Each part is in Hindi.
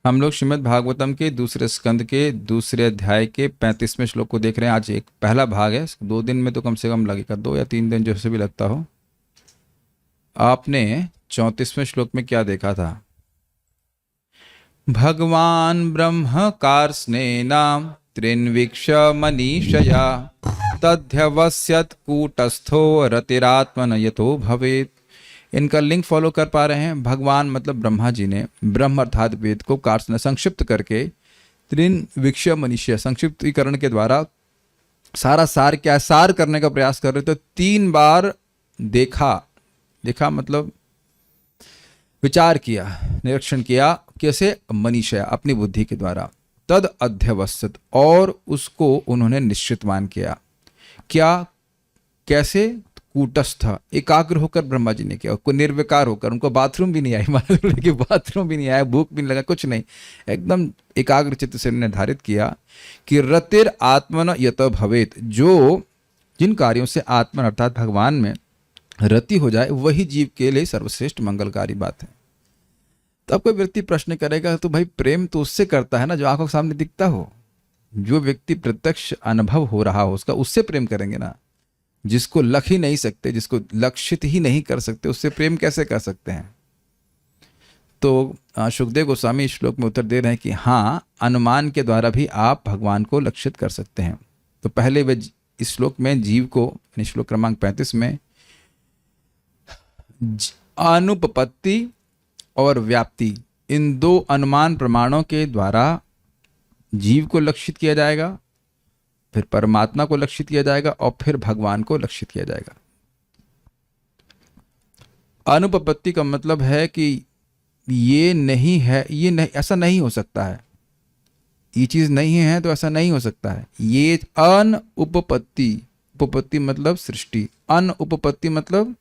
हम लोग श्रीमद् भागवतम के दूसरे स्कंद के दूसरे अध्याय के 35वें श्लोक को देख रहे हैं। आज एक पहला भाग है, 2 दिन में तो कम से कम लगेगा, 2 या 3 दिन जैसे भी लगता हो। आपने 34वें श्लोक में क्या देखा था? भगवान ब्रह्म कार्स्नेना त्रिन्वीक्ष मनीषया तध्यवस्यत कूटस्थो रतिरात्मन यतो भवेत। इनका लिंक फॉलो कर पा रहे हैं? भगवान मतलब ब्रह्मा जी ने ब्रह्म अर्थात वेद को कार्य संक्षिप्त करके त्रिन्वीक्ष मनीषया संक्षिप्तीकरण के द्वारा सारा सार क्या सार करने का प्रयास कर रहे। तो 3 बार देखा मतलब विचार किया, निरीक्षण किया। कैसे? मनीषया अपनी बुद्धि के द्वारा। तद अध्यवस्थित और उसको उन्होंने निश्चितवान किया। क्या? कैसे? कूटस्थ एकाग्र होकर ब्रह्मा जी ने किया, उनको निर्विकार होकर। उनको बाथरूम भी नहीं आई, मतलब कि बाथरूम भी नहीं आया, भूख भी नहीं लगा, कुछ नहीं, एकदम एकाग्र चित्त से निर्धारित किया कि रतिर आत्मन यत भवेत। जो जिन कार्यों से आत्मन अर्थात भगवान में रति हो जाए वही जीव के लिए सर्वश्रेष्ठ मंगलकारी बात है। तो अब कोई व्यक्ति प्रश्न करेगा, तो भाई प्रेम तो उससे करता है ना जो आंखों के सामने दिखता हो, जो व्यक्ति प्रत्यक्ष अनुभव हो रहा हो उसका, उससे प्रेम करेंगे ना। जिसको लख ही नहीं सकते, जिसको लक्षित ही नहीं कर सकते, उससे प्रेम कैसे कर सकते हैं? तो सुखदेव गोस्वामी इस श्लोक में उत्तर दे रहे हैं कि हाँ, अनुमान के द्वारा भी आप भगवान को लक्षित कर सकते हैं। तो पहले वे इस श्लोक में जीव को, श्लोक क्रमांक 35 में अनुपपत्ति और व्याप्ति, इन 2 अनुमान प्रमाणों के द्वारा जीव को लक्षित किया जाएगा, फिर परमात्मा को लक्षित किया जाएगा और फिर भगवान को लक्षित किया जाएगा। अनुपपत्ति का मतलब है कि ये नहीं है, ये नहीं, ऐसा नहीं हो सकता है, ये चीज नहीं है तो ऐसा नहीं हो सकता है। ये अनुपपत्ति, उपपत्ति मतलब सृष्टि, अनुपपत्ति मतलब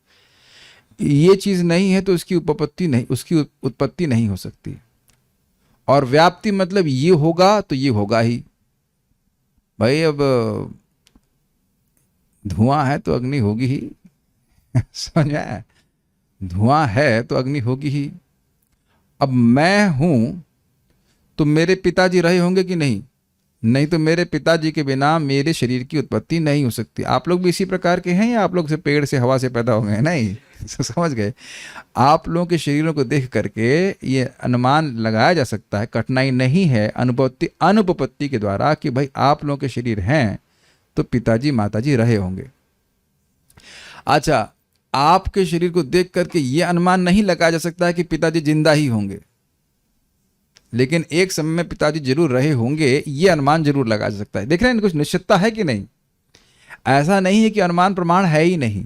ये चीज नहीं है तो उसकी उपपत्ति नहीं, उसकी उत्पत्ति नहीं हो सकती। और व्याप्ति मतलब ये होगा तो ये होगा ही। भाई अब धुआं है तो अग्नि होगी ही, समझ में आया? धुआं है तो अग्नि होगी ही। अब मैं हूं तो मेरे पिताजी रहे होंगे कि नहीं? नहीं तो मेरे पिताजी के बिना मेरे शरीर की उत्पत्ति नहीं हो सकती। आप लोग भी इसी प्रकार के हैं या आप लोग से पेड़ से हवा से पैदा हो गए? नहीं, समझ गए? आप लोगों के शरीरों को देख करके ये अनुमान लगाया जा सकता है, कठिनाई नहीं है अनुपपत्ति के द्वारा कि भाई आप लोगों के शरीर हैं तो पिताजी माताजी रहे होंगे। अच्छा, आपके शरीर को देख करके ये अनुमान नहीं लगाया जा सकता है कि पिताजी जिंदा ही होंगे, लेकिन एक समय में पिताजी जरूर रहे होंगे, ये अनुमान जरूर लगाया जा सकता है। देख रहे हैं कुछ निश्चितता है कि नहीं? ऐसा नहीं है कि अनुमान प्रमाण है ही नहीं।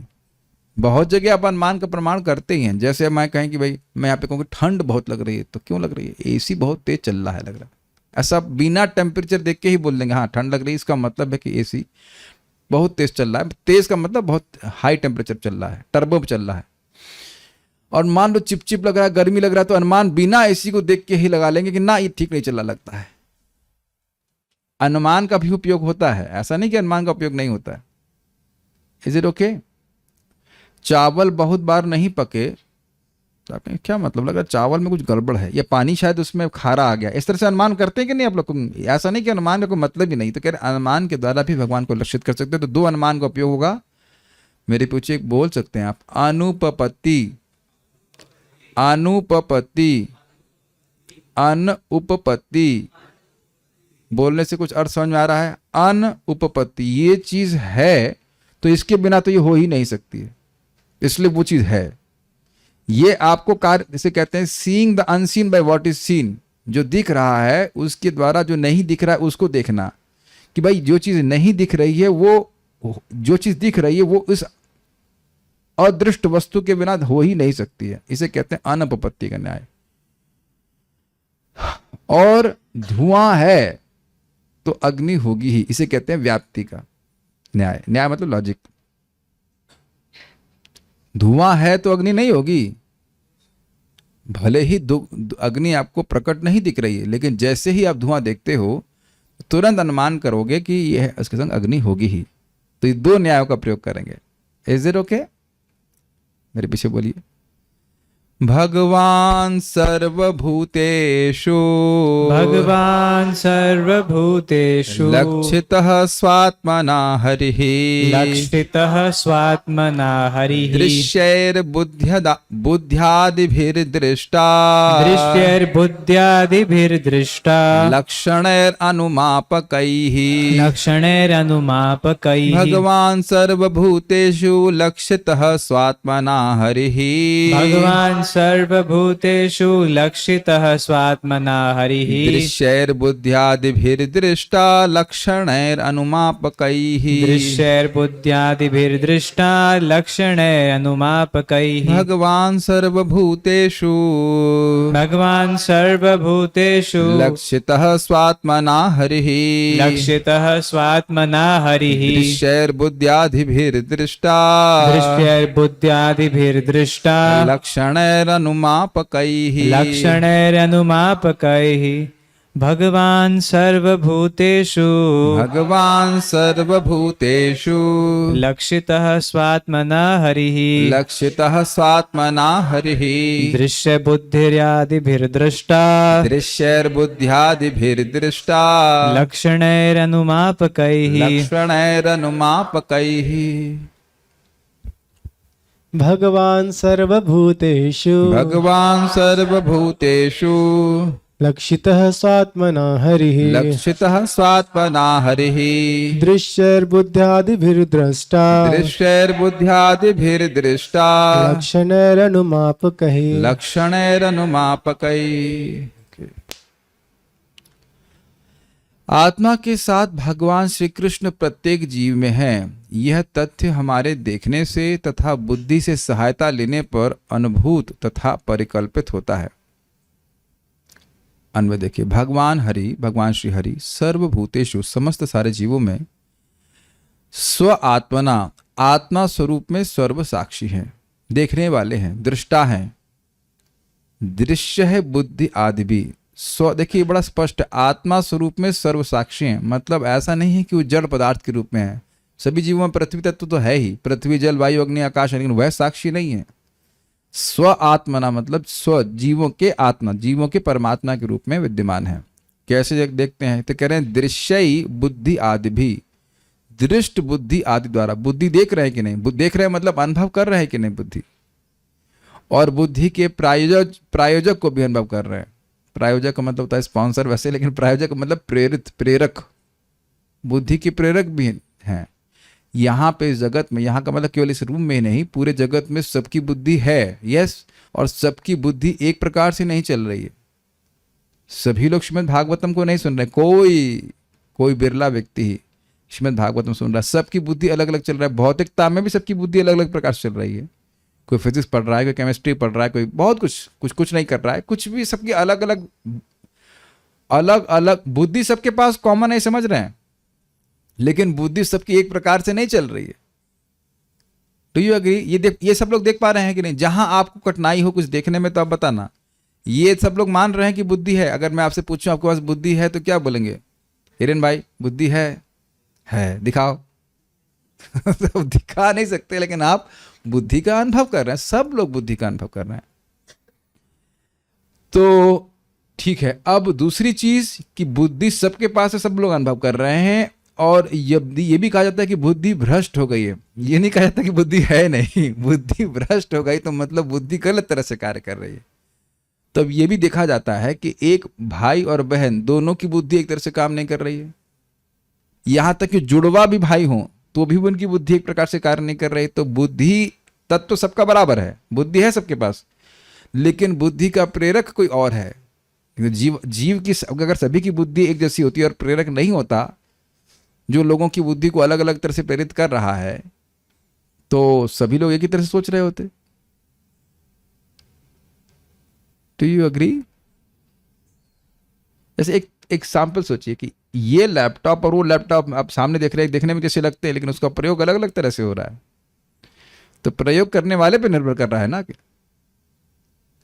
बहुत जगह आप अनुमान का प्रमाण करते ही हैं। जैसे मैं कहें कि भाई मैं यहाँ पे कहूँगी ठंड बहुत लग रही है, तो क्यों लग रही है? एसी बहुत तेज चल रहा है, लग रहा है। ऐसा बिना टेम्परेचर देख के ही बोल देंगे हाँ ठंड लग रही है, इसका मतलब है कि एसी बहुत तेज चल रहा है। तेज का मतलब बहुत हाई टेम्परेचर चल रहा है, टर्बो चल रहा है। और मान लो चिपचिप लग रहा है, गर्मी लग रहा है, तो अनुमान बिना एसी को देख के ही लगा लेंगे कि ना ये ठीक नहीं चल रहा लगता है। अनुमान का भी उपयोग होता है, ऐसा नहीं कि अनुमान का उपयोग नहीं होता है। Is it okay? चावल बहुत बार नहीं पके तो आपने क्या मतलब लगा चावल में कुछ गड़बड़ है, या पानी शायद उसमें खारा आ गया, इस तरह से अनुमान करते हैं कि नहीं आप लोग? ऐसा नहीं कि अनुमान का कोई मतलब ही नहीं। तो कह रहे अनुमान के द्वारा भी भगवान को लक्षित कर सकते हैं। तो 2 अनुमान का उपयोग होगा। मेरे पीछे बोल सकते हैं आप, अनुपपत्ति, अनुपपत्ति, अनुपपत्ति। बोलने से कुछ अर्थ समझ में आ रहा है? अनुपपत्ति, ये चीज है तो इसके बिना तो ये हो ही नहीं सकती है, इसलिए वो चीज है। ये आपको कार्य जिसे कहते हैं seeing the unseen by what is seen. जो दिख रहा है उसके द्वारा जो नहीं दिख रहा है उसको देखना, कि भाई जो चीज नहीं दिख रही है वो, जो चीज दिख रही है वो इस अदृष्ट वस्तु के बिना हो ही नहीं सकती है। इसे कहते हैं अनुपपत्ति का न्याय। और धुआं है तो अग्नि होगी ही, इसे कहते हैं व्याप्ति का न्याय। न्याय मतलब लॉजिक। धुआं है तो अग्नि नहीं होगी। भले ही अग्नि आपको प्रकट नहीं दिख रही है, लेकिन जैसे ही आप धुआं देखते हो तुरंत अनुमान करोगे कि यह उसके संग अग्नि होगी ही। तो ये 2 न्यायों का प्रयोग करेंगे। Is it okay? मेरे पीछे बोलिए। भगवान् सर्वभूतेषु भगवान् सर्वभूतेषु लक्षितः स्वात्मना हरिः लक्षितः स्वात्मना हरिः बुद्ध्यादिभिर्दृष्टा दृश्यैर्बुद्ध्यादिभिर्दृष्टा लक्षणैरनुमापकैः लक्षणैरनुमापकैः भगवान् सर्वभूतेषु लक्षितः स्वात्मना हरिः भगवान् सर्वभूतेषु लक्षितः स्वात्मना हरिः दृश्यैर्बुद्ध्यादिभिर्दृष्टा लक्षणैरनुमापकैः दृश्यैर्बुद्ध्यादिभिर्दृष्टा लक्षणैरनुमापकैः भगवान् सर्वभूतेषु भगवान् सर्वभूतेषु लक्षितः स्वात्मना हरिः लक्षितः स्वात्मना हरिः दृश्यैर्बुद्ध्यादिभिर्दृष्टा दृश्यैर्बुद्ध्यादिभिर्दृष्टा लक्षणैरनुमापकैः लक्षणैरनुमापकैः भगवान् सर्वभूतेषु भगवान् सर्वभूतेषु लक्षितः स्वात्मना हरिः लक्षितः स्वात्मना हरिः दृश्यबुद्धिर्यादिभिर्दृष्टा दृश्यैर्बुद्ध्यादिभिर्दृष्टा लक्षणैरनुमापकैः लक्षणैरनुमापकैः भगवान् सर्वभूतेषु भगवान् सर्वभूतेषु लक्षितः स्वात्मना हरिः लक्षितः स्वात्मना हरिः दृश्यैर्बुद्ध्यादिभिर्दृष्टा दृश्यैर्बुद्ध्यादिभिर्दृष्टा लक्षणैरनुमापकैः लक्षणैरनुमापकैः। आत्मा के साथ भगवान श्री कृष्ण प्रत्येक जीव में है। यह तथ्य हमारे देखने से तथा बुद्धि से सहायता लेने पर अनुभूत तथा परिकल्पित होता है। अन्वय देखिए, भगवान हरि, भगवान श्री हरि सर्वभूतेषु समस्त सारे जीवों में स्व आत्मना आत्मा स्वरूप में सर्व साक्षी हैं, देखने वाले हैं, दृष्टा हैं। दृश्य है बुद्धि आदि भी। स्व देखिए बड़ा स्पष्ट, आत्मा स्वरूप में सर्व साक्षी हैं। मतलब ऐसा नहीं है कि वो जड़ पदार्थ के रूप में है। सभी जीवों में पृथ्वी तत्व तो है ही, पृथ्वी जल वायु अग्नि आकाश, लेकिन वह साक्षी नहीं है। स्व आत्मना मतलब स्व जीवों के आत्मा, जीवों के परमात्मा के रूप में विद्यमान है। कैसे देखते हैं तो कह रहे हैं दृश्य बुद्धि आदि भी, दृष्ट बुद्धि आदि द्वारा। बुद्धि देख रहे हैं कि नहीं, देख रहे हैं मतलब अनुभव कर रहे हैं कि नहीं बुद्धि, और बुद्धि के प्रायोजक को भी अनुभव कर रहे हैं। प्रायोजक का मतलब होता है स्पॉन्सर वैसे, लेकिन प्रायोजक का मतलब प्रेरित, प्रेरक, बुद्धि के प्रेरक भी हैं। यहाँ पे इस जगत में, यहाँ का मतलब केवल इस रूम में ही नहीं, पूरे जगत में सबकी बुद्धि है, यस, और सबकी बुद्धि एक प्रकार से नहीं चल रही है। सभी लोग श्रीमद् भागवतम को नहीं सुन रहे, कोई बिरला व्यक्ति ही श्रीमद् भागवतम सुन रहा है। सबकी बुद्धि अलग अलग चल रहा है। भौतिकता में भी सबकी बुद्धि अलग अलग प्रकार से चल रही है। कोई फिजिक्स पढ़ रहा है, कोई केमिस्ट्री पढ़ रहा है, कोई बहुत कुछ नहीं कर रहा है। कुछ भी, सबकी अलग अलग बुद्धि सबके पास कॉमन है, समझ रहे हैं, लेकिन बुद्धि सबकी एक प्रकार से नहीं चल रही है। Do you agree? ये सब लोग देख पा रहे हैं कि नहीं? जहां आपको कठिनाई हो कुछ देखने में तो आप बताना। ये सब लोग मान रहे हैं कि बुद्धि है। अगर मैं आपसे पूछूं आपके पास बुद्धि है तो क्या बोलेंगे? हिरेन भाई बुद्धि है दिखाओ। तो दिखा नहीं सकते, लेकिन आप बुद्धि का अनुभव कर रहे हैं। सब लोग बुद्धि का अनुभव कर रहे हैं। तो ठीक है, अब दूसरी चीज कि बुद्धि सबके पास है, सब लोग अनुभव कर रहे हैं। और ये भी कहा जाता है कि बुद्धि भ्रष्ट हो गई है। ये नहीं कहा जाता कि बुद्धि है नहीं, बुद्धि भ्रष्ट हो गई तो मतलब बुद्धि गलत तरह से कार्य कर रही है। तब ये भी देखा जाता है कि एक भाई और बहन दोनों की बुद्धि एक तरह से काम नहीं कर रही है। यहां तक कि जुड़वा भी भाई हों तो भी उनकी बुद्धि एक प्रकार से कार्य नहीं कर रही। तो बुद्धि तत्व तो सबका बराबर है, बुद्धि है सबके पास, लेकिन बुद्धि का प्रेरक कोई और है। जीव की अगर सभी की बुद्धि एक जैसी होती है और प्रेरक नहीं होता, जो लोगों की बुद्धि को अलग अलग तरह से प्रेरित कर रहा है, तो सभी लोग एक ही तरह से सोच रहे होते। Do you agree? जैसे एक सैंपल सोचिए कि ये लैपटॉप और वो लैपटॉप आप सामने देख रहे हैं, देखने में जैसे लगते हैं, लेकिन उसका प्रयोग अलग अलग तरह से हो रहा है। तो प्रयोग करने वाले पे निर्भर कर रहा है ना। कि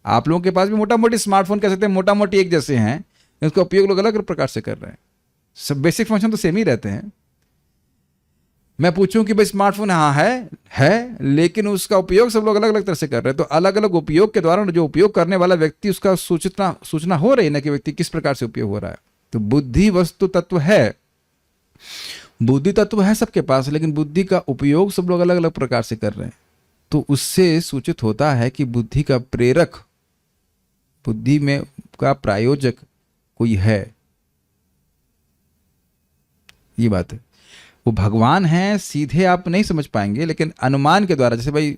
आप लोगों के पास भी मोटा मोटी स्मार्टफोन कह सकते हैं, मोटा मोटी एक जैसे हैं, उसका उपयोग लोग अलग अलग प्रकार से कर रहे हैं। सब बेसिक फंक्शन तो सेम ही रहते हैं, मैं पूछूं कि भाई स्मार्टफोन हाँ है, लेकिन उसका उपयोग सब लोग अलग अलग तरह से कर रहे हैं, तो अलग अलग उपयोग के दौरान जो उपयोग करने वाला व्यक्ति, उसका सूचना हो रही है ना कि व्यक्ति किस प्रकार से उपयोग हो रहा है। तो बुद्धि वस्तु तत्व है, बुद्धि तत्व है सबके पास, लेकिन बुद्धि का उपयोग सब लोग अलग अलग प्रकार से कर रहे हैं। तो उससे सूचित होता है कि बुद्धि का प्रेरक, बुद्धि में का प्रायोजक कोई है। ये बात है, वो भगवान है, सीधे आप नहीं समझ पाएंगे, लेकिन अनुमान के द्वारा, जैसे भाई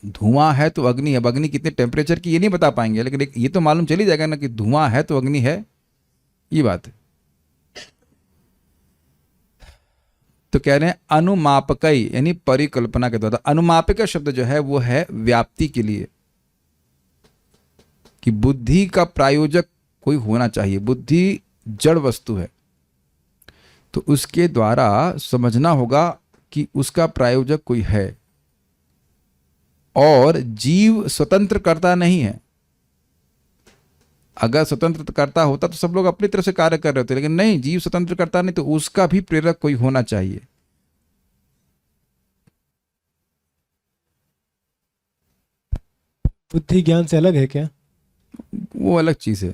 धुआं है तो अग्नि है, अब अग्नि कितने टेम्परेचर की ये नहीं बता पाएंगे, लेकिन ये तो मालूम चल ही जाएगा ना कि धुआं है तो अग्नि है। ये बात है। तो कह रहे हैं अनुमापकई, यानी परिकल्पना के द्वारा। अनुमापक शब्द जो है वो है व्याप्ति के लिए, कि बुद्धि का प्रायोजक कोई होना चाहिए। बुद्धि जड़ वस्तु है, तो उसके द्वारा समझना होगा कि उसका प्रायोजक कोई है, और जीव स्वतंत्र करता नहीं है। अगर स्वतंत्र करता होता तो सब लोग अपनी तरफ से कार्य कर रहे होते, लेकिन नहीं, जीव स्वतंत्र करता नहीं, तो उसका भी प्रेरक कोई होना चाहिए। बुद्धि ज्ञान से अलग है क्या? वो अलग चीज है।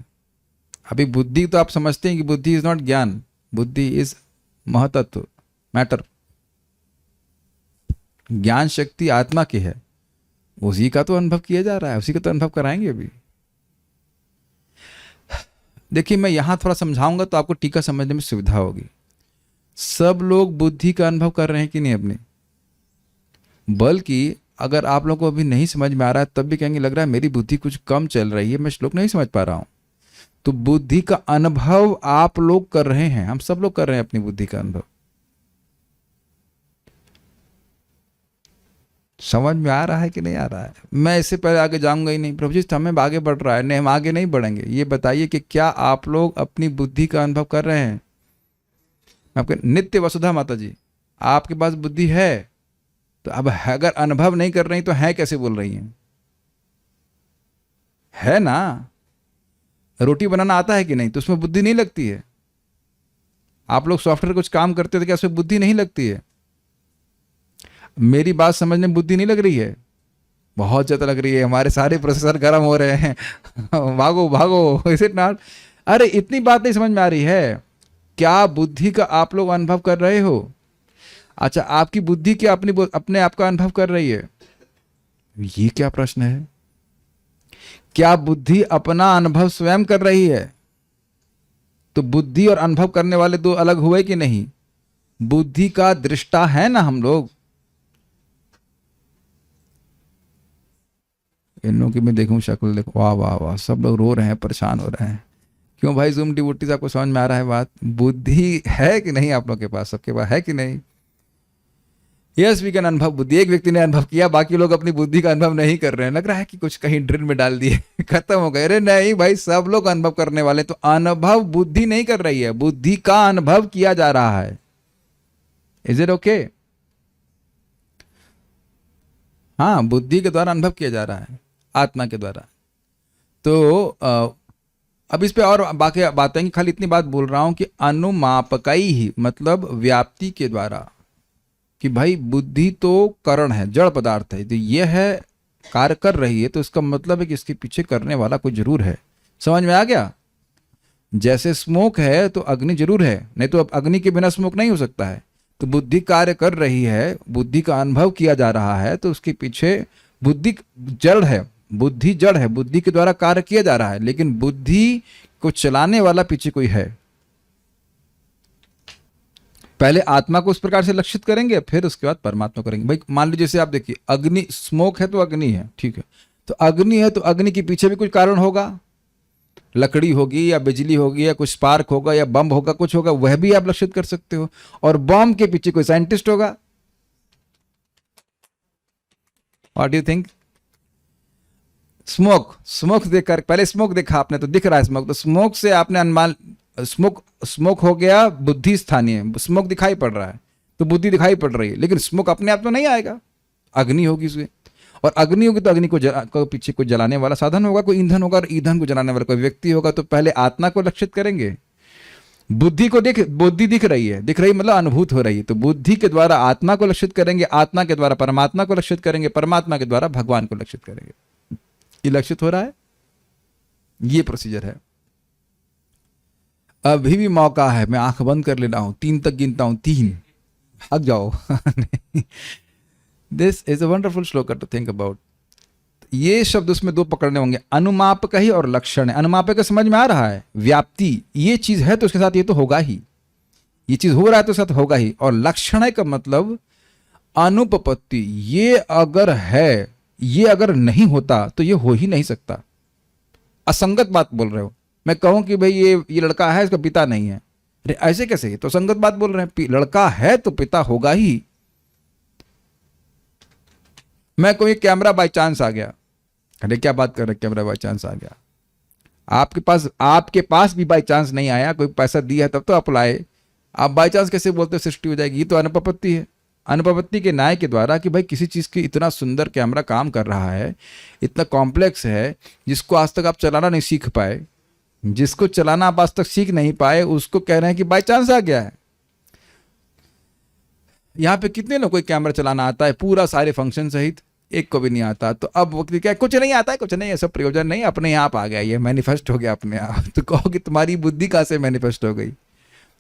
अभी बुद्धि तो आप समझते हैं कि बुद्धि इज नॉट ज्ञान, बुद्धि इज महतत्व, मैटर। ज्ञान शक्ति आत्मा की है, उसी का तो अनुभव किया जा रहा है, उसी का तो अनुभव कराएंगे अभी। देखिए, मैं यहां थोड़ा समझाऊंगा तो आपको टीका समझने में सुविधा होगी। सब लोग बुद्धि का अनुभव कर रहे हैं कि नहीं अपने, बल्कि अगर आप लोगों को अभी नहीं समझ में आ रहा है तब भी कहेंगे लग रहा है मेरी बुद्धि कुछ कम चल रही है, मैं श्लोक नहीं समझ पा रहा हूं। तो बुद्धि का अनुभव आप लोग कर रहे हैं, हम सब लोग कर रहे हैं अपनी बुद्धि का अनुभव। समझ में आ रहा है कि नहीं आ रहा है? मैं इससे पहले आगे जाऊंगा ही नहीं। प्रभु जी हमें आगे बढ़ रहा है, नहीं हम आगे नहीं बढ़ेंगे। ये बताइए कि क्या आप लोग अपनी बुद्धि का अनुभव कर रहे हैं? आपके नित्य वसुधा माता जी, आपके पास बुद्धि है, तो अब अगर अनुभव नहीं कर रही तो है कैसे बोल रही हैं? है ना? रोटी बनाना आता है कि नहीं? तो उसमें बुद्धि नहीं लगती है। आप लोग सॉफ्टवेयर कुछ काम करते हो तो क्या उसमें बुद्धि नहीं लगती है? मेरी बात समझने में बुद्धि नहीं लग रही है? बहुत ज्यादा लग रही है। हमारे सारे प्रोसेसर गर्म हो रहे हैं भागो भागो, इज इट नॉट? अरे इतनी बात नहीं समझ में आ रही है? क्या बुद्धि का आप लोग अनुभव कर रहे हो? अच्छा, आपकी बुद्धि क्या अपने आप का अनुभव कर रही है? ये क्या प्रश्न है? क्या बुद्धि अपना अनुभव स्वयं कर रही है? तो बुद्धि और अनुभव करने वाले दो अलग हुए कि नहीं? बुद्धि का दृष्टा है ना हम लोग। इन लोगों की मैं देखूं शक्ल, देखो, वाह वाह वाह, सब लोग रो रहे हैं, परेशान हो रहे हैं। क्यों भाई जूम डिवोटीज, आपको समझ में आ रहा है बात? बुद्धि है कि नहीं आप लोग के पास? सबके पास है कि नहीं? यस वी कैन अनुभव बुद्धि। एक व्यक्ति ने अनुभव किया, बाकी लोग अपनी बुद्धि का अनुभव नहीं कर रहे हैं। लग रहा है कि कुछ कहीं ड्रिल में डाल दिए खत्म हो गए। अरे नहीं भाई, सब लोग अनुभव करने वाले। तो अनुभव बुद्धि नहीं कर रही है, बुद्धि का अनुभव किया जा रहा है। Is it okay? हाँ, बुद्धि के द्वारा अनुभव किया जा रहा है, आत्मा के द्वारा। तो अब इस पे और बाकी बातें, खाली इतनी बात बोल रहा हूं कि अनुमापकई ही, मतलब व्याप्ति के द्वारा, कि भाई बुद्धि तो कारण है, जड़ पदार्थ है, तो यह है कार्य कर रही है, तो इसका मतलब है कि इसके पीछे करने वाला कोई जरूर है। समझ में आ गया? जैसे स्मोक है तो अग्नि जरूर है, नहीं तो अब अग्नि के बिना स्मोक नहीं हो सकता है। तो बुद्धि कार्य कर रही है, बुद्धि का अनुभव किया जा रहा है, तो उसके पीछे बुद्धि जड़ है, बुद्धि जड़ है, बुद्धि के द्वारा कार्य किया जा रहा है, लेकिन बुद्धि को चलाने वाला पीछे कोई है। पहले आत्मा को उस प्रकार से लक्षित करेंगे, फिर उसके बाद परमात्मा करेंगे। भाई मान लीजिए जैसे आप देखिए, अग्नि, स्मोक है तो अग्नि है, ठीक है, तो अग्नि है तो अग्नि के पीछे भी कुछ कारण होगा, लकड़ी होगी या बिजली होगी या कुछ स्पार्क होगा या बम होगा, कुछ होगा, वह भी आप लक्षित कर सकते हो। और बम के पीछे कोई साइंटिस्ट होगा। What do you think? Smoke देखकर, पहले स्मोक देखा आपने तो दिख रहा है स्मोक, तो स्मोक से आपने अनुमान, स्मोक हो गया बुद्धि स्थानीय, स्मोक दिखाई पड़ रहा है तो बुद्धि दिखाई पड़ रही है, लेकिन स्मोक अपने आप तो नहीं आएगा, अग्नि होगी उसमें। और अग्नि होगी तो अग्नि को पीछे कोई जलाने वाला साधन होगा, कोई ईंधन होगा, और ईंधन को जलाने वाला कोई व्यक्ति होगा। तो पहले आत्मा को लक्षित करेंगे, बुद्धि को बुद्धि दिख रही है, दिख रही मतलब अनुभूत हो रही है। तो बुद्धि के द्वारा आत्मा को लक्षित करेंगे, आत्मा के द्वारा परमात्मा को लक्षित करेंगे, परमात्मा के द्वारा भगवान को लक्षित करेंगे। ये लक्षित हो रहा है, ये प्रोसीजर है। अभी भी मौका है, मैं आंख बंद कर लेना हूं, 3 तक गिनता हूं, 3 भाग जाओ। दिस इज अ वंडरफुल श्लोक टू थिंक अबाउट। ये शब्द उसमें 2 पकड़ने होंगे, अनुमापक ही और लक्षण है। अनुमापक का समझ में आ रहा है, व्याप्ति, ये चीज है तो उसके साथ ये तो होगा ही, ये चीज हो रहा है तो साथ होगा ही। और लक्षण का मतलब अनुपपत्ति, ये अगर है, ये अगर नहीं होता तो ये हो ही नहीं सकता। असंगत बात बोल रहे हो। मैं कहूं कि भाई ये लड़का है, इसका पिता नहीं है, अरे ऐसे कैसे, तो संगत बात बोल रहे हैं। लड़का है तो पिता होगा ही। मैं कोई कैमरा बाय चांस आ गया, अरे क्या बात कर रहे, कैमरा बाय चांस आ गया। आपके पास भी बाय चांस नहीं आया, कोई पैसा दिया तब तो आप लाए, आप बाय चांस कैसे बोलते हो सृष्टि हो जाएगी। ये तो अनुपपत्ति है। अनुपपत्ति के न्याय के द्वारा कि भाई किसी चीज की इतना सुंदर कैमरा काम कर रहा है, इतना कॉम्प्लेक्स है, जिसको आज तक आप चलाना नहीं सीख पाए, जिसको चलाना आप आज तक सीख नहीं पाए, उसको कह रहे हैं कि बाय चांस आ गया है। यहां पे कितने लोग कोई कैमरा चलाना आता है, पूरा सारे फंक्शन सहित, एक को भी नहीं आता। तो अब वक्त क्या, कुछ नहीं आता है, कुछ नहीं, ऐसा प्रयोजन नहीं, अपने आप आ गया, ये मैनिफेस्ट हो गया अपने आप। तो कहो कि तुम्हारी बुद्धि कहां से मैनिफेस्ट हो गई।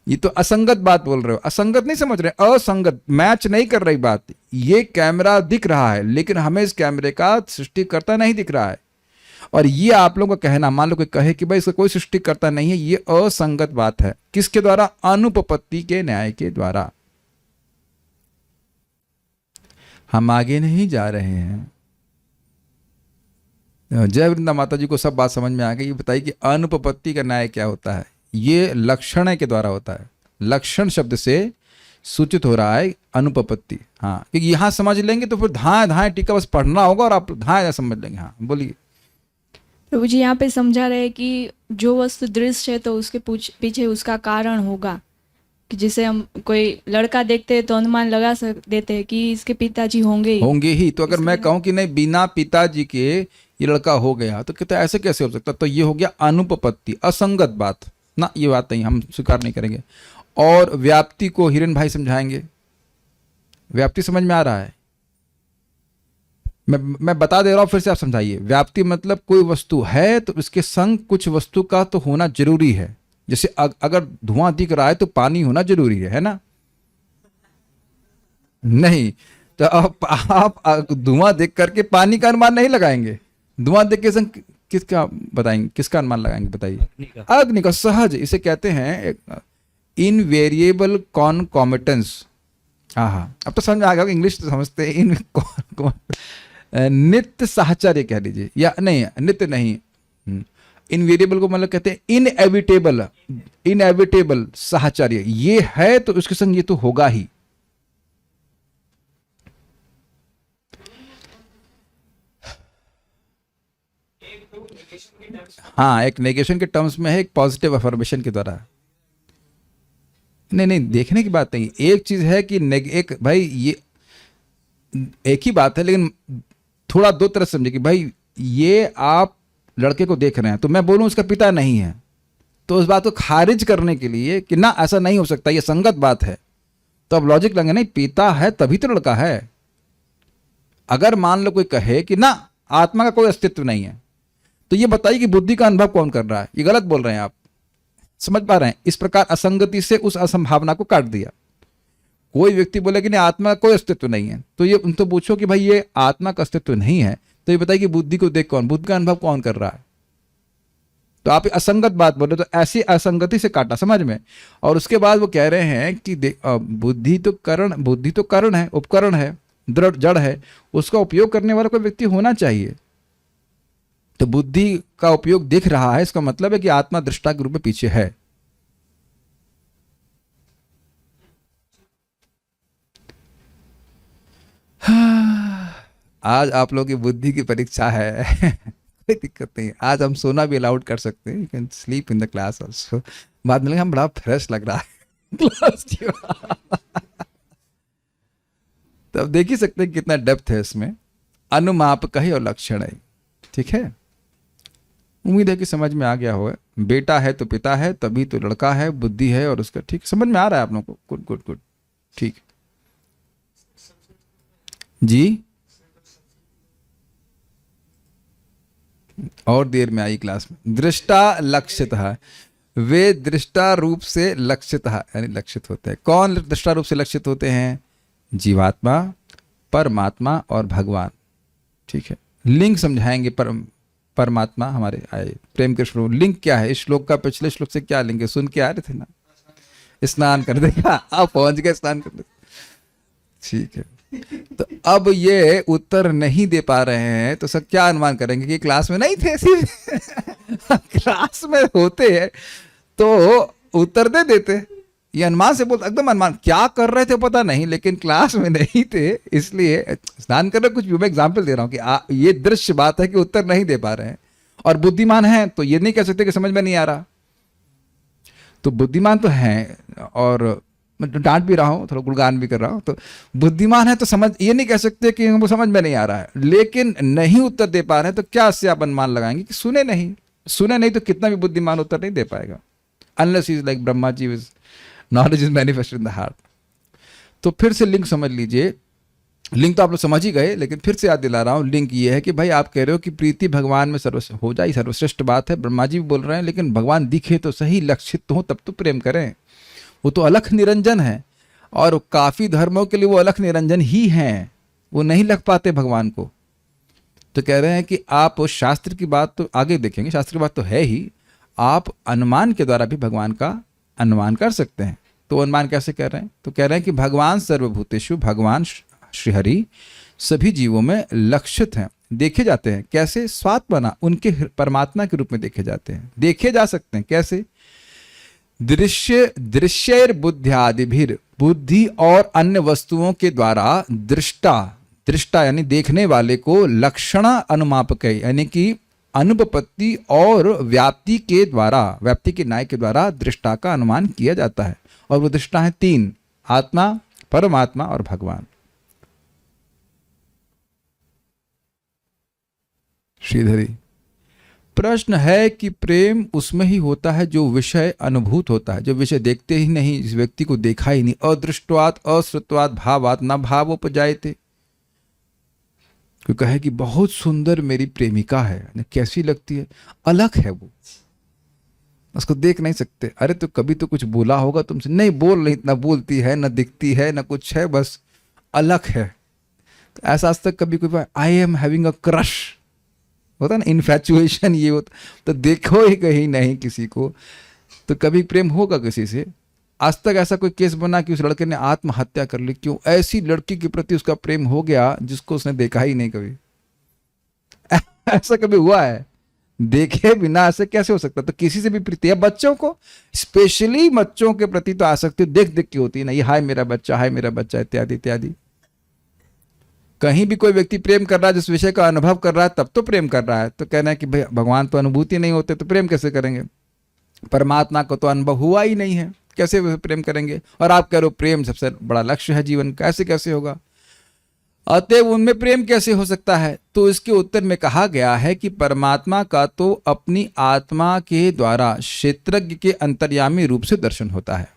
ये तो असंगत बात बोल रहे हो, असंगत नहीं समझ रहे, असंगत, मैच नहीं कर रही बात। ये कैमरा दिख रहा है लेकिन हमें इस कैमरे का सृष्टिकर्ता नहीं दिख रहा है। और ये आप लोगों का कहना, मान लो कोई कहे कि भाई इसका कोई सृष्टिकर्ता नहीं है, ये असंगत बात है। किसके द्वारा? अनुपपत्ति के न्याय के द्वारा। हम आगे नहीं जा रहे हैं। जय वृंदा माता जी को सब बात समझ में आ गई। ये बताइए कि अनुपपत्ति का न्याय क्या होता है। ये लक्षण के द्वारा होता है। लक्षण शब्द से सूचित हो रहा है अनुपपत्ति। हाँ, क्योंकि यहां समझ लेंगे तो फिर धाए धाए टीका बस पढ़ना होगा और आप धाए समझ लेंगे। हाँ बोलिए। प्रभु जी यहाँ पे समझा रहे कि जो वस्तु दृश्य है तो उसके पीछे उसका कारण होगा। कि जैसे हम कोई लड़का देखते हैं तो अनुमान लगा देते हैं कि इसके पिताजी होंगे ही। तो अगर मैं कहूं कि नहीं, बिना पिताजी के ये लड़का हो गया, तो कहते ऐसे कैसे हो सकता। तो ये हो गया अनुपपत्ति, असंगत बात ना, ये बात नहीं, हम स्वीकार नहीं करेंगे। और व्याप्ति को हिरण भाई समझाएंगे। व्याप्ति समझ में आ रहा है? मैं बता दे रहा हूं, फिर से आप समझाइए। व्याप्ति मतलब कोई वस्तु है तो उसके संग कुछ वस्तु का तो होना जरूरी है। जैसे अगर धुआं दिख रहा है तो पानी होना जरूरी है ना? नहीं, तो आप धुआं देख करके पानी का अनुमान नहीं लगाएंगे। धुआं देख के संग किसका बताएंगे, किसका अनुमान लगाएंगे बताइए? अग्नि का। सहज, इसे कहते हैं इनवेरिएबल कॉन्कॉमिटेंस। हाँ, अब तो समझ में आ गया, इंग्लिश तो समझते हैं। नित्य साहचर्य कह लीजिए, या नहीं, नित्य नहीं, इनवेरिएबल को मतलब कहते हैं इनएविटेबल। इनएविटेबल साहचर्य, ये है तो उसके संग ये तो होगा ही। हाँ, एक नेगेशन के टर्म्स में है, एक पॉजिटिव अफर्मेशन के द्वारा। नहीं, देखने की बात नहीं। एक चीज है कि एक भाई, ये एक ही बात है, लेकिन थोड़ा 2 तरह समझे कि भाई ये आप लड़के को देख रहे हैं तो मैं बोलूं उसका पिता नहीं है, तो उस बात को खारिज करने के लिए कि ना ऐसा नहीं हो सकता, ये संगत बात है, तो अब लॉजिक लगे, नहीं पिता है तभी तो लड़का है। अगर मान लो कोई कहे कि ना आत्मा का कोई अस्तित्व नहीं है, तो ये बताइए कि बुद्धि का अनुभव कौन कर रहा है? ये गलत बोल रहे हैं आप, समझ पा रहे हैं? इस प्रकार असंगति से उस असंभावना को काट दिया। कोई व्यक्ति बोले कि नहीं आत्मा का कोई अस्तित्व नहीं है, तो ये उनसे पूछो कि भाई ये आत्मा का अस्तित्व नहीं है, तो ये बताइए कि बुद्धि को देख कौन, बुद्धि का अनुभव कौन कर रहा है? तो आप असंगत बात बोले, तो ऐसी असंगति से काटा समझ में। और उसके बाद वो कह रहे हैं कि बुद्धि तो करण है, उपकरण है, दृढ़ जड़ है, उसका उपयोग करने वाला कोई व्यक्ति होना चाहिए। तो बुद्धि का उपयोग दिख रहा है, इसका मतलब है कि आत्मा दृष्टा के रूप में पीछे है। आज आप लोगों की बुद्धि की परीक्षा है। कोई दिक्कत नहीं, आज हम सोना भी अलाउड कर सकते हैं। You can sleep in the class also. बाद में हम बड़ा फ्रेश लग रहा है क्लास की। तो अब देख ही सकते हैं कितना डेप्थ है इसमें। अनुमाप का ही और लक्षण है। ठीक है, उम्मीद है कि समझ में आ गया होगा। बेटा है तो पिता है, तभी तो लड़का है, बुद्धि है और उसका, ठीक समझ में आ रहा है आप लोगों को? गुड गुड गुड, ठीक जी। और देर में आई क्लास में। दृष्टा लक्षितः, वे दृष्टा रूप से लक्षितः यानी लक्षित होते हैं। कौन दृष्टा रूप से लक्षित होते हैं? जीवात्मा, परमात्मा और भगवान। ठीक है, लिंग समझाएंगे। परमात्मा हमारे आए प्रेम के श्लोक। लिंग क्या है इस श्लोक का? पिछले श्लोक से क्या लिंग है? सुन के आ रहे थे ना? स्नान कर देगा, आप पहुंच गए स्नान कर दे। ठीक है, तो अब ये उत्तर नहीं दे पा रहे हैं तो सब क्या अनुमान करेंगे कि क्लास में नहीं थे? क्लास में होते हैं तो उत्तर दे देते। ये अनुमान से बोलते, एकदम अनुमान। क्या कर रहे थे पता नहीं, लेकिन क्लास में नहीं थे इसलिए स्नान कर रहे। कुछ भी मैं एग्जाम्पल दे रहा हूँ कि ये दृश्य बात है कि उत्तर नहीं दे पा रहे हैं। और बुद्धिमान हैं तो ये नहीं कह सकते कि समझ में नहीं आ रहा। तो बुद्धिमान तो हैं, और मैं डांट भी रहा हूँ, थोड़ा गुणगान भी कर रहा हूँ। तो बुद्धिमान है तो समझ, ये नहीं कह सकते कि हमको समझ में नहीं आ रहा है, लेकिन नहीं उत्तर दे पा रहे हैं तो क्या इससे आप अनुमान लगाएंगे कि सुने नहीं? सुने नहीं तो कितना भी बुद्धिमान उत्तर नहीं दे पाएगा। Unless is like Brahma ji, knowledge is manifested in the heart. तो फिर से लिंक समझ लीजिए। लिंक तो आप लोग समझ ही गए, लेकिन फिर से याद दिला रहा हूँ। लिंक ये है कि भाई आप कह रहे हो कि प्रीति भगवान में हो जाए, सर्वश्रेष्ठ बात है। ब्रह्मा जी भी बोल रहे हैं, लेकिन भगवान दिखे तो सही, लक्षित तो हो तब तो प्रेम करें। वो तो अलख निरंजन है, और काफी धर्मों के लिए वो अलख निरंजन ही हैं, वो नहीं लग पाते भगवान को। तो कह रहे हैं कि आप शास्त्र की बात तो आगे देखेंगे, शास्त्र की बात तो है ही, आप अनुमान के द्वारा भी भगवान का अनुमान कर सकते हैं। तो अनुमान कैसे कर रहे हैं? तो कह रहे हैं कि भगवान सर्वभूतेषु, भगवान श्रीहरि सभी जीवों में लक्षित हैं, देखे जाते हैं। कैसे? स्वात्मना, उनके परमात्मा के रूप में देखे जाते हैं, देखे जा सकते हैं। कैसे? दृश्य बुद्ध्यादिभिर, बुद्धि और अन्य वस्तुओं के द्वारा दृष्टा यानी देखने वाले को लक्षण अनुमापक यानी कि अनुपपत्ति और व्याप्ति के द्वारा, व्याप्ति के न्याय के द्वारा दृष्टा का अनुमान किया जाता है। और वो दृष्टा है 3, आत्मा, परमात्मा और भगवान। श्रीधरी, प्रश्न है कि प्रेम उसमें ही होता है जो विषय अनुभूत होता है, जो विषय देखते ही नहीं, इस व्यक्ति को देखा ही नहीं। अदृष्टवात अश्रुतवात भावात न भावोपजायते। कोई कहे कि बहुत सुंदर मेरी प्रेमिका है, कैसी लगती है? अलग है वो, उसको देख नहीं सकते। अरे तो कभी तो कुछ बोला होगा तुमसे? नहीं, बोल नहीं, इतना बोलती है, न दिखती है, न कुछ है, बस अलग है। तो ऐसा आज तक कभी कोई I am having a crush होता ना, इन्फैचुएशन ये होता, तो देखो ही कहीं नहीं किसी को, तो कभी प्रेम होगा किसी से? आज तक ऐसा कोई केस बना कि उस लड़के ने आत्महत्या कर ली? क्यों? ऐसी लड़की के प्रति उसका प्रेम हो गया जिसको उसने देखा ही नहीं कभी। ऐसा कभी हुआ है? देखे बिना ऐसे कैसे हो सकता? तो किसी से भी प्रीति है। बच्चों को, स्पेशली बच्चों के प्रति तो आसक्ति देख देख के होती है ना, ये हाय मेरा बच्चा इत्यादि इत्यादि। कहीं भी कोई व्यक्ति प्रेम कर रहा है, जिस विषय का अनुभव कर रहा है, तब तो प्रेम कर रहा है। तो कहना है कि भाई भगवान तो अनुभूति नहीं होते तो प्रेम कैसे करेंगे? परमात्मा को तो अनुभव हुआ ही नहीं है, कैसे प्रेम करेंगे? और आप कह रहे हो प्रेम सबसे बड़ा लक्ष्य है जीवन का, ऐसे कैसे होगा? अतएव उनमें प्रेम कैसे हो सकता है? तो इसके उत्तर में कहा गया है कि परमात्मा का तो अपनी आत्मा के द्वारा क्षेत्रज्ञ के अंतर्यामी रूप से दर्शन होता है।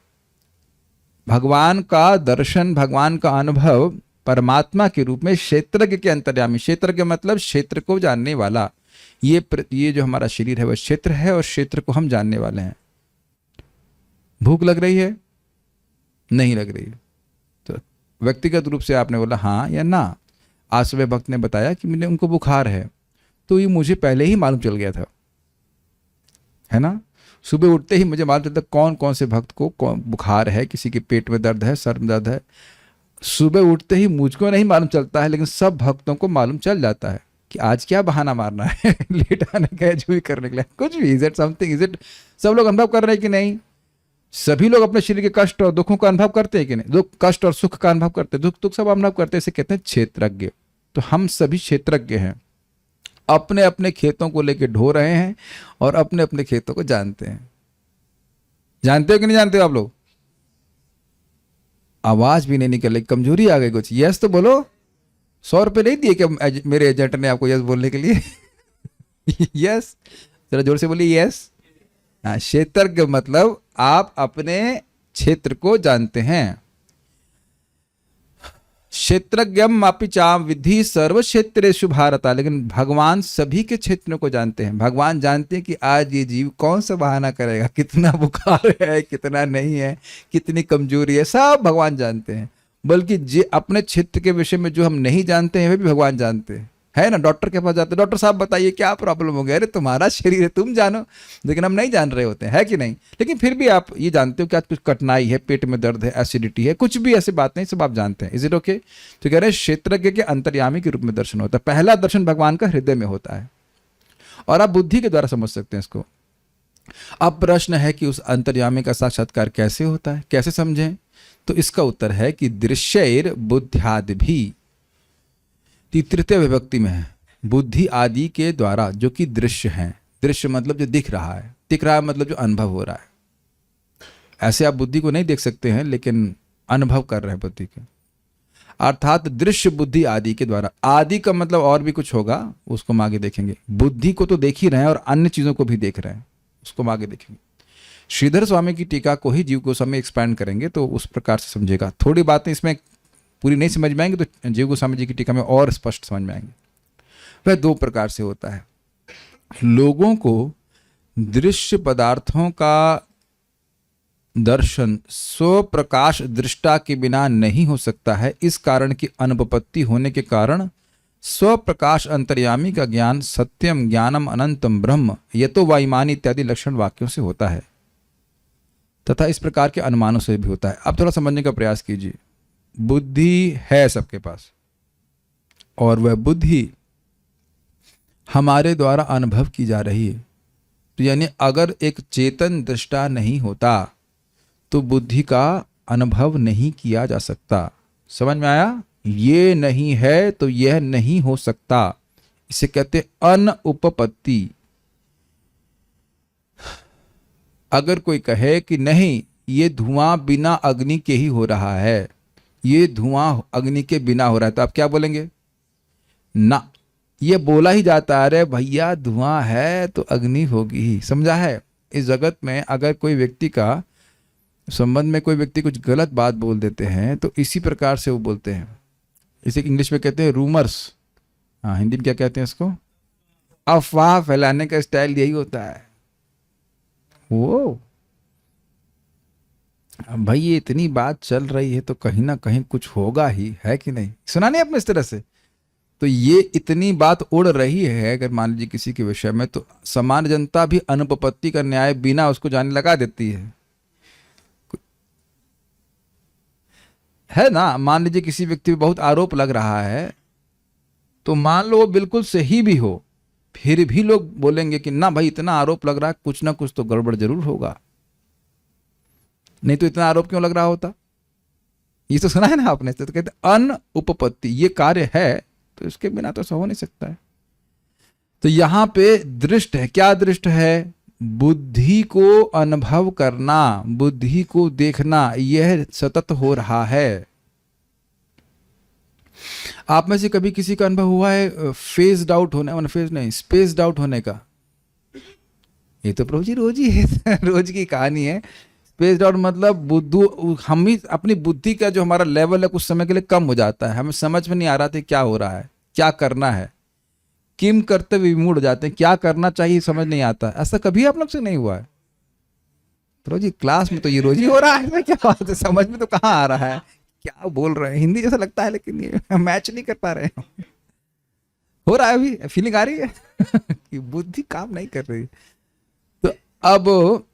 भगवान का दर्शन, भगवान का अनुभव परमात्मा के रूप में क्षेत्रज्ञ के अंतर्यामी, क्षेत्रज्ञ मतलब क्षेत्र को जानने वाला। ये जो हमारा शरीर है वह क्षेत्र है, और क्षेत्र को हम जानने वाले हैं। भूख लग रही है? नहीं लग रही है, तो व्यक्तिगत रूप से आपने बोला हाँ या ना। आज सुबह भक्त ने बताया कि मैंने उनको बुखार है, तो ये मुझे पहले ही मालूम चल गया था, है ना। सुबह उठते ही मुझे मालूम चलता कौन कौन से भक्त को कौन बुखार है, किसी के पेट में दर्द है, सर में दर्द है। सुबह उठते ही मुझको नहीं मालूम चलता है, लेकिन सब भक्तों को मालूम चल जाता है कि आज क्या बहाना मारना है लेट आने का, जो भी करने के लिए कुछ भी। Is it something, is it? सब लोग अनुभव कर रहे हैं कि नहीं? सभी लोग अपने शरीर के कष्ट और दुखों का अनुभव करते हैं कि नहीं? दुख, कष्ट और सुख का अनुभव करते हैं, दुख सब अनुभव करते हैं। इसे कहते हैं क्षेत्रज्ञ। तो हम सभी क्षेत्रज्ञ हैं, अपने अपने खेतों को लेके ढो रहे हैं और अपने अपने खेतों को जानते हैं। जानते हो कि नहीं जानते हो आप लोग? आवाज भी नहीं निकल रही, कमजोरी आ गई कुछ। यस तो बोलो। 100 रुपये नहीं दिए क्या मेरे एजेंट ने आपको यस बोलने के लिए? यस, जरा जोर से बोलिए यस। क्षेत्रज्ञ मतलब आप अपने क्षेत्र को जानते हैं। क्षेत्रज्ञम अपि चाम विद्धि सर्व क्षेत्रेषु भारत। लेकिन भगवान सभी के क्षेत्रों को जानते हैं। भगवान जानते हैं कि आज ये जीव कौन सा बहाना करेगा, कितना बुखार है, कितना नहीं है, कितनी कमजोरी है, सब भगवान जानते हैं। बल्कि अपने क्षेत्र के विषय में जो हम नहीं जानते हैं वे भी भगवान जानते हैं, है ना। डॉक्टर के पास जाते हैं, डॉक्टर साहब बताइए क्या प्रॉब्लम हो गया, अरे तुम्हारा शरीर है तुम जानो, लेकिन हम नहीं जान रहे होते हैं, है कि नहीं। लेकिन फिर भी आप ये जानते हो कि आज कुछ कठिनाई है, पेट में दर्द है, एसिडिटी है, कुछ भी ऐसी बात नहीं, सब आप जानते हैं। Is it okay. तो कह रहे हैं क्षेत्रज्ञ के अंतर्यामी के रूप में दर्शन होता है। पहला दर्शन भगवान का हृदय में होता है और आप बुद्धि के द्वारा समझ सकते हैं इसको। अब प्रश्न है कि उस अंतर्यामी का साक्षात्कार कैसे होता है, कैसे समझें। तो इसका उत्तर है कि दृश्यैर बुद्ध्यादि भी, तृतीय विभक्ति में है, बुद्धि आदि के द्वारा जो कि दृश्य हैं। दृश्य मतलब जो दिख रहा है, दिख रहा है मतलब जो अनुभव हो रहा है। ऐसे आप बुद्धि को नहीं देख सकते हैं लेकिन अनुभव कर रहे हैं बुद्धि के, अर्थात दृश्य बुद्धि आदि के द्वारा। आदि का मतलब और भी कुछ होगा, उसको हम आगे देखेंगे। बुद्धि को तो देख ही रहे हैं और अन्य चीजों को भी देख रहे हैं, उसको हम आगे देखेंगे। श्रीधर स्वामी की टीका को ही जीव गोस्वामी एक्सपैंड करेंगे तो उस प्रकार से समझेगा। थोड़ी बातें इसमें पूरी नहीं समझ में आएंगे तो जीव गोस्वामी जी की टीका में और स्पष्ट समझ में आएंगे। वह दो प्रकार से होता है। लोगों को दृश्य पदार्थों का दर्शन स्वप्रकाश दृष्टा के बिना नहीं हो सकता है। इस कारण की अनुपपत्ति होने के कारण स्वप्रकाश अंतर्यामी का ज्ञान सत्यम ज्ञानम अनंतम ब्रह्म यतो वायुमानी इत्यादि लक्षण वाक्यों से होता है तथा इस प्रकार के अनुमानों से भी होता है। अब थोड़ा समझने का प्रयास कीजिए। बुद्धि है सबके पास और वह बुद्धि हमारे द्वारा अनुभव की जा रही है। तो यानी अगर एक चेतन दृष्टा नहीं होता तो बुद्धि का अनुभव नहीं किया जा सकता। समझ में आया। ये नहीं है तो यह नहीं हो सकता, इसे कहते अनुपपत्ति। अगर कोई कहे कि नहीं ये धुआं बिना अग्नि के ही हो रहा है, ये धुआं अग्नि के बिना हो रहा है, तो आप क्या बोलेंगे? ना, ये बोला ही जाता है अरे भैया धुआं है तो अग्नि होगी ही। समझा है। इस जगत में अगर कोई व्यक्ति का संबंध में कोई व्यक्ति कुछ गलत बात बोल देते हैं तो इसी प्रकार से वो बोलते हैं। इसे इंग्लिश में कहते हैं रूमर्स। हाँ, हिंदी में क्या कहते हैं इसको? अफवाह फैलाने का स्टाइल यही होता है। वो भाई ये इतनी बात चल रही है तो कहीं ना कहीं कुछ होगा ही, है कि नहीं? सुना नहीं आपने इस तरह से? तो ये इतनी बात उड़ रही है अगर मान लीजिए किसी के विषय में, तो सामान्य जनता भी अनुपपत्ति का न्याय बिना उसको जाने लगा देती है ना। मान लीजिए किसी व्यक्ति पे बहुत आरोप लग रहा है तो मान लो वो बिल्कुल सही भी हो, फिर भी लोग बोलेंगे कि ना भाई इतना आरोप लग रहा है, कुछ ना कुछ तो गड़बड़ जरूर होगा, नहीं तो इतना आरोप क्यों लग रहा होता। ये तो सुना है ना आपने। तो कहते अनुपपत्ति, ये कार्य है तो इसके बिना तो ऐसा हो नहीं सकता है। तो यहां पे दृष्ट है। क्या दृष्ट है? बुद्धि को अनुभव करना, बुद्धि को देखना, यह सतत हो रहा है। आप में से कभी किसी का अनुभव हुआ है फेज्ड आउट होने, मतलब फेज नहीं, स्पेस्ड आउट होने का? ये तो प्रभु जी रोज ही है रोज की कहानी है। स्पेस्ड आउट मतलब हम ही अपनी बुद्धि का जो हमारा लेवल है कुछ समय के लिए कम हो जाता है। हमें समझ में नहीं आ रहा था क्या हो रहा है, क्या करना है, किम करते हुए विमूढ़ हो जाते हैं, क्या करना चाहिए समझ नहीं आता। ऐसा कभी आप लोग से नहीं हुआ है? प्रभु जी क्लास में तो ये रोज ही हो रहा है। क्या बात है, समझ में तो कहाँ आ रहा है, क्या बोल रहे हैं, हिंदी जैसा लगता है लेकिन ये मैच नहीं कर पा रहे हैं। हो रहा है अभी, फीलिंग आ रही है कि बुद्धि काम नहीं कर रही। तो अब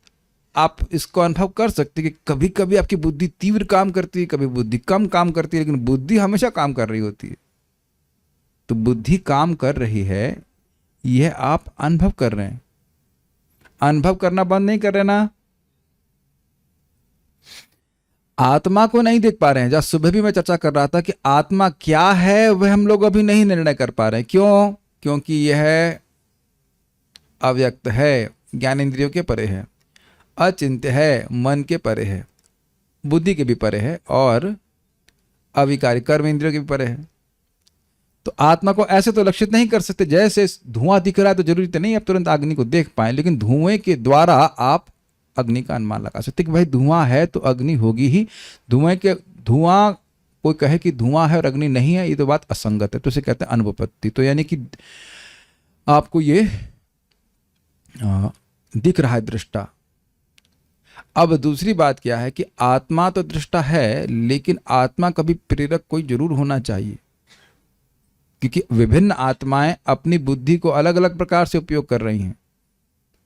आप इसको अनुभव कर सकते कि कभी कभी आपकी बुद्धि तीव्र काम करती है, कभी बुद्धि कम काम करती है, लेकिन बुद्धि हमेशा काम कर रही होती है। तो बुद्धि काम कर रही है, यह आप अनुभव कर रहे हैं। अनुभव करना बंद नहीं कर रहे ना। आत्मा को नहीं देख पा रहे हैं। जब सुबह भी मैं चर्चा कर रहा था कि आत्मा क्या है वह हम लोग अभी नहीं निर्णय कर पा रहे हैं। क्यों? क्योंकि यह अव्यक्त है, ज्ञान इंद्रियों के परे है, अचिंत्य है, मन के परे है, बुद्धि के भी परे है और अविकारी कर्म इंद्रियों के भी परे है। तो तो आत्मा को ऐसे तो लक्षित नहीं कर सकते, जैसे धुआं दिख रहा है तो जरूरी तो नहीं आप तुरंत अग्नि को देख पाए, लेकिन धुएं के द्वारा आप अग्नि का अनुमान लगा सकते कि भाई धुआं है तो अग्नि होगी ही। धुआं कोई कहे कि धुआं है और अग्नि नहीं है, ये तो बात असंगत है, तो इसे कहते हैं अनुपपत्ति। तो यानी कि आपको ये दिख रहा है दृष्टा। अब दूसरी बात क्या है कि आत्मा तो दृष्टा है, लेकिन आत्मा कभी प्रेरक कोई जरूर होना चाहिए, क्योंकि विभिन्न आत्माएं अपनी बुद्धि को अलग अलग प्रकार से उपयोग कर रही हैं,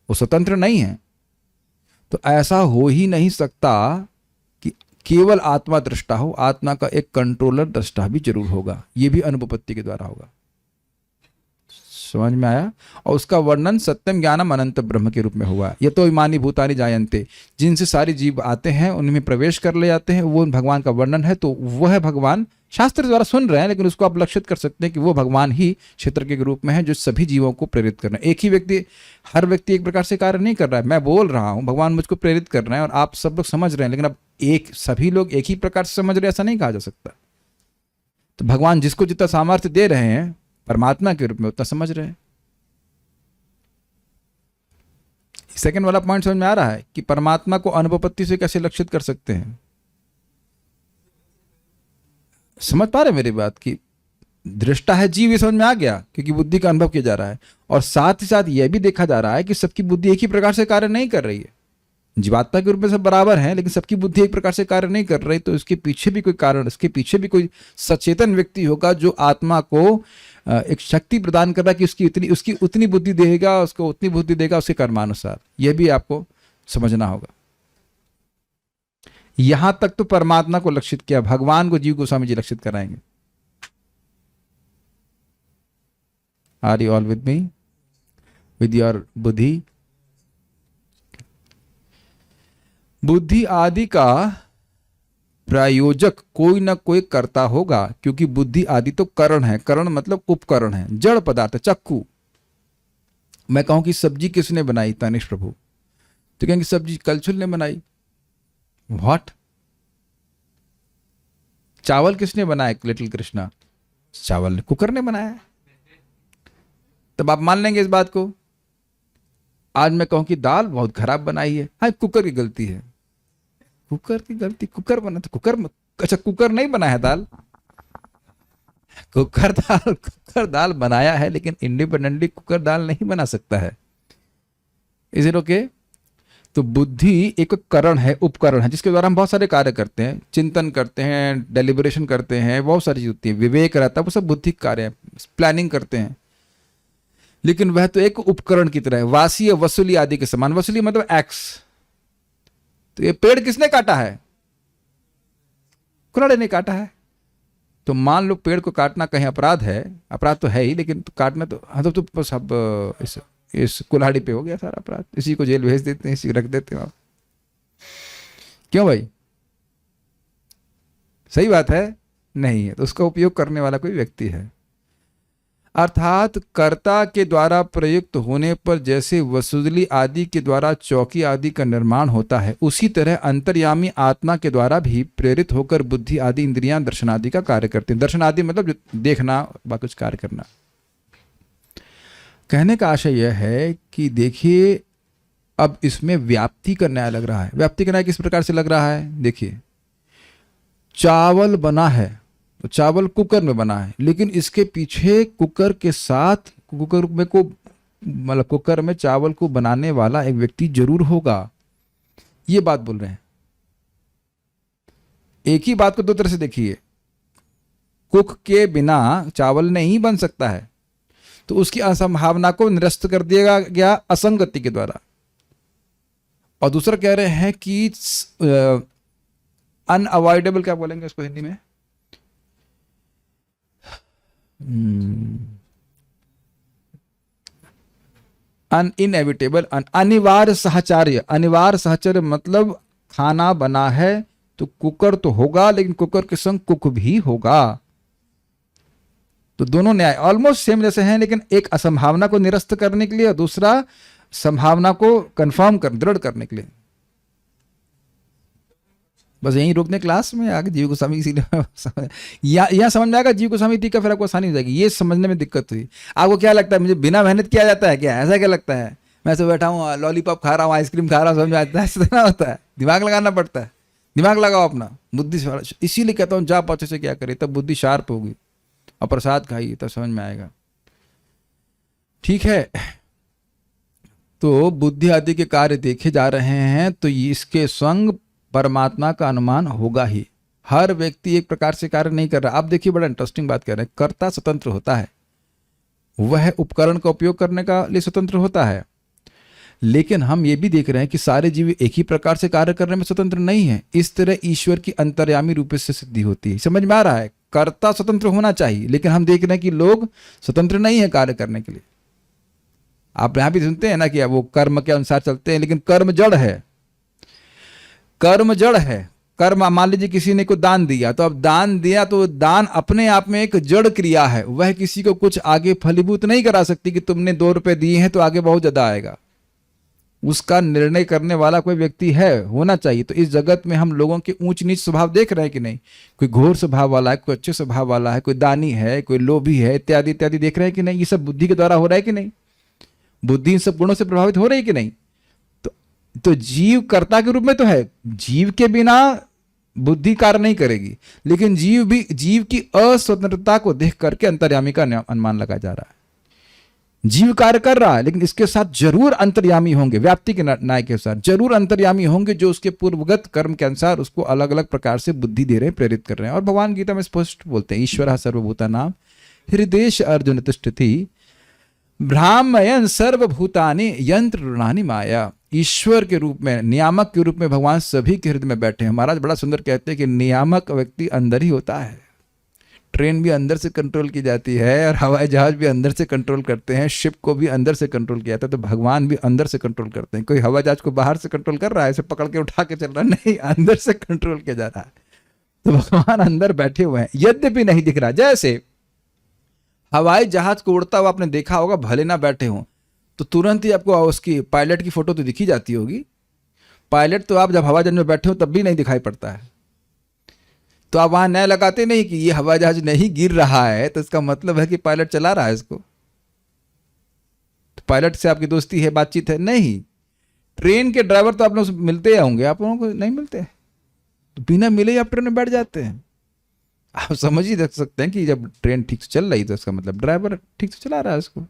वो स्वतंत्र नहीं है। तो ऐसा हो ही नहीं सकता कि केवल आत्मा दृष्टा हो, आत्मा का एक कंट्रोलर दृष्टा भी जरूर होगा, ये भी अनुपपत्ति के द्वारा होगा। समझ में आया? और उसका वर्णन सत्यम ज्ञानम अनंत ब्रह्म के रूप में हुआ। ये तो इमानी भूतानी जायन्ते, जिनसे सारे जीव आते हैं उनमें प्रवेश कर ले जाते हैं, वो भगवान का वर्णन है। तो वह भगवान शास्त्र द्वारा सुन रहे हैं, लेकिन उसको आप लक्षित कर सकते हैं कि वो भगवान ही क्षेत्र के रूप में है जो सभी जीवों को प्रेरित कर रहे हैं। एक ही व्यक्ति, हर व्यक्ति एक प्रकार से कार्य नहीं कर रहा है। मैं बोल रहा हूँ, भगवान मुझको प्रेरित कर रहे हैं और आप सब लोग समझ रहे हैं, लेकिन अब सभी लोग एक ही प्रकार से समझ रहे हैं ऐसा नहीं कहा जा सकता। तो भगवान जिसको जितना सामर्थ्य दे रहे हैं परमात्मा के रूप में, उतना समझ रहे हैं। सेकंड वाला पॉइंट समझ में आ रहा है कि परमात्मा को अनुपपत्ति से कैसे लक्षित कर सकते हैं? समझ पा रहे मेरी बात की दृष्टा है जीव, ये समझ में आ गया, क्योंकि बुद्धि का अनुभव किया जा रहा है। और साथ ही साथ यह भी देखा जा रहा है कि सबकी बुद्धि एक ही प्रकार से कार्य नहीं कर रही है। जीवात्मा के रूप में सब बराबर हैं, लेकिन सबकी बुद्धि एक प्रकार से कार्य नहीं कर रही। तो इसके पीछे भी कोई कारण, इसके पीछे भी कोई सचेतन व्यक्ति होगा जो आत्मा को एक शक्ति प्रदान कर रहा है कि उसकी उतनी बुद्धि देगा, उसको उतनी बुद्धि देगा उसके कर्मानुसार। यह भी आपको समझना होगा। यहां तक तो परमात्मा को लक्षित किया, भगवान को जीव गोस्वामी जी लक्षित कराएंगे। Are you all with me, with your बुद्धि? बुद्धि आदि का प्रायोजक कोई ना कोई कर्ता होगा, क्योंकि बुद्धि आदि तो करण है। करण मतलब उपकरण है, जड़ पदार्थ। चक्कू, मैं कहूं कि सब्जी किसने बनाई? तनिष्ठ प्रभु। तो कहेंगे सब्जी कलछुल ने बनाई। व्हाट? चावल किसने बनाया? लिटिल कृष्णा। चावल कुकर ने बनाया। तब आप मान लेंगे इस बात को। आज मैं कहूं कि दाल बहुत खराब बनाई है, हाँ कुकर की गलती है। कुकर की गलती? कुकर बना तो अच्छा कुकर नहीं बना है दाल, कुकर दाल बनाया है, लेकिन इंडिपेंडेंटली कुकर दाल नहीं बना सकता है। Is it okay? तो बुद्धि एक करण है, उपकरण है, जिसके द्वारा हम बहुत सारे कार्य करते हैं, चिंतन करते हैं, डेलिब्रेशन करते हैं, बहुत सारी चीज होती है, विवेक रहता है, वो सब बुद्धि कार्य है, प्लानिंग करते हैं। लेकिन वह तो एक उपकरण की तरह है, वासी वसूली आदि के समान। वसूली मतलब एक्स। तो ये पेड़ किसने काटा है? कुल्हाड़ी ने काटा है। तो मान लो पेड़ को काटना कहीं अपराध है, अपराध तो है ही, लेकिन तो काटना तो हाँ तो बस अब इस कुल्हाड़ी पे हो गया सारा अपराध, इसी को जेल भेज देते हैं, इसी को रख देते हैं आप। क्यों भाई? सही बात है? नहीं है। तो उसका उपयोग करने वाला कोई व्यक्ति है। अर्थात कर्ता के द्वारा प्रयुक्त होने पर जैसे वसूली आदि के द्वारा चौकी आदि का निर्माण होता है, उसी तरह अंतर्यामी आत्मा के द्वारा भी प्रेरित होकर बुद्धि आदि इंद्रियां दर्शन आदि का कार्य करती हैं। दर्शन आदि मतलब जो देखना व कुछ कार्य करना। कहने का आशय यह है कि देखिए अब इसमें व्याप्ति का न्याय लग रहा है। व्याप्ति का न्याय किस प्रकार से लग रहा है? देखिए चावल बना है तो चावल कुकर में बना है, लेकिन इसके पीछे कुकर के साथ कुकर में को मतलब कुकर में चावल को बनाने वाला एक व्यक्ति जरूर होगा। ये बात बोल रहे हैं। एक ही बात को दो तरह से देखिए। कुक के बिना चावल नहीं बन सकता है, तो उसकी असंभावना को निरस्त कर दिया गया असंगति के द्वारा। और दूसरा कह रहे हैं कि अनअवॉइडेबल, क्या बोलेंगे इसको हिंदी में? इनएविटेबल, अनिवार्य साहचर्य। अनिवार्य साहचर्य मतलब खाना बना है तो कुकर तो होगा, लेकिन कुकर के संग कुक भी होगा। तो दोनों न्याय ऑलमोस्ट सेम जैसे हैं, लेकिन एक असंभावना को निरस्त करने के लिए और दूसरा संभावना को कंफर्म कर, दृढ़ करने के लिए। बस यहीं रोकने क्लास में आगे जीव गोस्वामी की यहाँ समझ में आएगा जीव गोस्वामी टीका, फिर आपको आसानी हो जाएगी। ये समझने में दिक्कत हुई। आपको क्या लगता है मुझे बिना मेहनत किया जाता है क्या? ऐसा क्या लगता है मैं ऐसे बैठा हूँ लॉलीपॉप खा रहा हूँ, आइसक्रीम खा रहा हूँ, समझ में आता है? ऐसा ना होता है, दिमाग लगाना पड़ता है। दिमाग लगाओ अपना, बुद्धि से। इसीलिए कहता हूँ जाप अच्छे से क्या करे तब बुद्धि शार्प होगी, और प्रसाद खाइए तब समझ में आएगा। ठीक है, तो बुद्धि आदि के कार्य देखे जा रहे हैं, तो इसके संग परमात्मा का अनुमान होगा ही। हर व्यक्ति एक प्रकार से कार्य नहीं कर रहा। आप देखिए बड़ा इंटरेस्टिंग बात कर रहे हैं, कर्ता स्वतंत्र होता है, वह उपकरण का उपयोग करने का लिए स्वतंत्र होता है, लेकिन हम ये भी देख रहे हैं कि सारे जीव एक ही प्रकार से कार्य करने में स्वतंत्र नहीं है। इस तरह ईश्वर की अंतर्यामी रूप से सिद्धि होती है। समझ में आ रहा है? कर्ता स्वतंत्र होना चाहिए, लेकिन हम देख रहे हैं कि लोग स्वतंत्र नहीं है कार्य करने के लिए। आप यहां भी सुनते हैं ना कि वो कर्म के अनुसार चलते हैं, लेकिन कर्म जड़ है। कर्म जड़ है। कर्म, मान लीजिए किसी ने को दान दिया, तो अब दान दिया तो दान अपने आप में एक जड़ क्रिया है, वह किसी को कुछ आगे फलीभूत नहीं करा सकती कि तुमने 2 रुपए दिए हैं तो आगे बहुत ज्यादा आएगा। उसका निर्णय करने वाला कोई व्यक्ति है, होना चाहिए। तो इस जगत में हम लोगों के ऊंच नीच स्वभाव देख रहे हैं कि नहीं? कोई घोर स्वभाव वाला है, कोई अच्छे स्वभाव वाला है, कोई दानी है, कोई लोभी है, इत्यादि इत्यादि देख रहे हैं कि नहीं? ये सब बुद्धि के द्वारा हो रहा है कि नहीं? बुद्धि इन सब गुणों से प्रभावित हो रही है कि नहीं? तो जीव कर्ता के रूप में तो है, जीव के बिना बुद्धि कार्य नहीं करेगी, लेकिन जीव की अस्वतंत्रता को देख करके अंतर्यामी का अनुमान लगा जा रहा है। जीव कार्य कर रहा है, लेकिन इसके साथ जरूर अंतर्यामी होंगे, व्याप्ति के न्याय के अनुसार जरूर अंतर्यामी होंगे, जो उसके पूर्वगत कर्म के अनुसार उसको अलग अलग प्रकार से बुद्धि दे रहे हैं, प्रेरित कर रहे हैं। और भगवान गीता में स्पष्ट बोलते हैं, ईश्वर सर्वभूतानां हृदेश अर्जुन तिष्ठति भ्रामयन् सर्वभूतानि यंत्र ऋणानि माया। ईश्वर के रूप में, नियामक के रूप में भगवान सभी के हृदय में बैठे हैं। महाराज बड़ा सुंदर कहते हैं कि नियामक व्यक्ति अंदर ही होता है। ट्रेन भी अंदर से कंट्रोल की जाती है, और हवाई जहाज भी अंदर से कंट्रोल करते हैं, शिप को भी अंदर से कंट्रोल किया जाता है, तो भगवान भी अंदर से कंट्रोल करते हैं। कोई हवाई जहाज को बाहर से कंट्रोल कर रहा है, इसे पकड़ के उठा के चल रहा है? नहीं, अंदर से कंट्रोल किया जा रहा है। तो भगवान अंदर बैठे हुए हैं, यद्यपि नहीं दिख रहा। जैसे हवाई जहाज को उड़ता हुआ आपने देखा होगा, भले ना बैठे हो तो तुरंत ही आपको उसकी पायलट की फोटो तो दिखी जाती होगी। पायलट तो आप जब हवाई जहाज में बैठे हो तब भी नहीं दिखाई पड़ता है, तो आप वहां नए लगाते नहीं कि ये हवाई जहाज नहीं गिर रहा है, तो इसका मतलब है कि पायलट चला रहा है इसको। तो पायलट से आपकी दोस्ती है, बातचीत है? नहीं। ट्रेन के ड्राइवर तो आप लोग मिलते होंगे, आप लोगों को नहीं मिलते, तो बिना मिले ही आप ट्रेन में बैठ जाते हैं। आप समझ ही रख सकते हैं कि जब ट्रेन ठीक से चल रही तो इसका मतलब ड्राइवर ठीक से चला रहा है इसको,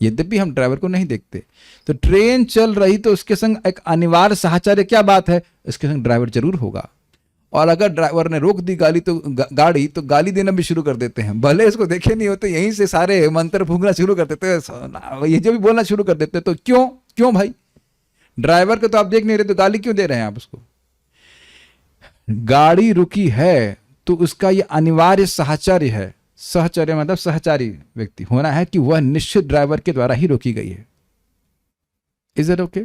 यद्यपि हम ड्राइवर को नहीं देखते। तो ट्रेन चल रही तो उसके संग एक अनिवार्य साहचर्य क्या बात है, इसके संग ड्राइवर जरूर होगा। और अगर ड्राइवर ने रोक दी गाड़ी तो गाली देना भी शुरू कर देते हैं, भले इसको देखे नहीं होते, यहीं से सारे मंत्र फूंकना शुरू कर देते हैं, ये जो भी बोलना शुरू कर देते हैं। तो क्यों भाई? ड्राइवर को तो आप देख नहीं रहे, तो गाली क्यों दे रहे हैं आप उसको? गाड़ी रुकी है तो उसका ये अनिवार्य साहचर्य है। सहचर्य मतलब सहचारी व्यक्ति होना है कि वह निश्चित ड्राइवर के द्वारा ही रोकी गई है। Is it okay?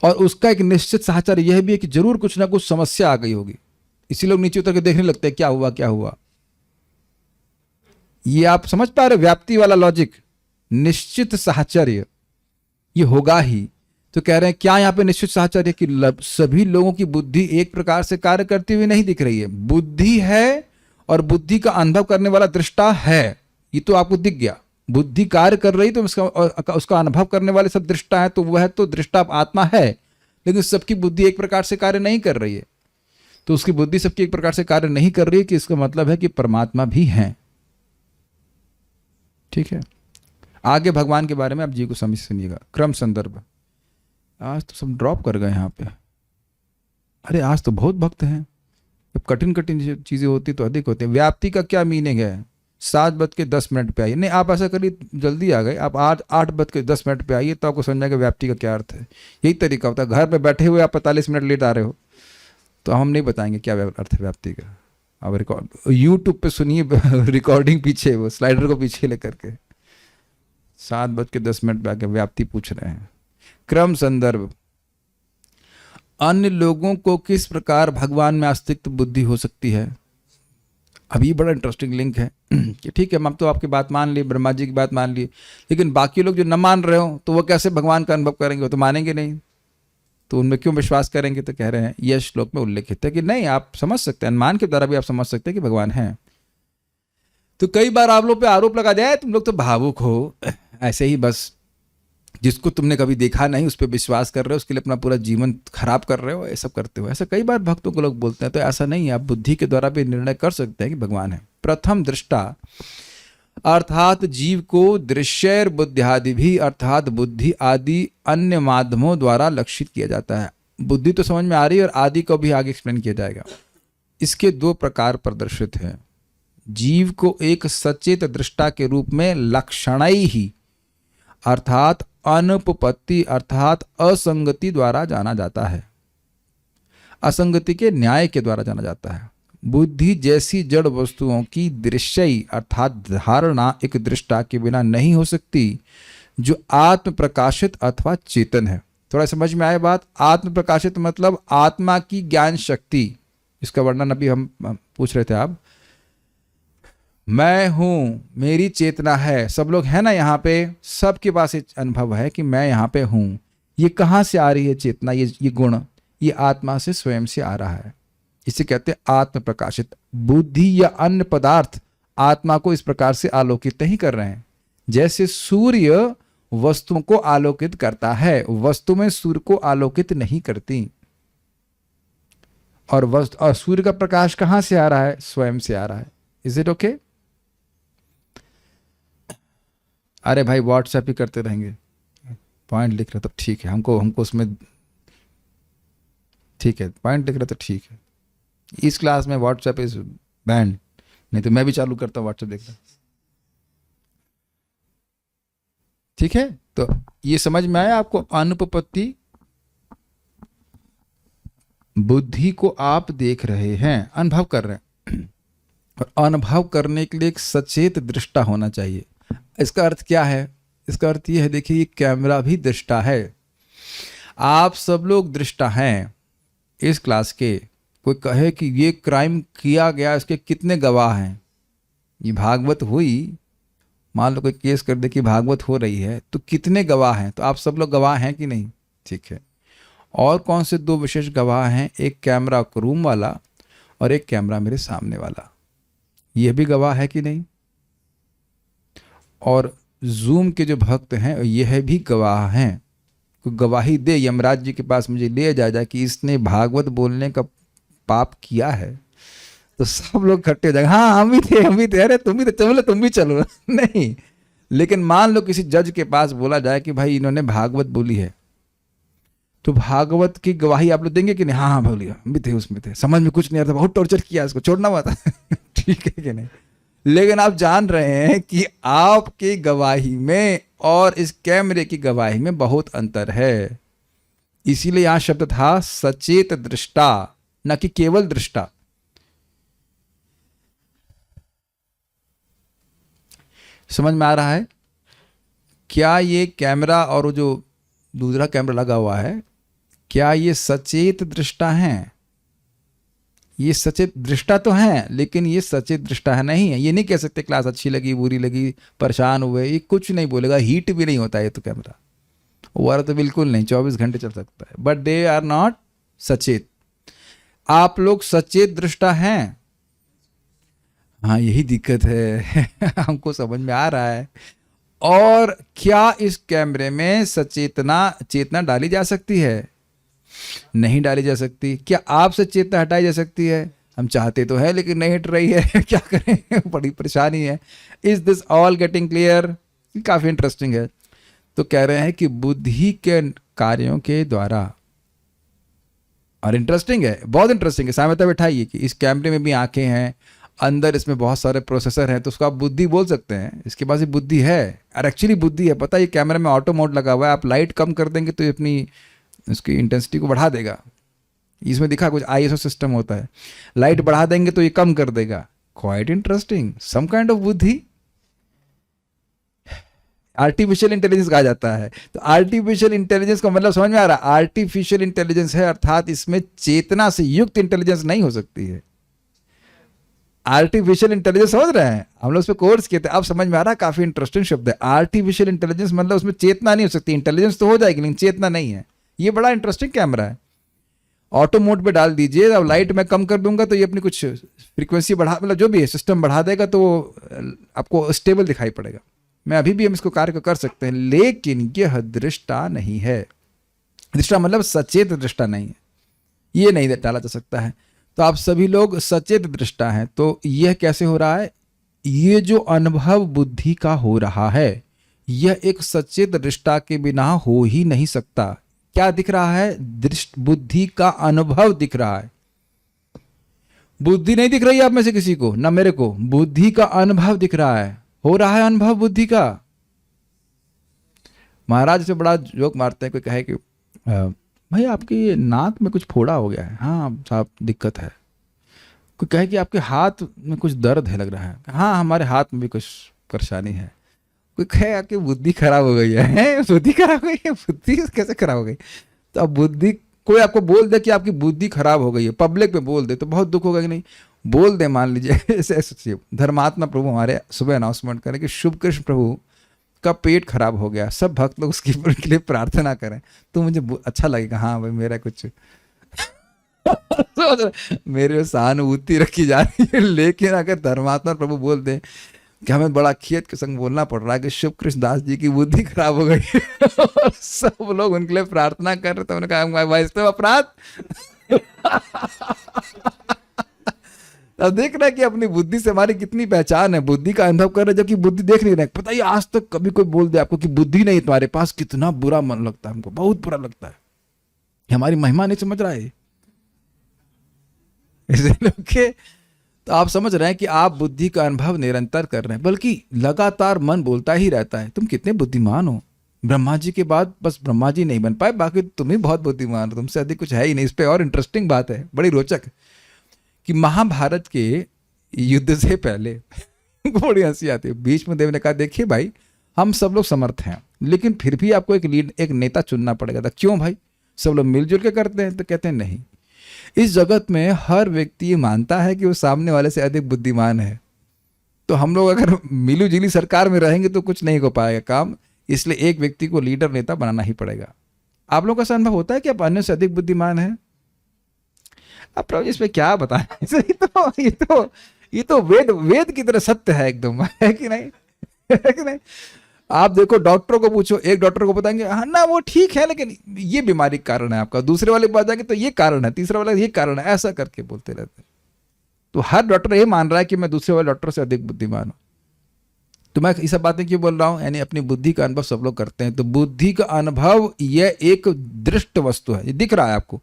और उसका एक निश्चित साहचर्य यह भी है कि जरूर कुछ ना कुछ समस्या आ गई होगी, इसी लोग नीचे उतर के देखने लगते हैं क्या हुआ। ये आप समझ पा रहे? व्याप्ति वाला लॉजिक, निश्चित साहचर्य ये होगा ही। तो कह रहे हैं क्या यहां पे निश्चित साहचर्य कि सभी लोगों की बुद्धि एक प्रकार से कार्य करती हुई नहीं दिख रही है। बुद्धि है और बुद्धि का अनुभव करने वाला दृष्टा है, ये तो आपको दिख गया। बुद्धि कार्य कर रही तो उसका अनुभव करने वाले सब दृष्टा है, तो वह तो दृष्टा आत्मा है, लेकिन सबकी बुद्धि एक प्रकार से कार्य नहीं कर रही है। तो उसकी बुद्धि सबकी एक प्रकार से कार्य नहीं कर रही है कि इसका मतलब है कि परमात्मा भी हैं। ठीक है, आगे भगवान के बारे में आप जी को समझ सुनिएगा। क्रम संदर्भ। आज तो सब ड्रॉप कर गए यहाँ पे। अरे आज तो बहुत भक्त हैं। जब कठिन चीजें होती तो अधिक होती है। व्याप्ति का क्या मीनिंग है? 7:10 पे आइए। नहीं, आप ऐसा करिए, जल्दी आ गए आप, 8:10 पे आइए तो आपको समझ आएगा व्याप्ति का क्या अर्थ है। यही तरीका होता है। घर पे बैठे हुए आप 45 मिनट लेट आ रहे हो तो हम नहीं बताएंगे क्या अर्थ है व्याप्ति का। आप रिकॉर्ड यूट्यूब पे सुनिए, रिकॉर्डिंग पीछे, वो स्लाइडर को पीछे लेकर के 7:10 पे आके व्याप्ति पूछ रहे हैं। क्रम संदर्भ। अन्य लोगों को किस प्रकार भगवान में अस्तित्व बुद्धि हो सकती है? अभी बड़ा इंटरेस्टिंग लिंक है कि ठीक है, हम तो आपकी बात मान ली, ब्रह्मा जी की बात मान ली, लेकिन बाकी लोग जो न मान रहे हो तो वो कैसे भगवान का अनुभव करेंगे? वो तो मानेंगे नहीं। तो उनमें क्यों विश्वास करेंगे? तो कह रहे हैं यह श्लोक में उल्लेखित है कि नहीं, आप समझ सकते हैं, अनुमान के द्वारा भी आप समझ सकते हैं कि भगवान हैं। तो कई बार आप लोग पे आरोप लगा दिया है तुम लोग तो भावुक हो, ऐसे ही बस जिसको तुमने कभी देखा नहीं उस पर विश्वास कर रहे हो, उसके लिए अपना पूरा जीवन खराब कर रहे हो, ये सब करते हो। ऐसा कई बार भक्तों को लोग बोलते हैं। तो ऐसा नहीं है, आप बुद्धि के द्वारा भी निर्णय कर सकते हैं कि भगवान है। प्रथम दृष्टा अर्थात जीव को दृश्य बुद्धियादि भी अर्थात बुद्धि आदि अन्य माध्यमों द्वारा लक्षित किया जाता है। बुद्धि तो समझ में आ रही है और आदि को भी आगे एक्सप्लेन किया जाएगा। इसके दो प्रकार प्रदर्शित हैं। जीव को एक सचेत दृष्टा के रूप में लक्षणई ही अर्थात अनुपपत्ति अर्थात असंगति द्वारा जाना जाता है, असंगति के न्याय के द्वारा जाना जाता है। बुद्धि जैसी जड़ वस्तुओं की दृश्यई अर्थात धारणा एक दृष्टा के बिना नहीं हो सकती जो आत्म प्रकाशित अथवा चेतन है। थोड़ा समझ में आए बात? आत्म प्रकाशित मतलब आत्मा की ज्ञान शक्ति, इसका वर्णन अभी हम पूछ रहे थे आप। मैं हूं, मेरी चेतना है, सब लोग हैं ना यहाँ पे, सबके पास एक अनुभव है कि मैं यहाँ पे हूं। ये कहाँ से आ रही है चेतना? ये गुण ये आत्मा से स्वयं से आ रहा है। इसे कहते हैं आत्म प्रकाशित। बुद्धि या अन्य पदार्थ आत्मा को इस प्रकार से आलोकित नहीं कर रहे हैं। जैसे सूर्य वस्तुओं को आलोकित करता है, वस्तु में सूर्य को आलोकित नहीं करती। और सूर्य का प्रकाश कहाँ से आ रहा है? स्वयं से आ रहा है। Is it okay? अरे भाई व्हाट्सएप ही करते रहेंगे, पॉइंट लिख रहे तो ठीक है, हमको उसमें ठीक है, पॉइंट लिख रहे तो ठीक है। इस क्लास में व्हाट्सएप इज बैंड, नहीं तो मैं भी चालू करता हूँ व्हाट्सएप देखना। ठीक है, तो ये समझ में आया आपको? अनुपपत्ति बुद्धि को आप देख रहे हैं, अनुभव कर रहे हैं, और अनुभव करने के लिए एक सचेत दृष्टा होना चाहिए। इसका अर्थ क्या है? इसका अर्थ ये है, देखिए ये कैमरा भी दृष्टा है। आप सब लोग दृष्टा हैं इस क्लास के। कोई कहे कि ये क्राइम किया गया, इसके कितने गवाह हैं? ये भागवत हुई, मान लो कोई केस कर दे कि भागवत हो रही है, तो कितने गवाह हैं? तो आप सब लोग गवाह हैं कि नहीं? ठीक है। और कौन से दो विशेष गवाह हैं? एक कैमरा रूम वाला और एक कैमरा मेरे सामने वाला, यह भी गवाह है कि नहीं? और जूम के जो भक्त हैं यह भी गवाह हैं। कोई गवाही दे यमराज जी के पास, मुझे ले जाए कि इसने भागवत बोलने का पाप किया है, तो सब लोग इकट्ठे हो जाएंगे, हाँ हम भी थे, अरे तुम भी थे, चलो तुम भी चलो। नहीं, लेकिन मान लो किसी जज के पास बोला जाए कि भाई इन्होंने भागवत बोली है, तो भागवत की गवाही आप लोग देंगे कि नहीं? हाँ बोलिए, हम भी थे, उसमें थे, समझ में कुछ नहीं आता, बहुत टॉर्चर किया, इसको छोड़ना हुआ था। ठीक है कि नहीं? लेकिन आप जान रहे हैं कि आपकी गवाही में और इस कैमरे की गवाही में बहुत अंतर है। इसीलिए यहां शब्द था सचेत दृष्टा, न कि केवल दृष्टा। समझ में आ रहा है? क्या ये कैमरा और वो जो दूसरा कैमरा लगा हुआ है, क्या ये सचेत दृष्टा हैं? ये सचेत दृष्टा तो हैं, लेकिन ये सचेत दृष्टा है नहीं है। ये नहीं कह सकते क्लास अच्छी लगी, बुरी लगी, परेशान हुए, ये कुछ नहीं बोलेगा। हीट भी नहीं होता है तो कैमरा, वो तो बिल्कुल नहीं, 24 घंटे चल सकता है, बट दे आर नॉट सचेत। आप लोग सचेत दृष्टा हैं। हाँ यही दिक्कत है। हमको समझ में आ रहा है। और क्या इस कैमरे में चेतना डाली जा सकती है? नहीं डाली जा सकती। क्या आपसे चेतना हटाई जा सकती है? हम चाहते तो है लेकिन नहीं हट रही है। क्या करें? बड़ी परेशानी है। Is this all getting clear? काफी इंटरेस्टिंग है। तो कह रहे हैं कि बुद्धि के कार्यों के द्वारा, और इंटरेस्टिंग है, बहुत इंटरेस्टिंग है। सामने बैठाइए कि इस कैमरे में भी आंखें हैं, अंदर इसमें बहुत सारे प्रोसेसर हैं, तो उसको आप बुद्धि बोल सकते हैं। इसके पास ही बुद्धि है, और एक्चुअली बुद्धि है। पता है ये कैमरे में ऑटो मोड लगा हुआ है, आप लाइट कम कर देंगे तो ये अपनी उसकी इंटेंसिटी को बढ़ा देगा। इसमें दिखा कुछ ISO सिस्टम होता है, लाइट बढ़ा देंगे तो ये कम कर देगा। Quite interesting, some kind of बुद्धि। आर्टिफिशियल इंटेलिजेंस कहा जाता है। तो आर्टिफिशियल इंटेलिजेंस का मतलब समझ में आ रहा है? आर्टिफिशियल इंटेलिजेंस है, अर्थात इसमें चेतना से युक्त इंटेलिजेंस नहीं हो सकती है। आर्टिफिशियल इंटेलिजेंस समझ रहे हैं? हम लोग उस पर कोर्स किए थे, अब समझ में आ रहा है? काफी इंटरेस्टिंग शब्द है। आर्टिफिशियल इंटेलिजेंस मतलब उसमें चेतना नहीं हो सकती। इंटेलिजेंस तो हो जाएगी लेकिन चेतना नहीं है। ये बड़ा इंटरेस्टिंग कैमरा है। ऑटो मोड पे डाल दीजिए, अब लाइट मैं कम कर दूंगा तो ये अपनी कुछ फ्रीक्वेंसी बढ़ा, मतलब जो भी है सिस्टम बढ़ा देगा तो वो आपको स्टेबल दिखाई पड़ेगा। मैं अभी भी हम इसको कार्य को कर सकते हैं, लेकिन यह दृष्टा नहीं है। दृष्टा मतलब सचेत दृष्टा नहीं है, ये नहीं डाला जा सकता है। तो आप सभी लोग सचेत दृष्टा हैं। तो यह कैसे हो रहा है? ये जो अनुभव बुद्धि का हो रहा है, यह एक सचेत दृष्टा के बिना हो ही नहीं सकता। क्या दिख रहा है? दृष्ट बुद्धि का अनुभव दिख रहा है। बुद्धि नहीं दिख रही है आप में से किसी को, ना मेरे को। बुद्धि का अनुभव दिख रहा है, हो रहा है अनुभव बुद्धि का। महाराज से बड़ा जोक मारते हैं, कोई कहे कि भाई आपकी नाक में कुछ फोड़ा हो गया है। हाँ साहब दिक्कत है। कोई कहे कि आपके हाथ में कुछ दर्द है लग रहा है। हाँ हमारे हाथ में भी कुछ परेशानी है। कोई कहे आपकी बुद्धि खराब हो गई है। बुद्धि खराब हो गई है? बुद्धि कैसे खराब हो गई? तो अब बुद्धि, कोई आपको बोल दे कि आपकी बुद्धि खराब हो गई है, पब्लिक में बोल दे तो बहुत दुख होगा कि नहीं? बोल दे, मान लीजिए ऐसे सोचिए, धर्मात्मा प्रभु हमारे सुबह अनाउंसमेंट करें कि शुभ कृष्ण प्रभु का पेट खराब हो गया, सब भक्त लोग उसके लिए प्रार्थना करें, तो मुझे अच्छा लगेगा। हाँ भाई मेरा कुछ मेरे सहानुभूति रखी जा रही है। लेकिन अगर धर्मात्मा प्रभु बोल दे कि हमें बड़ा खेत के संग बोलना पड़ रहा है कि शुभ कृष्ण दास जी की बुद्धि खराब हो गई और सब लोग उनके लिए प्रार्थना कर रहे, तो उन्होंने कहा भाई इस तो अपराध। अब देख रहे हैं कि अपनी बुद्धि से हमारी कितनी पहचान है, बुद्धि का अनुभव कर रहे हैं, जबकि बुद्धि देख नहीं रहे। पता ही आज तक कभी कोई बोल दे आपको कि बुद्धि नहीं तुम्हारे पास, कितना बुरा मन लगता है हमको, बहुत बुरा लगता है। हमारी महिमा नहीं समझ रहा है इसलिए। तो आप समझ रहे हैं कि आप बुद्धि का अनुभव निरंतर कर रहे हैं, बल्कि लगातार मन बोलता ही रहता है तुम कितने बुद्धिमान हो। ब्रह्मा जी के बाद बस ब्रह्मा जी नहीं बन पाए, बाकी तुम ही बहुत बुद्धिमान हो, तुमसे अधिक कुछ है ही नहीं। इस पे और इंटरेस्टिंग बात है, बड़ी रोचक, कि महाभारत के युद्ध से पहले बड़ी हंसी आती है। भीष्म देव ने कहा देखिए भाई हम सब लोग समर्थ हैं, लेकिन फिर भी आपको एक नेता चुनना पड़ेगा। था क्यों भाई? सब लोग मिलजुल के करते हैं। तो कहते हैं नहीं, इस जगत में हर व्यक्ति ये मानता है कि वो सामने वाले से अधिक बुद्धिमान है, तो हम लोग अगर मिली जुली सरकार में रहेंगे तो कुछ नहीं हो पाएगा काम, इसलिए एक व्यक्ति को लीडर नेता बनाना ही पड़ेगा। आप लोगों का ऐसा अनुभव होता है कि आप अन्य से अधिक बुद्धिमान हैं? अब प्रभु इस पे क्या बताएं? ये तो वेद की तरह सत्य है एकदम, है कि नहीं? है कि नहीं? आप देखो डॉक्टरों को पूछो, एक डॉक्टर को बताएंगे हाँ ना वो ठीक है लेकिन ये बीमारी का कारण है आपका, दूसरे वाले के पास जाएंगे तो ये कारण है, तीसरा वाला ये कारण है, ऐसा करके बोलते रहते हैं। तो हर डॉक्टर ये मान रहा है कि मैं दूसरे वाले डॉक्टर से अधिक बुद्धिमान हूं। तो मैं ये सब बातें क्यों बोल रहा हूं? यानी अपनी बुद्धि का अनुभव सब लोग करते हैं। तो बुद्धि का अनुभव यह एक दृष्ट वस्तु है, ये दिख रहा है आपको,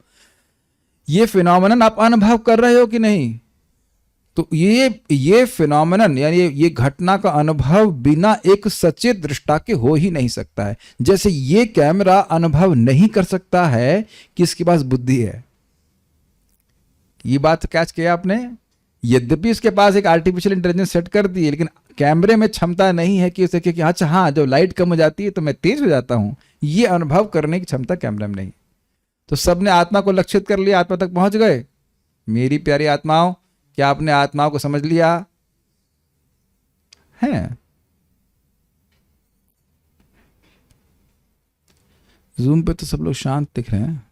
ये फिनोमेनन आप अनुभव कर रहे हो कि नहीं? तो ये फिनोमेनन यानी ये घटना का अनुभव बिना एक सचेत दृष्टा के हो ही नहीं सकता है। जैसे ये कैमरा अनुभव नहीं कर सकता है कि इसके पास बुद्धि है। ये बात कैच किया आपने? यद्यपि इसके पास एक आर्टिफिशियल इंटेलिजेंस सेट कर दी है, लेकिन कैमरे में क्षमता नहीं है कि उसे कि अच्छा हाँ जब लाइट कम हो जाती है तो मैं तेज हो जाता हूं, ये अनुभव करने की क्षमता कैमरे में नहीं। तो सबने आत्मा को लक्षित कर लिया, आत्मा तक पहुंच गए। मेरी प्यारी आत्माओं, क्या आपने आत्माओं को समझ लिया है? जूम पे तो सब लोग शांत दिख रहे हैं।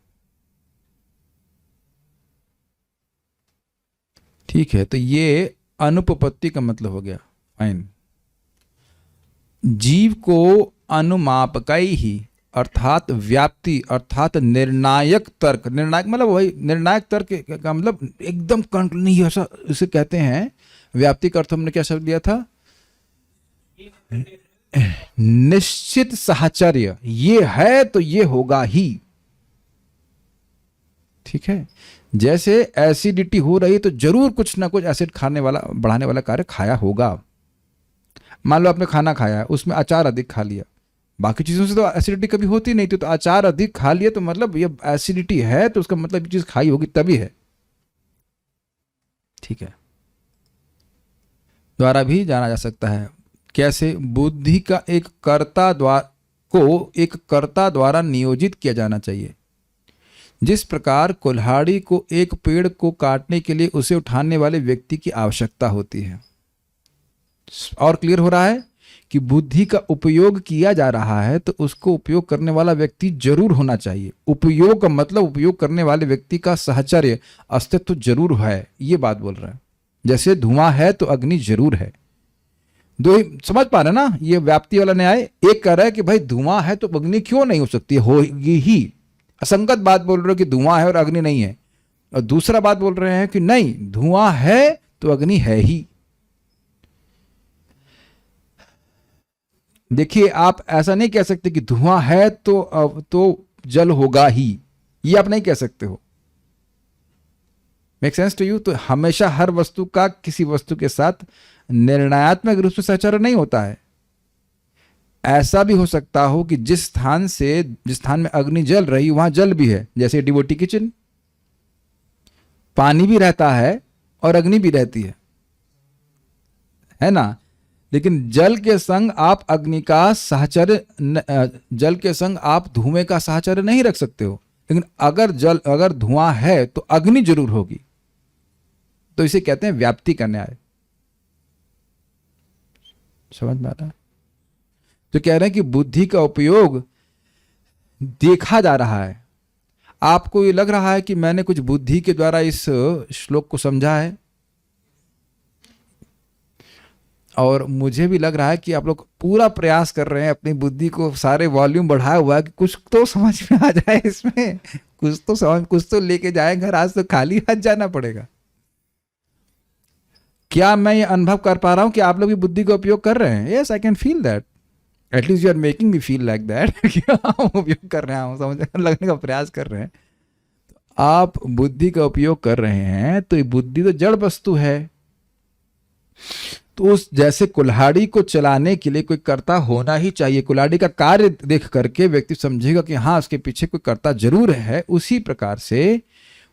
ठीक है, तो ये अनुपपत्ति का मतलब हो गया। फाइन। जीव को अनुमापकई ही अर्थात व्याप्ति अर्थात निर्णायक तर्क, निर्णायक मतलब वही निर्णायक तर्क का मतलब एकदम नहीं, ऐसा इसे कहते हैं। व्याप्ति का अर्थ हमने क्या शब्द लिया था? निश्चित साहचर्य, ये है तो ये होगा ही। ठीक है, जैसे एसिडिटी हो रही तो जरूर कुछ ना कुछ एसिड खाने वाला बढ़ाने वाला कार्य खाया होगा। मान लो आपने खाना खाया है, उसमें अचार अधिक खा लिया, बाकी चीजों से तो एसिडिटी कभी होती नहीं थी, तो अचार अधिक खा लिया तो मतलब ये एसिडिटी है, तो उसका मतलब ये चीज खाई होगी तभी है। ठीक है, द्वारा भी जाना जा सकता है। कैसे? बुद्धि का एक कर्ता द्वारा नियोजित किया जाना चाहिए। जिस प्रकार कुल्हाड़ी को एक पेड़ को काटने के लिए उसे उठाने वाले व्यक्ति की आवश्यकता होती है। और क्लियर हो रहा है कि बुद्धि का उपयोग किया जा रहा है तो उसको उपयोग करने वाला व्यक्ति जरूर होना चाहिए। उपयोग का मतलब उपयोग करने वाले व्यक्ति का साहचर्य अस्तित्व जरूर है, ये बात बोल रहा है। जैसे धुआं है तो अग्नि जरूर है। दो ही समझ पा रहे ना, ये व्याप्ति वाला न्याय। एक कह रहा है कि भाई धुआं है तो अग्नि क्यों नहीं हो सकती, होगी ही। असंगत बात बोल रहे हो कि धुआं है और अग्नि नहीं है। और दूसरा बात बोल रहे हैं कि नहीं, धुआं है तो अग्नि है ही। देखिए, आप ऐसा नहीं कह सकते कि धुआं है तो जल होगा ही, ये आप नहीं कह सकते हो। Make sense to you? तो हमेशा हर वस्तु का किसी वस्तु के साथ निर्णयात्मक रूप से सहचर्य नहीं होता है। ऐसा भी हो सकता हो कि जिस स्थान में अग्नि जल रही वहां जल भी है, जैसे डिवोटी किचन, पानी भी रहता है और अग्नि भी रहती है ना। लेकिन जल के संग आप अग्नि का साहचर्य, जल के संग आप धुएं का साहचर्य नहीं रख सकते हो। लेकिन अगर धुआं है तो अग्नि जरूर होगी। तो इसे कहते हैं व्याप्ति का न्याय। समझ में आ रहा है? तो कह रहे हैं कि बुद्धि का उपयोग देखा जा रहा है। आपको ये लग रहा है कि मैंने कुछ बुद्धि के द्वारा इस श्लोक को समझा है, और मुझे भी लग रहा है कि आप लोग पूरा प्रयास कर रहे हैं अपनी बुद्धि को, सारे वॉल्यूम बढ़ाया हुआ है कि कुछ तो समझ में आ जाए इसमें, कुछ तो लेके जाए घर। आज तो खाली हाथ जाना पड़ेगा। क्या मैं ये अनुभव कर पा रहा हूं कि आप लोग भी बुद्धि का उपयोग कर रहे हैं? Yes, I can feel that. At least you are making me feel like that कि हम उपयोग कर रहे हैं, समझ लगने का प्रयास कर रहे हैं। आप बुद्धि का उपयोग कर रहे हैं तो ये बुद्धि तो जड़ वस्तु है। तो उस जैसे कुल्हाड़ी को चलाने के लिए कोई कर्ता होना ही चाहिए। कुल्हाड़ी का कार्य देख करके व्यक्ति समझेगा कि हाँ, उसके पीछे कोई कर्ता जरूर है। उसी प्रकार से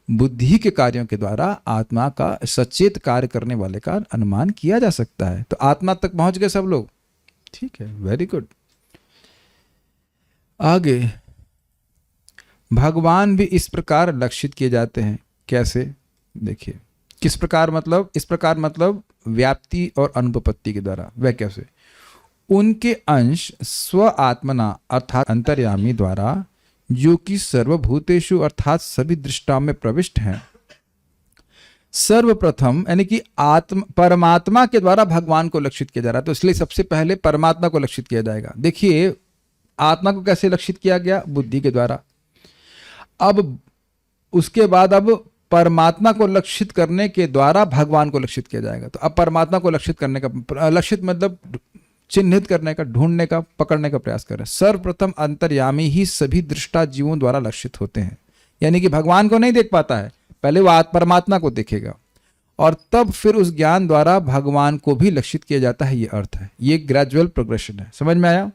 बुद्धि के कार्यों के द्वारा आत्मा का सचेत कार्य करने वाले का अनुमान किया जा सकता है। तो आत्मा तक पहुंच गए सब लोग? ठीक है, वेरी गुड। आगे, भगवान भी इस प्रकार लक्षित किए जाते हैं। कैसे? देखिए, किस प्रकार मतलब? इस प्रकार मतलब व्याप्ति और अनुपपत्ति के द्वारा। वह कैसे? उनके अंश स्व आत्मना अर्थात अंतर्यामी द्वारा, जो कि सर्वभूतेषु अर्थात सभी दृष्टाओं में प्रविष्ट हैं। सर्वप्रथम यानी कि परमात्मा के द्वारा भगवान को लक्षित किया जा रहा है। तो इसलिए सबसे पहले परमात्मा को लक्षित किया जाएगा। देखिए, आत्मा को कैसे लक्षित किया गया? बुद्धि के द्वारा। अब उसके बाद अब परमात्मा को लक्षित करने के द्वारा भगवान को लक्षित किया जाएगा। तो अब परमात्मा को लक्षित करने का, लक्षित मतलब चिन्हित करने का, ढूंढने का, पकड़ने का प्रयास कर रहे हैं। सर्वप्रथम अंतर्यामी ही सभी दृष्टा जीवों द्वारा लक्षित होते हैं। यानी कि भगवान को नहीं देख पाता है, पहले वो परमात्मा को देखेगा और तब फिर उस ज्ञान द्वारा भगवान को भी लक्षित किया जाता है। ये अर्थ है, ये ग्रेजुअल प्रोग्रेशन है। समझ में आया?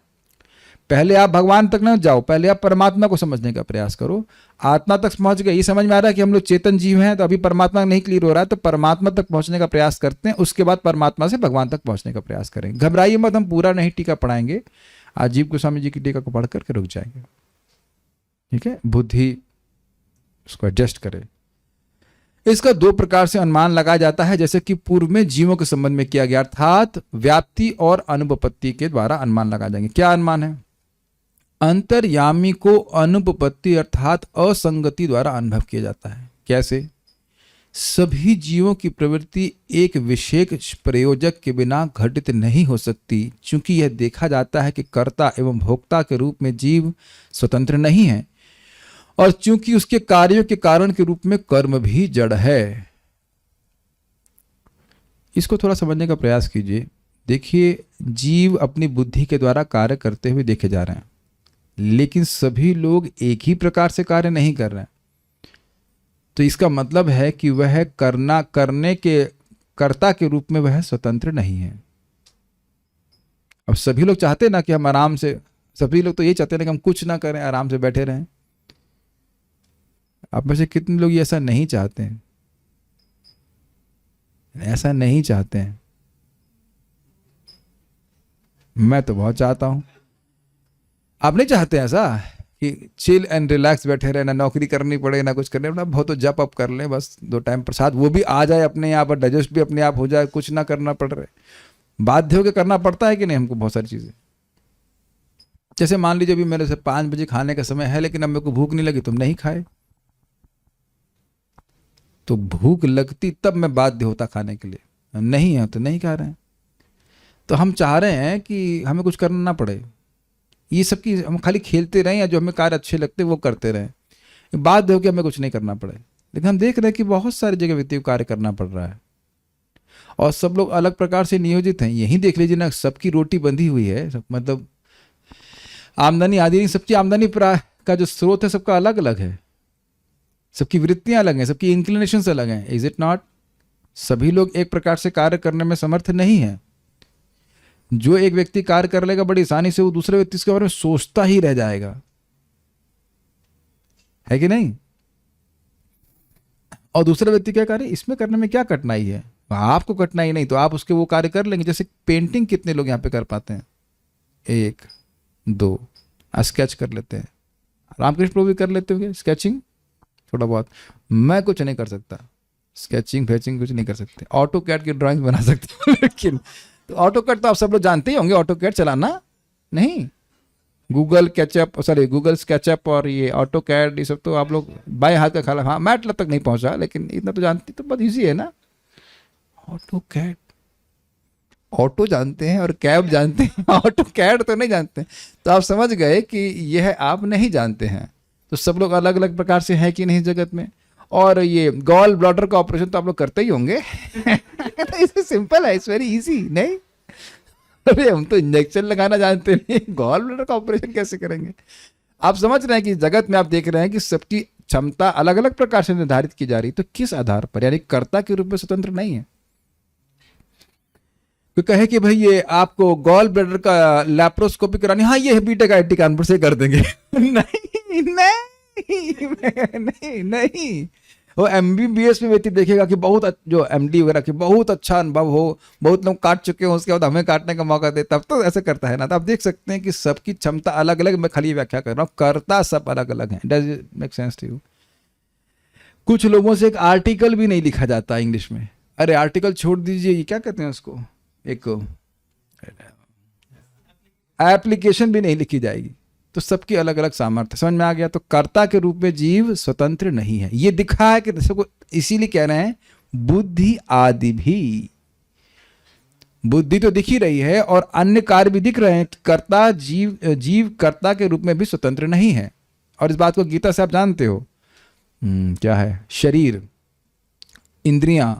पहले आप भगवान तक न जाओ, पहले आप परमात्मा को समझने का प्रयास करो। आत्मा तक पहुंच गए, ये समझ में आ रहा है कि हम लोग चेतन जीव हैं, तो अभी परमात्मा नहीं क्लियर हो रहा है, तो परमात्मा तक पहुंचने का प्रयास करते हैं। उसके बाद परमात्मा से भगवान तक पहुंचने का प्रयास करेंगे। घबराइए मत, हम पूरा नहीं टीका पढ़ाएंगे। आज जीव गोस्वामी जी की टीका को पढ़ करके रुक जाएंगे। ठीक है, बुद्धि उसको एडजस्ट करे। इसका दो प्रकार से अनुमान लगाया जाता है, जैसे कि पूर्व में जीवों के संबंध में किया गया, अर्थात व्याप्ति और अनुपपत्ति के द्वारा अनुमान लगाए जाएंगे। क्या अनुमान है? अंतर्यामी को अनुपपत्ति अर्थात असंगति द्वारा अनुभव किया जाता है। कैसे? सभी जीवों की प्रवृत्ति एक विशेष प्रयोजक के बिना घटित नहीं हो सकती, क्योंकि यह देखा जाता है कि कर्ता एवं भोक्ता के रूप में जीव स्वतंत्र नहीं है, और चूंकि उसके कार्यों के कारण के रूप में कर्म भी जड़ है। इसको थोड़ा समझने का प्रयास कीजिए। देखिए, जीव अपनी बुद्धि के द्वारा कार्य करते हुए देखे जा रहे हैं, लेकिन सभी लोग एक ही प्रकार से कार्य नहीं कर रहे हैं। तो इसका मतलब है कि वह करने के कर्ता के रूप में वह स्वतंत्र नहीं है। अब सभी लोग चाहते हैं ना कि हम आराम से, सभी लोग तो ये चाहते हैं ना कि हम कुछ ना करें, आराम से बैठे रहें। आप में से कितने लोग ऐसा नहीं चाहते हैं? ऐसा नहीं चाहते हैं। मैं तो बहुत चाहता हूं। आप नहीं चाहते ऐसा कि चिल एंड रिलैक्स बैठे रहे, ना नौकरी करनी पड़े, ना कुछ करने पड़े, बहुत तो जप अप कर लें, बस 2 टाइम प्रसाद वो भी आ जाए अपने आप, और डाइजेस्ट भी अपने आप हो जाए, कुछ ना करना पड़ रहा है। बाध्य होकर करना पड़ता है कि नहीं हमको बहुत सारी चीजें। जैसे मान लीजिए अभी मेरे से 5 बजे खाने का समय है, लेकिन अब मेरे को भूख नहीं लगी, तुम नहीं खाए, तो भूख लगती तब मैं बाध्य होता खाने के लिए, नहीं है तो नहीं खा रहे हैं। तो हम चाह रहे हैं कि हमें कुछ करना ना पड़े, ये सब की हम खाली खेलते रहें या जो हमें कार्य अच्छे लगते वो करते रहें, बाध्य होकर हमें कुछ नहीं करना पड़े। लेकिन हम देख रहे हैं कि बहुत सारी जगह व्यक्ति को कार्य करना पड़ रहा है और सब लोग अलग प्रकार से नियोजित हैं। यही देख लीजिए ना, सबकी रोटी बंधी हुई है, सब मतलब आमदनी आदि नहीं, सबकी आमदनी का जो स्रोत है सबका अलग अलग है, सबकी वृत्तियां अलग हैं, सबकी इंक्लिनेशंस अलग हैं। Is it not? सभी लोग एक प्रकार से कार्य करने में समर्थ नहीं है। जो एक व्यक्ति कार्य कर लेगा बड़ी आसानी से, वो दूसरे व्यक्ति के बारे में सोचता ही रह जाएगा, है कि नहीं? और दूसरे व्यक्ति क्या कार्य, इसमें करने में क्या कठिनाई है? आपको कठिनाई नहीं तो आप उसके वो कार्य कर लेंगे। जैसे पेंटिंग कितने लोग यहाँ पे कर पाते हैं? 1 2 स्केच कर लेते हैं। रामकृष्ण प्रभु भी कर लेते होंगे स्केचिंग थोड़ा बहुत। मैं कुछ नहीं कर सकता, स्केचिंग फेचिंग कुछ नहीं कर सकते। ऑटो कैड की ड्राइंग बना सकते हैं लेकिन तो ऑटो कैड तो आप सब लोग जानते ही होंगे, ऑटो कैड चलाना नहीं। गूगल स्केचअप और ये ऑटो कैड, ये सब तो आप लोग बाएं हाथ का खाला, हाँ मैट तक नहीं पहुंचा, लेकिन इतना तो जानती, तो बहुत ईजी है ना। ऑटो कैड, ऑटो जानते हैं और कैब जानते हैं, ऑटो कैड तो नहीं जानते हैं। तो आप समझ गए कि यह आप नहीं जानते हैं। तो सब लोग अलग अलग प्रकार से हैं कि नहीं जगत में। और ये गॉल ब्लैडर का ऑपरेशन तो आप लोग करते ही होंगे तो सिंपल है, इट्स वेरी इजी। नहीं, अरे हम तो इंजेक्शन लगाना जानते नहीं, गॉल ब्लैडर का ऑपरेशन कैसे करेंगे? आप समझ रहे हैं कि जगत में आप देख रहे हैं कि सबकी क्षमता अलग अलग प्रकार से निर्धारित की जा रही। तो किस आधार पर? यानी कर्ता के रूप में स्वतंत्र नहीं है। तो कहे कि भाई ये आपको गॉल ब्लैडर का लैप्रोस्कोपी करानी, हाँ ये बीटेक आईटी कानपुर से कर देंगे नहीं नहीं नहीं। वो MBBS में व्यक्ति देखेगा कि बहुत जो MD वगैरह की बहुत अच्छा अनुभव हो, बहुत लोग काट चुके हो, उसके बाद हमें काटने का मौका दे, तब तो ऐसे करता है ना। तो आप देख सकते हैं कि सबकी क्षमता अलग अलग। मैं खाली व्याख्या कर रहा हूँ, कर्ता सब अलग अलग हैं। Does it make sense to you? कुछ लोगों से एक आर्टिकल भी नहीं लिखा जाता इंग्लिश में। अरे आर्टिकल छोड़ दीजिए, ये क्या कहते हैं उसको, एक एप्लीकेशन भी नहीं लिखी जाएगी। तो सबकी अलग अलग सामर्थ्य, समझ में आ गया? तो कर्ता के रूप में जीव स्वतंत्र नहीं है। ये दिखा है कि सबको, इसीलिए कह रहे हैं बुद्धि आदि भी, बुद्धि तो दिख ही रही है और अन्य कार्य भी दिख रहे हैं। कर्ता जीव कर्ता के रूप में भी स्वतंत्र नहीं है। और इस बात को गीता से आप जानते हो। क्या है? शरीर, इंद्रियां,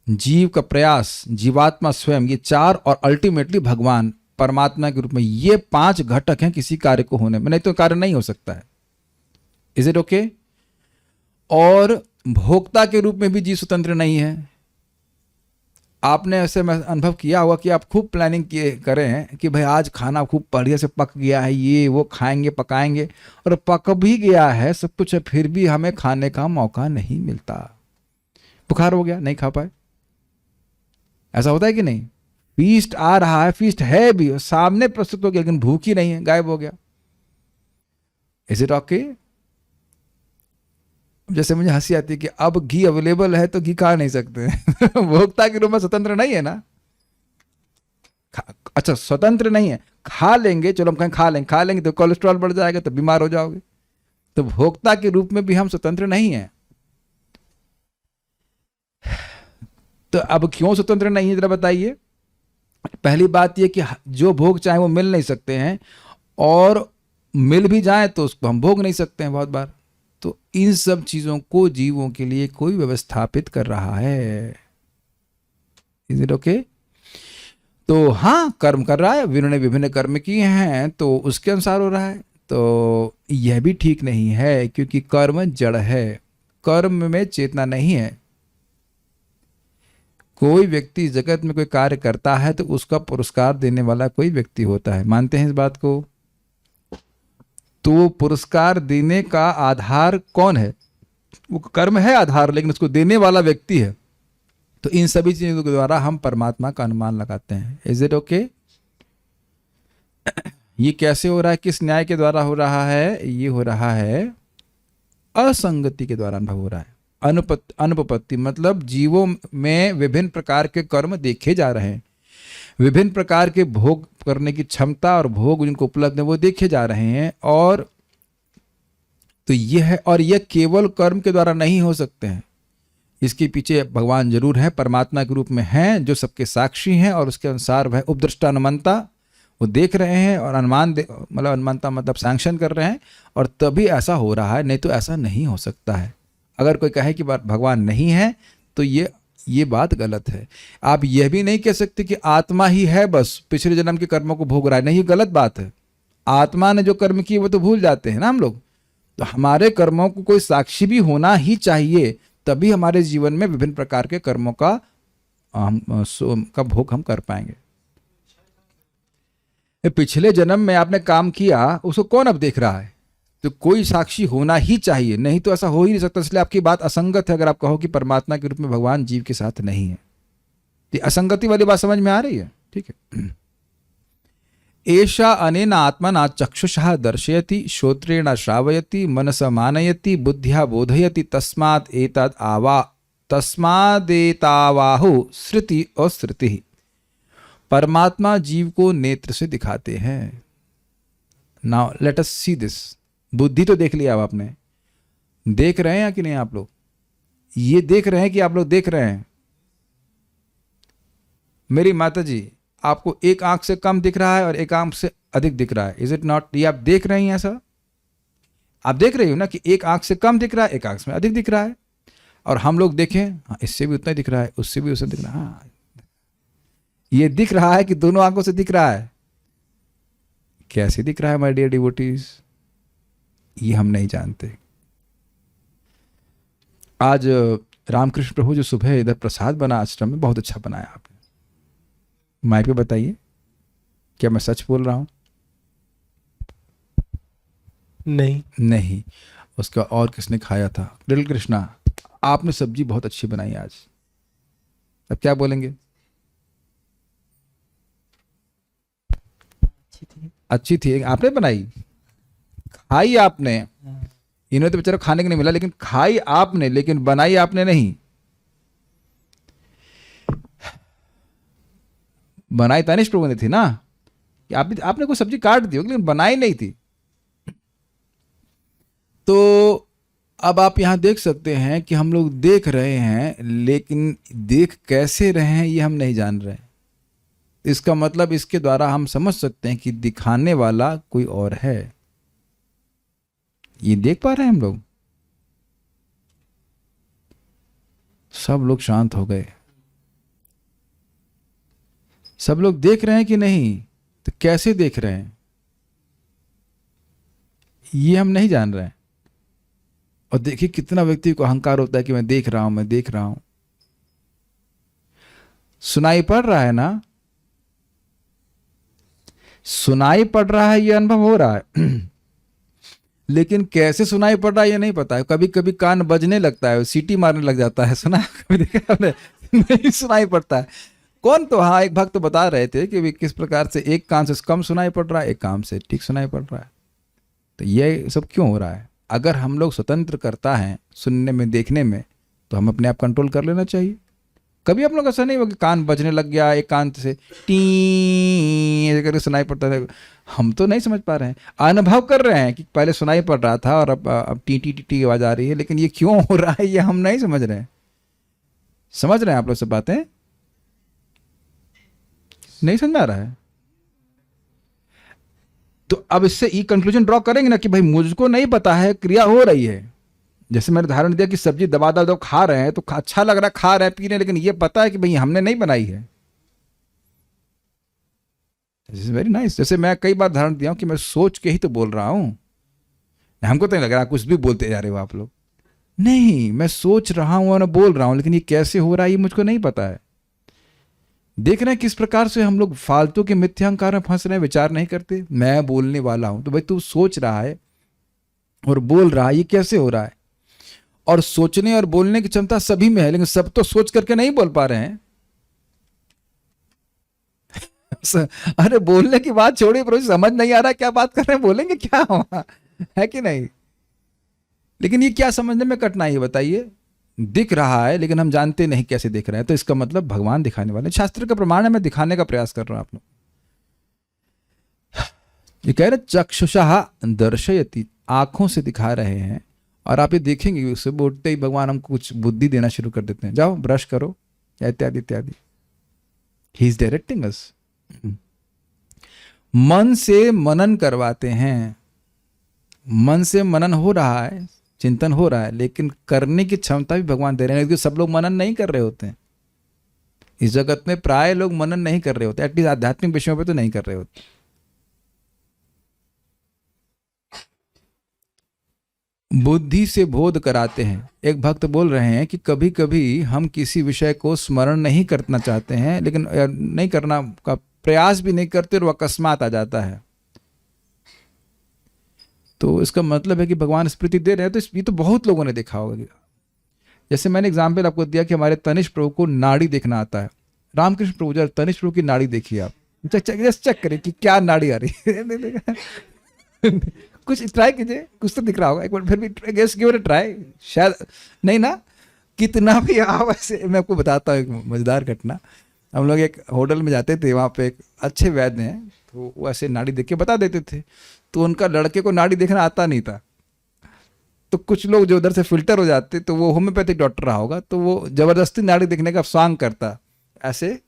जीव का प्रयास, जीवात्मा स्वयं, ये 4 और अल्टीमेटली भगवान परमात्मा के रूप में, ये 5 घटक हैं किसी कार्य को होने में, नहीं तो कार्य नहीं हो सकता है। Is it okay? और भोक्ता के रूप में भी जीव स्वतंत्र नहीं है। आपने ऐसे अनुभव किया होगा कि आप खूब प्लानिंग किए करें हैं कि भाई आज खाना खूब बढ़िया से पक गया है, ये वो खाएंगे पकाएंगे, और पक भी गया है सब कुछ है, फिर भी हमें खाने का मौका नहीं मिलता। बुखार हो गया, नहीं खा पाए। ऐसा होता है कि नहीं? फीस्ट आ रहा है, फीस्ट है भी, सामने प्रस्तुत हो गया, लेकिन भूख ही नहीं है, गायब हो गया। Is it okay? जैसे मुझे हंसी आती है कि अब घी अवेलेबल है तो घी खा नहीं सकते भोक्ता के रूप में स्वतंत्र नहीं है ना। अच्छा स्वतंत्र नहीं है, खा लेंगे, चलो हम कहें खा लेंगे तो कोलेस्ट्रॉल बढ़ जाएगा तो बीमार हो जाओगे। तो भोक्ता के रूप में भी हम स्वतंत्र नहीं है। तो अब क्यों स्वतंत्र नहीं है जरा बताइए। पहली बात यह कि जो भोग चाहे वो मिल नहीं सकते हैं, और मिल भी जाए तो उसको हम भोग नहीं सकते हैं बहुत बार। तो इन सब चीजों को जीवों के लिए कोई व्यवस्थापित कर रहा है। Is it okay? तो हाँ, कर्म कर रहा है, उन्होंने विभिन्न कर्म किए हैं तो उसके अनुसार हो रहा है। तो यह भी ठीक नहीं है, क्योंकि कर्म जड़ है, कर्म में चेतना नहीं है। कोई व्यक्ति जगत में कोई कार्य करता है तो उसका पुरस्कार देने वाला कोई व्यक्ति होता है। मानते हैं इस बात को? तो पुरस्कार देने का आधार कौन है? वो कर्म है आधार, लेकिन उसको देने वाला व्यक्ति है। तो इन सभी चीजों के द्वारा हम परमात्मा का अनुमान लगाते हैं। Is it okay? ये कैसे हो रहा है, किस न्याय के द्वारा हो रहा है? ये हो रहा है असंगति के द्वारा अनुभव हो रहा है। अनुपपत्ति मतलब जीवों में विभिन्न प्रकार के कर्म देखे जा रहे हैं। विभिन्न प्रकार के भोग करने की क्षमता और भोग जिनको उपलब्ध है वो देखे जा रहे हैं। और तो यह केवल कर्म के द्वारा नहीं हो सकते हैं, इसके पीछे भगवान जरूर है, परमात्मा के रूप में हैं जो सबके साक्षी हैं, और उसके अनुसार वह उपदृष्टा अनुमंता वो देख रहे हैं और मतलब अनुमानता मतलब सैंक्शन कर रहे हैं, और तभी ऐसा हो रहा है, नहीं तो ऐसा नहीं हो सकता है। अगर कोई कहे कि भगवान नहीं है तो ये बात गलत है। आप यह भी नहीं कह सकते कि आत्मा ही है बस पिछले जन्म के कर्मों को भोग रहा है, नहीं, ये गलत बात है। आत्मा ने जो कर्म किए वो तो भूल जाते हैं ना हम लोग। तो हमारे कर्मों को कोई साक्षी भी होना ही चाहिए, तभी हमारे जीवन में विभिन्न प्रकार के कर्मों का भोग हम कर पाएंगे। पिछले जन्म में आपने काम किया, उसको कौन अब देख रहा है? तो कोई साक्षी होना ही चाहिए, नहीं तो ऐसा हो ही नहीं सकता। इसलिए आपकी बात असंगत है अगर आप कहो कि परमात्मा के रूप में भगवान जीव के साथ नहीं है। तो असंगति वाली बात समझ में आ रही है? ठीक है। एषा अनेन आत्मना चक्षुषा दर्शयति, श्रोत्रेण श्रावयति, मनसा मानयति, बुद्ध्या बोधयति, तस्मादेतावाहु श्रुति और श्रुति। परमात्मा जीव को नेत्र से दिखाते हैं। Now let us see this. बुद्धि तो देख लिया अब आपने, देख रहे हैं कि नहीं आप लोग? ये देख रहे हैं कि आप लोग देख रहे हैं? मेरी माता जी, आपको एक आंख से कम दिख रहा है और एक आंख से अधिक दिख रहा है, इज इट नॉट? ये आप देख रहे हैं ऐसा? आप देख रहे हो ना कि एक आंख से कम दिख रहा है, एक आंख में अधिक दिख रहा है। और हम लोग देखें, हाँ इससे भी उतना ही दिख रहा है, उससे भी उतना दिख रहा है। हाँ, ये दिख रहा है कि दोनों आंखों से दिख रहा है? कैसे दिख रहा है माय डियर डिवोटीज? ये हम नहीं जानते। आज रामकृष्ण प्रभु जो सुबह इधर प्रसाद बना आश्रम में, बहुत अच्छा बनाया आपने। माइक पे बताइए, क्या मैं सच बोल रहा हूं? नहीं, उसका और किसने खाया था? लिटिल कृष्णा, आपने सब्जी बहुत अच्छी बनाई आज। अब क्या बोलेंगे? अच्छी थी, आपने बनाई, खाई आपने। इन्हें तो बेचारा खाने को नहीं मिला, लेकिन खाई आपने, लेकिन बनाई आपने नहीं। बनाई तनिष्ठ प्रभु ने थी ना, कि आपने कोई सब्जी काट दी होगी लेकिन बनाई नहीं थी। तो अब आप यहां देख सकते हैं कि हम लोग देख रहे हैं, लेकिन देख कैसे रहे हैं ये हम नहीं जान रहे। इसका मतलब इसके द्वारा हम समझ सकते हैं कि दिखाने वाला कोई और है। ये देख पा रहे हैं हम लोग? सब लोग शांत हो गए। सब लोग देख रहे हैं कि नहीं? तो कैसे देख रहे हैं ये हम नहीं जान रहे हैं। और देखिए कितना व्यक्ति को अहंकार होता है कि मैं देख रहा हूं, मैं देख रहा हूं। सुनाई पड़ रहा है ना? सुनाई पड़ रहा है, ये अनुभव हो रहा है लेकिन कैसे सुनाई पड़ रहा है ये नहीं पता है। कभी कभी कान बजने लगता है, सीटी मारने लग जाता है, सुना कभी देखा आपने? नहीं सुनाई पड़ता है। कौन? तो हाँ, एक भक्त तो बता रहे थे कि किस प्रकार से एक कान से कम सुनाई पड़ रहा है, एक कान से ठीक सुनाई पड़ रहा है। तो ये सब क्यों हो रहा है? अगर हम लोग स्वतंत्र करता है सुनने में, देखने में, तो हम अपने आप कंट्रोल कर लेना चाहिए। कभी आप लोग ऐसा नहीं हो कि कान बजने लग गया, एक कान से टी करके सुनाई पड़ता है। हम तो नहीं समझ पा रहे हैं, अनुभव कर रहे हैं कि पहले सुनाई पड़ रहा था और अब टी टी टी टी आवाज आ रही है, लेकिन ये क्यों हो रहा है ये हम नहीं समझ रहे हैं। समझ रहे हैं आप लोग सब बातें? नहीं समझ आ रहा है? तो अब इससे ये कंक्लूजन ड्रॉ करेंगे ना कि भाई मुझको नहीं पता है, क्रिया हो रही है। जैसे मैंने उदाहरण दिया कि सब्जी दबा दबा खा रहे हैं तो अच्छा लग रहा है, खा रहे हैं, पी रहे हैं, लेकिन ये पता है कि भाई हमने नहीं बनाई है। This is very nice. जैसे मैं कई बार उदाहरण दिया हूं कि मैं सोच के ही तो बोल रहा हूं। हमको तो नहीं लग रहा कुछ भी बोलते जा रहे हो आप लोग। नहीं, मैं सोच रहा हूं और मैं बोल रहा हूं, लेकिन ये कैसे हो रहा है ये मुझको नहीं पता है। देख रहे हैं किस प्रकार से हम लोग फालतू के मिथ्यांकार में फंस रहे हैं, विचार नहीं करते। मैं बोलने वाला हूं तो भाई तू सोच रहा है और बोल रहा है, ये कैसे हो रहा है? और सोचने और बोलने की क्षमता सभी में है, लेकिन सब तो सोच करके नहीं बोल पा रहे हैं। अरे बोलने की बात छोड़िए, पर समझ नहीं आ रहा क्या बात कर रहे हैं, बोलेंगे क्या हुआ है कि नहीं? लेकिन ये क्या समझने में कठिनाई है बताइए? दिख रहा है लेकिन हम जानते नहीं कैसे दिख रहे हैं, तो इसका मतलब भगवान दिखाने वाले। शास्त्र का प्रमाण है, मैं दिखाने का प्रयास कर रहा हूं आप लोग। ये कह रहे चक्षुषा दर्शयति, आंखों से दिखा रहे हैं, और आप ये देखेंगे उससे उठते ही भगवान हमको कुछ बुद्धि देना शुरू कर देते हैं, जाओ ब्रश करो इत्यादि इत्यादि। ही इज डायरेक्टिंग अस। मन से मनन करवाते हैं, मन से मनन हो रहा है, चिंतन हो रहा है, लेकिन करने की क्षमता भी भगवान दे रहे हैं, क्योंकि सब लोग मनन नहीं कर रहे होते हैं। इस जगत में प्राय लोग मनन नहीं कर रहे होते, एटलीस्ट आध्यात्मिक विषयों पे तो नहीं कर रहे होते। बुद्धि से बोध कराते हैं। एक भक्त बोल रहे हैं कि कभी कभी हम किसी विषय को स्मरण नहीं करना चाहते हैं, लेकिन नहीं करना का प्रयास भी नहीं करते और वो अकस्मात आ जाता है, तो इसका मतलब है कि भगवान स्मृति दे रहे हैं। तो ये तो बहुत लोगों ने देखा होगा। जैसे मैंने एग्जाम्पल आपको दिया कि हमारे तनिष्क प्रभु को नाड़ी देखना आता है। रामकृष्ण प्रभु जब तनिष्क प्रभु की नाड़ी देखिए आप, चेक करिए कि क्या नाड़ी आ रही है। कुछ ट्राई कीजिए, कुछ तो दिख रहा होगा एक बार, फिर भी guess give it a try. शायद नहीं ना, कितना भी आप ऐसे। मैं आपको बताता हूँ एक मजेदार घटना। हम लोग एक होटल में जाते थे, वहाँ पे एक अच्छे वैद्य हैं, तो वो ऐसे नाड़ी देख के बता देते थे। तो उनका लड़के को नाड़ी देखना आता नहीं था, तो कुछ लोग जो उधर से फिल्टर हो जाते, तो वो होम्योपैथिक डॉक्टर रहा होगा, तो वो जबरदस्ती नाड़ी देखने का स्वांग करता। ऐसे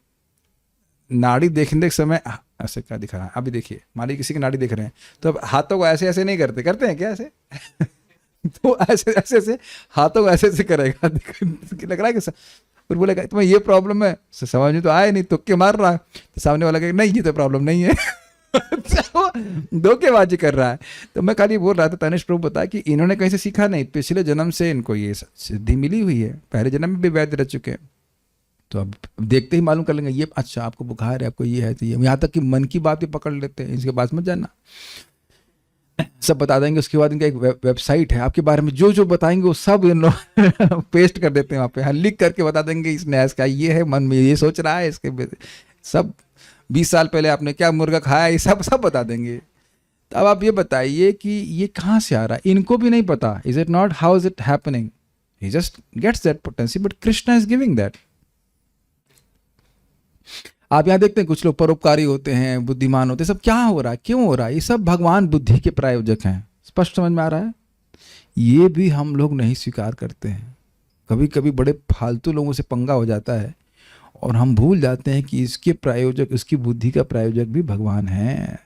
नाड़ी देखने के समय ऐसे क्या दिखा रहा है, अभी देखिए मान लीजिए किसी की नाड़ी देख रहे हैं, तो अब हाथों को ऐसे ऐसे नहीं करते हैं क्या ऐसे? तो ऐसे ऐसे ऐसे हाथों को ऐसे ऐसे करेगा, लग रहा है कि फिर बोलेगा तुम्हें ये प्रॉब्लम है, समझ में तो आए नहीं, तुक्के मार रहा है। तो सामने वाला कहेगा नहीं ये तो प्रॉब्लम नहीं है। धोखेबाजी कर रहा है। तो मैं खाली बोल रहा था, तनिष्क प्रभु बताया कि इन्होंने कहीं से सीखा नहीं, पिछले जन्म से इनको ये सिद्धि मिली हुई है, पहले जन्म में भी वैद्य रह चुके हैं। तो अब देखते ही मालूम कर लेंगे ये अच्छा आपको बुखार है, आपको ये है, तो ये, यहाँ तक कि मन की बात भी पकड़ लेते हैं। इसके पास मत जाना, सब बता देंगे। उसके बाद इनका एक वेबसाइट है, आपके बारे में जो जो बताएंगे वो सब इन लोग पेस्ट कर देते हैं वहाँ पे। हाँ, लिख करके बता देंगे इसने ऐसा ये है, मन में ये सोच रहा है, इसके सब 20 साल पहले आपने क्या मुर्गा खाया, ये सब बता देंगे। तो अब आप ये बताइए कि ये कहाँ से आ रहा है, इनको भी नहीं पता। Is it not, how is it happening? He just gets that potential, but Krishna is giving that. आप यहाँ देखते हैं कुछ लोग परोपकारी होते हैं, बुद्धिमान होते हैं, सब क्या हो रहा है, क्यों हो रहा है? ये सब भगवान बुद्धि के प्रायोजक हैं। स्पष्ट समझ में आ रहा है? ये भी हम लोग नहीं स्वीकार करते हैं। कभी कभी बड़े फालतू लोगों से पंगा हो जाता है और हम भूल जाते हैं कि इसके प्रायोजक, इसकी बुद्धि का प्रायोजक भी भगवान है,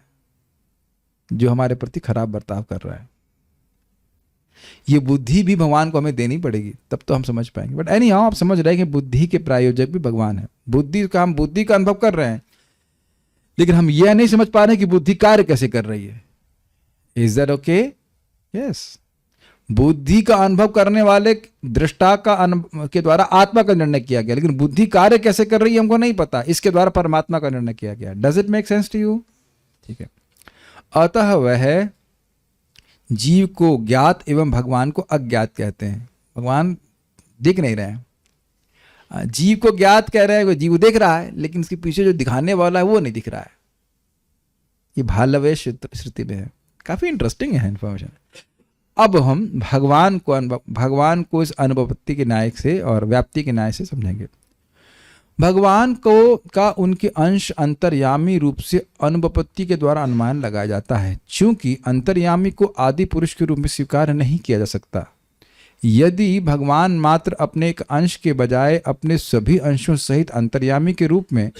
जो हमारे प्रति खराब बर्ताव कर रहा है। ये बुद्धि भी भगवान को हमें देनी पड़ेगी, तब तो हम समझ पाएंगे। बट एनी हाउ आप समझ रहे हैं कि बुद्धि के प्रायोजक भी भगवान है। बुद्धि का, हम बुद्धि का अनुभव कर रहे हैं, लेकिन हम यह नहीं समझ पा रहे कि बुद्धि कार्य कैसे कर रही है। Is that okay? यस। बुद्धि का अनुभव करने वाले दृष्टा के द्वारा आत्मा का निर्णय किया गया, लेकिन बुद्धि कार्य कैसे कर रही है हमको नहीं पता, इसके द्वारा परमात्मा का निर्णय किया गया। Does it make sense to you? ठीक है। अतः वह जीव को ज्ञात एवं भगवान को अज्ञात कहते हैं। भगवान दिख नहीं रहे हैं, जीव को ज्ञात कह रहे हैं। जीव देख रहा है, लेकिन इसके पीछे जो दिखाने वाला है वो नहीं दिख रहा है। ये भालवे श्रुति में है। काफी इंटरेस्टिंग है इन्फॉर्मेशन। अब हम भगवान को इस अनुभवति के न्याय से और व्याप्ति के न्याय से समझेंगे। भगवान को का उनके अंश अंतर्यामी रूप से अनुपपत्ति के द्वारा अनुमान लगाया जाता है। चूंकि अंतर्यामी को आदि पुरुष के रूप में स्वीकार नहीं किया जा सकता, यदि भगवान मात्र अपने एक अंश के बजाय अपने सभी अंशों सहित अंतर्यामी के रूप में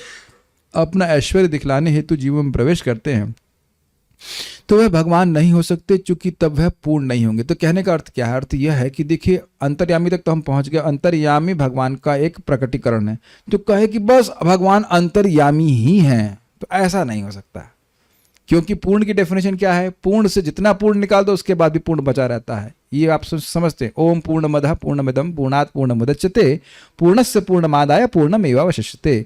अपना ऐश्वर्य दिखलाने हेतु जीवों में प्रवेश करते हैं, तो वह भगवान नहीं हो सकते, चूंकि तब वह पूर्ण नहीं होंगे। तो कहने का अर्थ क्या है? अर्थ यह है कि देखिए, अंतर्यामी तक तो हम पहुंच गए। अंतर्यामी भगवान का एक प्रकटीकरण है। तो कहे कि बस भगवान अंतर्यामी ही हैं, तो ऐसा नहीं हो सकता, क्योंकि पूर्ण की डेफिनेशन क्या है? पूर्ण से जितना पूर्ण निकाल दो उसके बाद भी पूर्ण बचा रहता है। ये आप समझते हैं। ओम पूर्णमदः पूर्णमिदं पूर्णात् पूर्णमुदच्यते पूर्णस्य पूर्णमादाय पूर्णमेवावशिष्यते।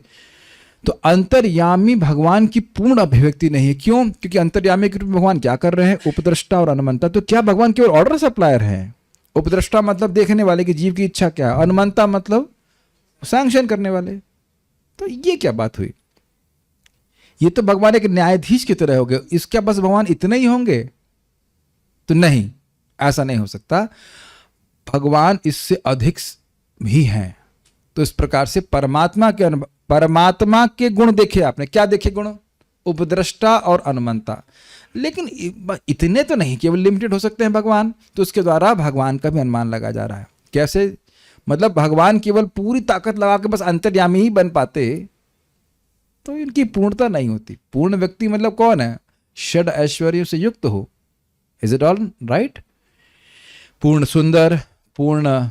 तो अंतर्यामी भगवान की पूर्ण अभिव्यक्ति नहीं है। क्यों? क्योंकि अंतर्यामी के रूप में भगवान क्या कर रहे हैं? उपद्रष्टा और अनुमंता। तो क्या भगवान केवल ऑर्डर सप्लायर हैं? उपद्रष्टा मतलब देखने वाले की जीव की इच्छा क्या है, अनुमंता मतलब सैंक्शन करने वाले। तो ये क्या बात हुई? ये तो भगवान एक न्यायाधीश की तरह हो गए। इसके बस भगवान इतने ही होंगे? तो नहीं, ऐसा नहीं हो सकता। भगवान इससे अधिक भी हैं। तो इस प्रकार से परमात्मा के गुण देखे आपने, क्या देखे गुण? उपद्रष्टा और अनुमंता। लेकिन इतने तो नहीं, केवल लिमिटेड हो सकते हैं भगवान, तो उसके द्वारा भगवान का भी अनुमान लगा जा रहा है। कैसे? मतलब भगवान केवल पूरी ताकत लगा के बस अंतर्यामी ही बन पाते तो इनकी पूर्णता नहीं होती। पूर्ण व्यक्ति मतलब कौन है? षड ऐश्वर्यों से युक्त हो। Is it all right? पूर्ण सुंदर, पूर्ण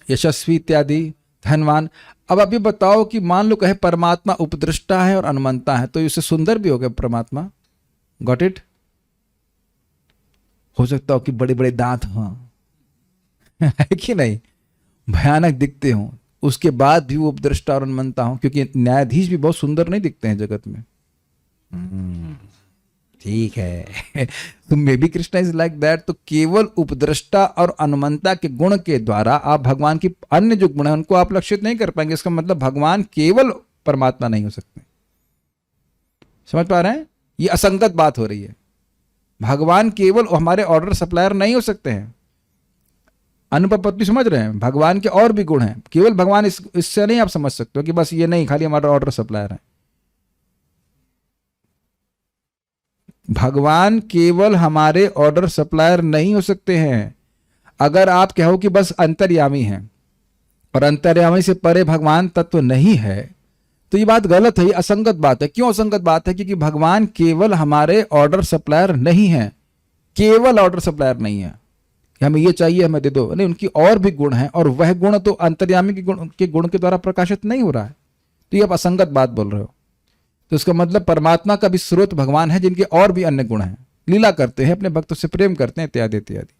यशस्वी इत्यादि, धनवान। अब आप ये बताओ कि मान लो कहे परमात्मा उपदृष्टा है और अनुमंता है, तो इससे सुंदर भी हो गया परमात्मा। Got it? हो सकता हो कि बड़े बड़े दांत हों है कि नहीं, भयानक दिखते हों, उसके बाद भी वो उपदृष्टा और अनुमंता हो, क्योंकि न्यायाधीश भी बहुत सुंदर नहीं दिखते हैं जगत में। ठीक है तो may be Krishna is like that. तो केवल उपद्रष्टा और अनुमंता के गुण के द्वारा आप भगवान की अन्य जो गुण है उनको आप लक्षित नहीं कर पाएंगे। इसका मतलब भगवान केवल परमात्मा नहीं हो सकते। समझ पा रहे हैं? ये असंगत बात हो रही है। भगवान केवल हमारे ऑर्डर सप्लायर नहीं हो सकते हैं। अनुपपत्ति समझ रहे हैं? भगवान के और भी गुण हैं, केवल भगवान इससे नहीं आप समझ सकते हो कि बस ये नहीं खाली हमारा ऑर्डर सप्लायर है। भगवान केवल हमारे ऑर्डर सप्लायर नहीं हो सकते हैं। अगर आप कहो कि बस अंतर्यामी हैं और अंतर्यामी से परे भगवान तत्व नहीं है, तो ये बात गलत है, ये असंगत बात है। क्यों असंगत बात है? क्योंकि भगवान केवल हमारे ऑर्डर सप्लायर नहीं है, केवल ऑर्डर सप्लायर नहीं है कि हमें ये चाहिए हमें दे दो। नहीं, उनकी और भी गुण हैं और वह गुण तो अंतर्यामी के गुण के द्वारा प्रकाशित नहीं हो रहा है। तो ये आप असंगत बात बोल रहे हो। तो इसका मतलब परमात्मा का भी स्रोत भगवान है, जिनके और भी अन्य गुण हैं, लीला करते हैं, अपने भक्तों से प्रेम करते हैं, इत्यादि इत्यादि।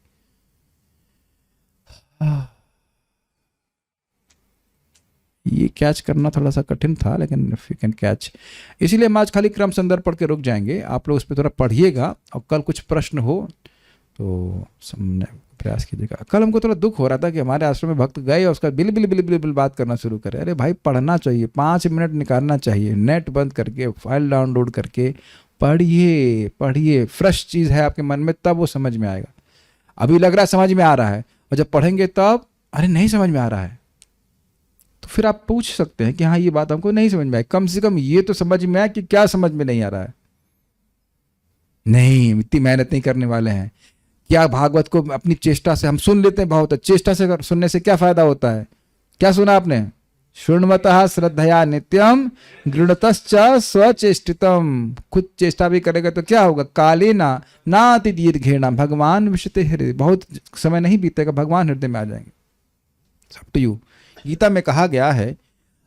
ये कैच करना थोड़ा सा कठिन था, लेकिन इफ यू कैन कैच, इसीलिए हम आज खाली क्रम संदर्भ पढ़ के रुक जाएंगे। आप लोग उस पर थोड़ा पढ़िएगा और कल कुछ प्रश्न हो तो समझने प्रयास कीजिएगा। कल हमको थोड़ा दुख हो रहा था कि हमारे आश्रम में भक्त गए और उसका bill bill bill bill bill बात करना शुरू करे। अरे भाई, पढ़ना चाहिए, 5 मिनट निकालना चाहिए, नेट बंद करके फाइल डाउनलोड करके पढ़िए पढ़िए। फ्रेश चीज़ है आपके मन में, तब वो समझ में आएगा। अभी लग रहा है समझ में आ रहा है, और जब पढ़ेंगे तब अरे नहीं समझ में आ रहा है, तो फिर आप पूछ सकते हैं कि हाँ ये बात हमको नहीं समझ में आई। कम से कम ये तो समझ में आया कि क्या समझ में नहीं आ रहा है। नहीं, इतनी मेहनत नहीं करने वाले हैं। क्या भागवत को अपनी चेष्टा से हम सुन लेते हैं, बहुत चेष्टा से सुनने से क्या फायदा होता है? क्या सुना आपने? शृण्वतः श्रद्धया नित्यम गृणतश्च स्वचेष्टितम। खुद चेष्टा भी करेगा तो क्या होगा? कालेना नाति दीर्घेण भगवान विशते हृदय। बहुत समय नहीं बीतेगा, भगवान हृदय में आ जाएंगे। सब टू यू। गीता में कहा गया है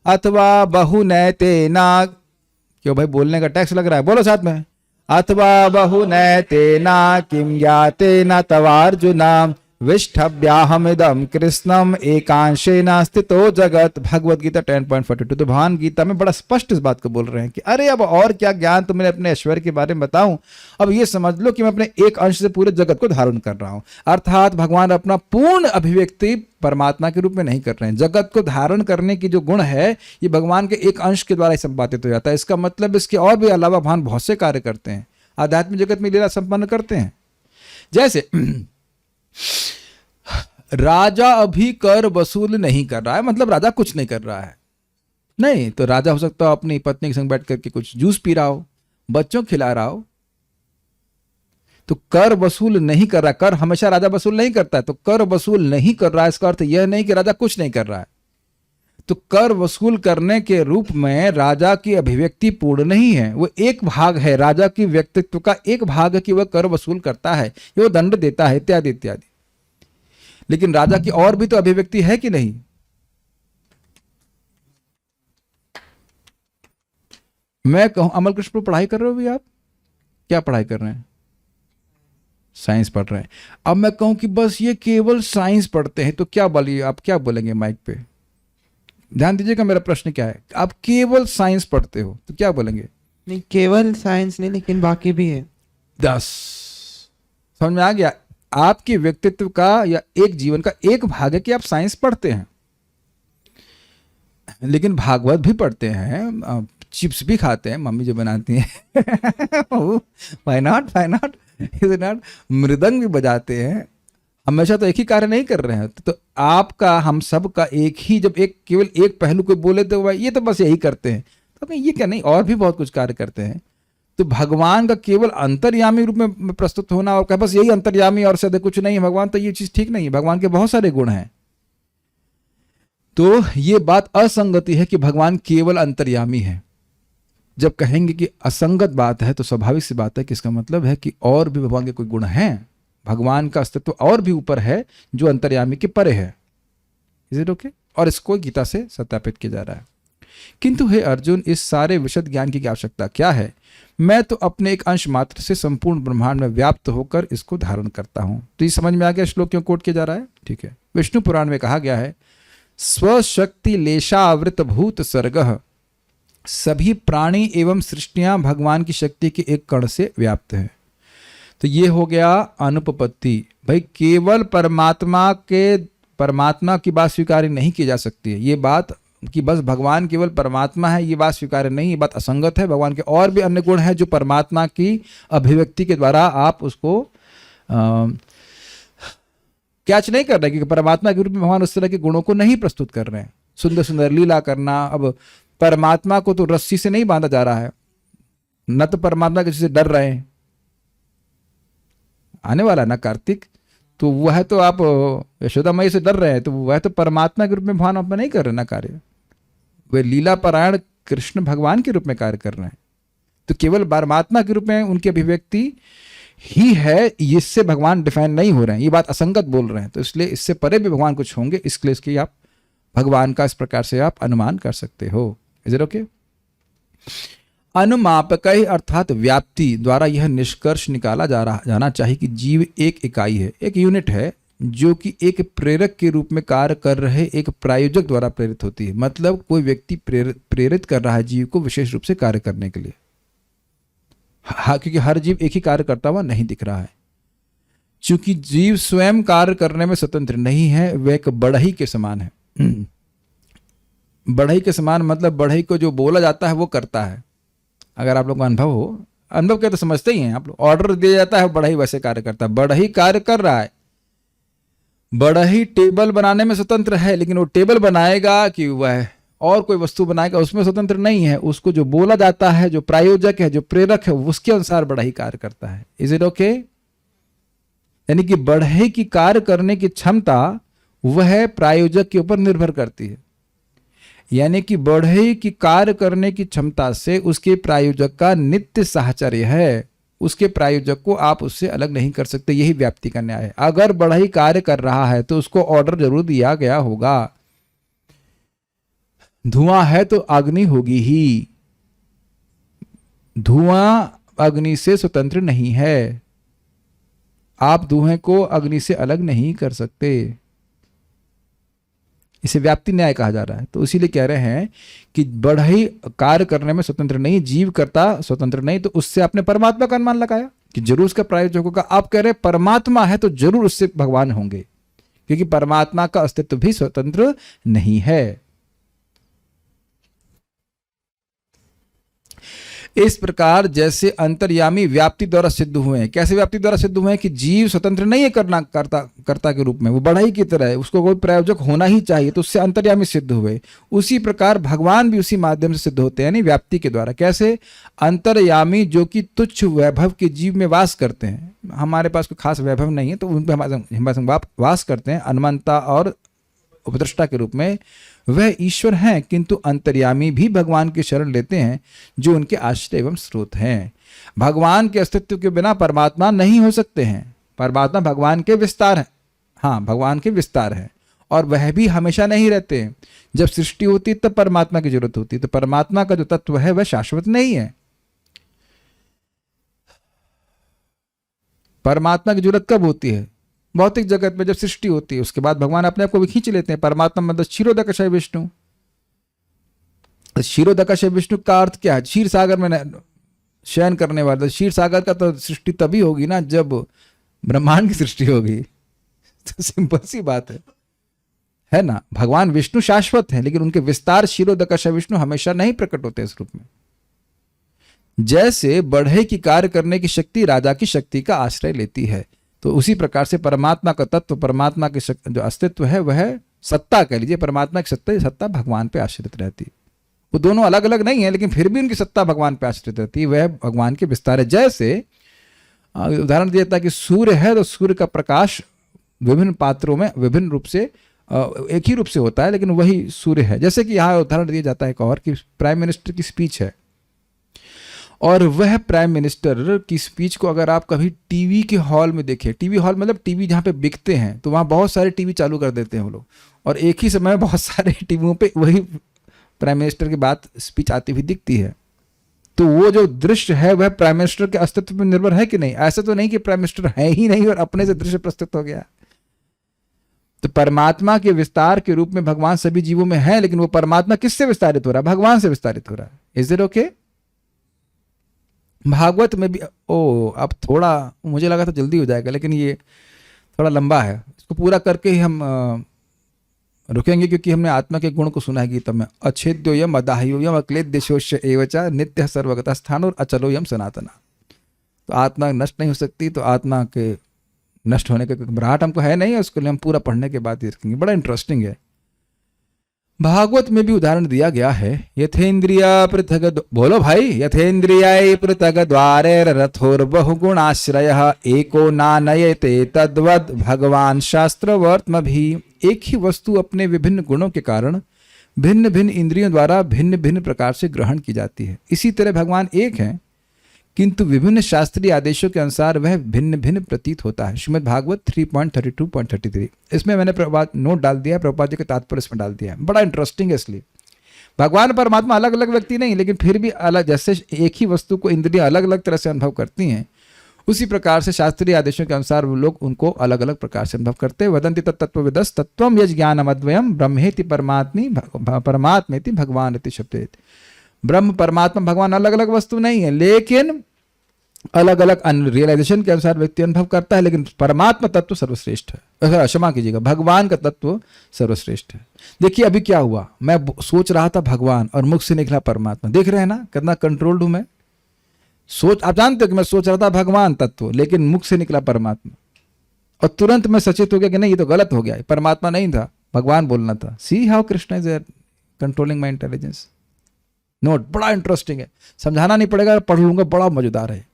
अथवा बहुनैतेना, क्यों भाई बोलने का टैक्स लग रहा है? बोलो साथ में। अथवा बहुनैतेना किं ज्ञातेन तवार्जुना विष्ठभ्याहमिदं कृष्णम एकांशेन स्थितो जगत। भगवत गीता 10.42। तो भगवान गीता में बड़ा स्पष्ट इस बात को बोल रहे हैं कि अरे अब और क्या ज्ञान तुम्हें अपने ऐश्वर्य के बारे में बताऊं, अब ये समझ लो कि मैं अपने एक अंश से पूरे जगत को धारण कर रहा हूं। अर्थात भगवान अपना पूर्ण अभिव्यक्ति परमात्मा के रूप में नहीं कर रहे हैं। जगत को धारण करने की जो गुण है ये भगवान के एक अंश के द्वारा ही संपादित हो जाता है। इसका मतलब इसके और भी अलावा भगवान बहुत से कार्य करते हैं, आध्यात्मिक जगत में लीला संपन्न करते हैं। जैसे राजा अभी कर वसूल नहीं कर रहा है, मतलब राजा कुछ नहीं कर रहा है। नहीं तो राजा हो सकता है अपनी पत्नी के संग बैठ करके कुछ जूस पी रहा हो, बच्चों खिला रहा हो। तो कर वसूल नहीं कर रहा। कर हमेशा राजा वसूल नहीं करता है, तो कर वसूल नहीं कर रहा है इसका अर्थ यह नहीं कि राजा कुछ नहीं कर रहा है। तो कर वसूल करने के रूप में राजा की अभिव्यक्ति पूर्ण नहीं है, वो एक भाग है। राजा की व्यक्तित्व का एक भाग है कि वह कर वसूल करता है, वो दंड देता है, इत्यादि इत्यादि। लेकिन राजा की और भी तो अभिव्यक्ति है कि नहीं? मैं कहूं अमल कृष्ण पर पढ़ाई कर रहे हो भी आप? क्या पढ़ाई कर रहे हैं? साइंस पढ़ रहे हैं। अब मैं कहूं कि बस ये केवल साइंस पढ़ते हैं, तो क्या बोलिए आप, क्या बोलेंगे माइक पे? ध्यान दीजिएगा मेरा प्रश्न क्या है। आप केवल साइंस पढ़ते हो तो क्या बोलेंगे? नहीं, केवल साइंस नहीं, लेकिन बाकी भी है। 10 समझ में आ गया? आपके व्यक्तित्व का या एक जीवन का एक भाग है कि आप साइंस पढ़ते हैं, लेकिन भागवत भी पढ़ते हैं, चिप्स भी खाते हैं, मम्मी जो बनाती हैं why not, why not, is not, मृदंग भी बजाते हैं, हमेशा तो एक ही कार्य नहीं कर रहे हैं। तो आपका हम सब का एक ही, जब एक केवल एक पहलू को बोले तो भाई ये तो बस यही करते हैं, तो कहीं ये क्या नहीं और भी बहुत कुछ कार्य करते हैं। तो भगवान का केवल अंतर्यामी रूप में प्रस्तुत होना और क्या बस यही अंतर्यामी और से कुछ नहीं है भगवान, तो ये चीज ठीक नहीं है। भगवान के बहुत सारे गुण हैं। तो ये बात असंगति है कि भगवान केवल अंतर्यामी है। जब कहेंगे कि असंगत बात है तो स्वाभाविक सी बात है कि इसका मतलब है कि और भी भगवान के कोई गुण हैं, भगवान का अस्तित्व और भी ऊपर है जो अंतर्यामी के परे है। Is it okay? और इसको गीता से सत्यापित किया जा रहा है। किंतु हे अर्जुन, इस सारे विशद ज्ञान की आवश्यकता क्या है? मैं तो अपने एक अंश मात्र से संपूर्ण ब्रह्मांड में व्याप्त होकर इसको धारण करता हूं। तो ये समझ में आ गया श्लोक क्यों कोट किया जा रहा है? ठीक है। विष्णु पुराण में कहा गया है, स्वशक्ति लेशावृत भूत सर्गः, सभी प्राणी एवं सृष्टियां भगवान की शक्ति के एक कण से व्याप्त है। तो ये हो गया अनुपपत्ति। भाई केवल परमात्मा की बात स्वीकार नहीं की जा सकती है। ये बात कि बस भगवान केवल परमात्मा है, ये बात स्वीकार नहीं, ये बात असंगत है। भगवान के और भी अन्य गुण हैं जो परमात्मा की अभिव्यक्ति के द्वारा आप उसको कैच नहीं कर रहे, क्योंकि परमात्मा के रूप में भगवान उस तरह के गुणों को नहीं प्रस्तुत कर रहे हैं। सुंदर सुंदर लीला करना, अब परमात्मा को तो रस्सी से नहीं बांधा जा रहा है, न तो परमात्मा किसी से डर रहे हैं। आने वाला ना कार्तिक, तो वह तो आप यशोदा मई से डर रहे हैं, तो वह तो परमात्मा के रूप में भगवान अपना नहीं कर रहे ना कार्य, वे लीला परायण कृष्ण भगवान के रूप में कार्य कर रहे हैं। तो केवल परमात्मा के रूप में उनकी अभिव्यक्ति ही है, इससे भगवान डिफाइन नहीं हो रहे हैं। ये बात असंगत बोल रहे हैं। तो इसलिए इससे परे भी भगवान कुछ होंगे, इसलिए इसकी आप भगवान का इस प्रकार से आप अनुमान कर सकते हो। Is it okay? अनुमापक अर्थात व्याप्ति द्वारा यह निष्कर्ष निकाला जाना चाहिए कि जीव एक इकाई है, एक यूनिट है, जो कि एक प्रेरक के रूप में कार्य कर रहे एक प्रायोजक द्वारा प्रेरित होती है। मतलब कोई व्यक्ति प्रेरित कर रहा है जीव को विशेष रूप से कार्य करने के लिए। हाँ, क्योंकि हर जीव एक ही कार्य करता हुआ नहीं दिख रहा है। चूंकि जीव स्वयं कार्य करने में स्वतंत्र नहीं है, वह एक बढ़ई के समान है। बढ़ई के समान मतलब बढ़ई को जो बोला जाता है वो करता है। अगर आप लोग को अनुभव हो, अनुभव के तो समझते ही हैं आप लोग, ऑर्डर दिया जाता है, बढ़ई वैसे कार्य करता है। बढ़ई कार्य कर रहा है। बढ़ई टेबल बनाने में स्वतंत्र है, लेकिन वो टेबल बनाएगा कि वह और कोई वस्तु बनाएगा, उसमें स्वतंत्र नहीं है। उसको जो बोला जाता है, जो प्रायोजक है, जो प्रेरक है, उसके अनुसार बढ़ई कार्य करता है। Is it okay? यानी कि बढ़ई की कार्य करने की क्षमता वह प्रायोजक के ऊपर निर्भर करती है। यानी कि बढ़ई की कार्य करने की क्षमता से उसके प्रायोजक का नित्य साहचर्य है। उसके प्रायोजक को आप उससे अलग नहीं कर सकते। यही व्याप्ति का न्याय है। अगर बढ़ई कार्य कर रहा है तो उसको ऑर्डर जरूर दिया गया होगा। धुआं है तो अग्नि होगी ही। धुआं अग्नि से स्वतंत्र नहीं है। आप धुएं को अग्नि से अलग नहीं कर सकते। इसे व्याप्ति न्याय कहा जा रहा है। तो इसीलिए कह रहे हैं कि बढ़ई कार्य करने में स्वतंत्र नहीं, जीव करता स्वतंत्र नहीं। तो उससे आपने परमात्मा का अनुमान लगाया कि जरूर उसका प्रायोजक होगा। आप कह रहे हैं परमात्मा है तो जरूर उससे भगवान होंगे, क्योंकि परमात्मा का अस्तित्व भी स्वतंत्र नहीं है। इस प्रकार जैसे अंतर्यामी व्याप्ति द्वारा सिद्ध हुए हैं। कैसे व्याप्ति द्वारा सिद्ध हुए हैं? कि जीव स्वतंत्र नहीं है कर्ता के रूप में, वो बढ़ई की तरह है, उसको कोई प्रायोजक होना ही चाहिए, तो उससे अंतर्यामी सिद्ध हुए। उसी प्रकार भगवान भी उसी माध्यम से सिद्ध होते हैं, यानी व्याप्ति के द्वारा। कैसे? अंतर्यामी जो कि तुच्छ वैभव के जीव में वास करते हैं। हमारे पास कोई खास वैभव नहीं है तो उन पर हम वास करते हैं अनंतता और उपद्रष्टा के रूप में। वह ईश्वर हैं, किंतु अंतर्यामी भी भगवान की शरण लेते हैं जो उनके आश्रय एवं स्रोत हैं। भगवान के अस्तित्व के बिना परमात्मा नहीं हो सकते हैं। परमात्मा भगवान के विस्तार है। हाँ, भगवान के विस्तार है, और वह भी हमेशा नहीं रहते। जब सृष्टि होती तब परमात्मा की जरूरत होती। तो परमात्मा का जो तत्व है वह शाश्वत नहीं है। परमात्मा की जरूरत कब होती है? भौतिक जगत में जब सृष्टि होती है, उसके बाद भगवान अपने आप को भी खींच लेते हैं। परमात्मा मतलब क्षीरोदकशय विष्णु। क्षीरोदकशय विष्णु का अर्थ क्या है? क्षीर सागर में शयन करने वाला। क्षीर सागर का तो सृष्टि तभी होगी ना जब ब्रह्मांड की सृष्टि होगी। तो सिंपल सी बात है ना। भगवान विष्णु शाश्वत है, लेकिन उनके विस्तार क्षीरोदकशय विष्णु हमेशा नहीं प्रकट होते इस रूप में। जैसे बढ़ई की कार्य करने की शक्ति राजा की शक्ति का आश्रय लेती है। तो उसी प्रकार से परमात्मा का तत्व, परमात्मा के जो अस्तित्व है वह सत्ता कह लीजिए, परमात्मा की सत्ता भगवान पे आश्रित रहती है। वो दोनों अलग अलग नहीं है, लेकिन फिर भी उनकी सत्ता भगवान पे आश्रित रहती है, वह भगवान के विस्तार है। जैसे उदाहरण दिया था कि सूर्य है तो सूर्य का प्रकाश विभिन्न पात्रों में विभिन्न रूप से एक ही रूप से होता है, लेकिन वही सूर्य है। जैसे कि यहाँ उदाहरण दिया जाता है एक और कि प्राइम मिनिस्टर की स्पीच है, और वह प्राइम मिनिस्टर की स्पीच को अगर आप कभी टीवी के हॉल में देखें, टीवी हॉल मतलब टीवी जहाँ पे बिकते हैं, तो वहाँ बहुत सारे टीवी चालू कर देते हैं वो लोग, और एक ही समय में बहुत सारे टीवियों पे वही प्राइम मिनिस्टर की बात स्पीच आती हुई दिखती है। तो वो जो दृश्य है वह प्राइम मिनिस्टर के अस्तित्व पर निर्भर है कि नहीं? ऐसा तो नहीं कि प्राइम मिनिस्टर है ही नहीं और अपने से दृश्य प्रस्तुत हो गया। तो परमात्मा के विस्तार के रूप में भगवान सभी जीवों में है, लेकिन वो परमात्मा किससे विस्तारित हो रहा है? भगवान से विस्तारित हो रहा है। Is it okay? भागवत में भी अब थोड़ा मुझे लगा था जल्दी हो जाएगा, लेकिन ये थोड़ा लंबा है, इसको पूरा करके ही हम रुकेंगे, क्योंकि हमने आत्मा के गुण को सुना है गीता में। अच्छेद्योयम अदाह्योयम अक्लेद्यशोष्य एवचा नित्य सर्वगता स्थानो अचलोयम सनातना। तो आत्मा नष्ट नहीं हो सकती, तो आत्मा के नष्ट होने का घबराहट हमको है नहीं, उसके लिए हम पूरा पढ़ने के बाद देखेंगे। बड़ा इंटरेस्टिंग है। भागवत में भी उदाहरण दिया गया है, यथेन्द्रिया पृथक, बोलो भाई, यथेन्द्रियाय पृथक द्वारे रथोर्बहुगुणाश्रयः एको नानयते तद्वद भगवान शास्त्रवर्त्म भी। एक ही वस्तु अपने विभिन्न गुणों के कारण भिन्न भिन्न इंद्रियों द्वारा भिन्न भिन्न प्रकार से ग्रहण की जाती है। इसी तरह भगवान एक हैं, किंतु विभिन्न शास्त्रीय आदेशों के अनुसार वह भिन्न भिन्न प्रतीत होता है। श्रीमद् भागवत 3.32.33। इसमें मैंने नोट डाल दिया है, प्रभुपाद जी के तात्पर्य इसमें डाल दिया है। बड़ा इंटरेस्टिंग है। इसलिए भगवान परमात्मा अलग अलग व्यक्ति नहीं, लेकिन फिर भी अलग, जैसे एक ही वस्तु को इंद्रियां अलग अलग तरह से अनुभव करती हैं, उसी प्रकार से शास्त्रीय आदेशों के अनुसार वो लोग उनको अलग अलग प्रकार से अनुभव करते हैं। वदंति तत्त्वविदस् तत्त्वम यज् ज्ञानमद्वयम् ब्रह्मेति परमात्मेति भगवान इति शब्देति। ब्रह्म परमात्मा भगवान अलग अलग वस्तु नहीं है, लेकिन अलग अलग रियलाइजेशन के अनुसार व्यक्ति अनुभव करता है, लेकिन परमात्मा तत्व सर्वश्रेष्ठ है। क्षमा कीजिएगा, भगवान का तत्व सर्वश्रेष्ठ है। देखिए अभी क्या हुआ, मैं सोच रहा था भगवान और मुख से निकला परमात्मा। देख रहे हैं ना कितना कंट्रोल्ड हूं मैं। आप जानते हो कि मैं सोच रहा था भगवान तत्व, लेकिन मुख से निकला परमात्मा, और तुरंत मैं सचेत हो गया कि नहीं, ये तो गलत हो गया, परमात्मा नहीं था, भगवान बोलना था। See how Krishna is controlling my intelligence. Note, बड़ा इंटरेस्टिंग है, समझाना नहीं पड़ेगा, पढ़ लूंगा, बड़ा मजेदार है।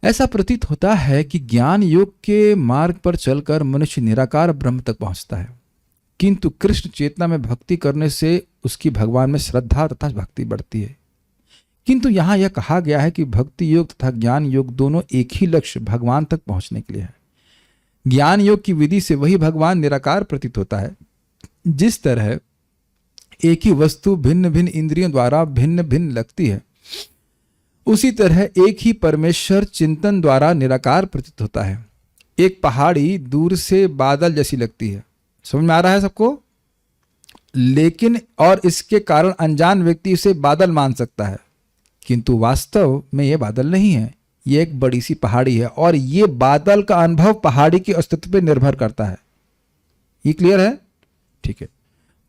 ऐसा प्रतीत होता है कि ज्ञान योग के मार्ग पर चलकर मनुष्य निराकार ब्रह्म तक पहुंचता है, किंतु कृष्ण चेतना में भक्ति करने से उसकी भगवान में श्रद्धा तथा भक्ति बढ़ती है। किंतु यहां यह कहा गया है कि भक्ति योग तथा ज्ञान योग दोनों एक ही लक्ष्य भगवान तक पहुंचने के लिए है। ज्ञान योग की विधि से वही भगवान निराकार प्रतीत होता है। जिस तरह एक ही वस्तु भिन्न भिन्न इंद्रियों द्वारा भिन्न भिन्न लगती है, उसी तरह एक ही परमेश्वर चिंतन द्वारा निराकार प्रतीत होता है। एक पहाड़ी दूर से बादल जैसी लगती है, समझ में आ रहा है सबको? लेकिन और इसके कारण अनजान व्यक्ति इसे बादल मान सकता है, किंतु वास्तव में यह बादल नहीं है, यह एक बड़ी सी पहाड़ी है, और ये बादल का अनुभव पहाड़ी के अस्तित्व पर निर्भर करता है। ये क्लियर है? ठीक है।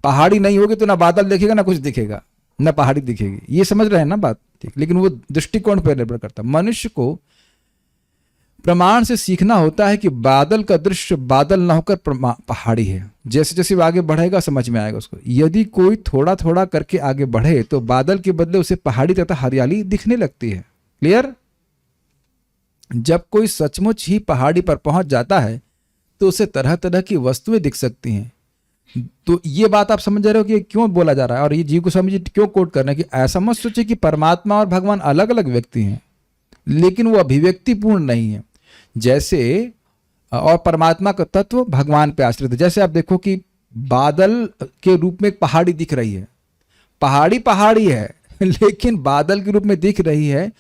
पहाड़ी नहीं होगी तो ना बादल दिखेगा ना कुछ दिखेगा, ना पहाड़ी दिखेगी। ये समझ रहे हैं ना बात? ठीक। लेकिन वो दृष्टिकोण पर निर्भर करता है। मनुष्य को प्रमाण से सीखना होता है कि बादल का दृश्य बादल ना होकर पहाड़ी है। जैसे जैसे वो आगे बढ़ेगा समझ में आएगा उसको। यदि कोई थोड़ा थोड़ा करके आगे बढ़े तो बादल के बदले उसे पहाड़ी तथा हरियाली दिखने लगती है। क्लियर? जब कोई सचमुच ही पहाड़ी पर पहुंच जाता है तो उसे तरह तरह की वस्तुएं दिख सकती हैं। तो ये बात आप समझ रहे हो कि क्यों बोला जा रहा है, और ये जीव को समझिए क्यों कोट करना है कि ऐसा मत सोचिए कि परमात्मा और भगवान अलग अलग व्यक्ति हैं, लेकिन वो अभिव्यक्ति पूर्ण नहीं है। जैसे और परमात्मा का तत्व भगवान पे आश्रित है। जैसे आप देखो कि बादल के रूप में एक पहाड़ी दिख रही है, पहाड़ी पहाड़ी है लेकिन बादल के रूप में दिख रही है,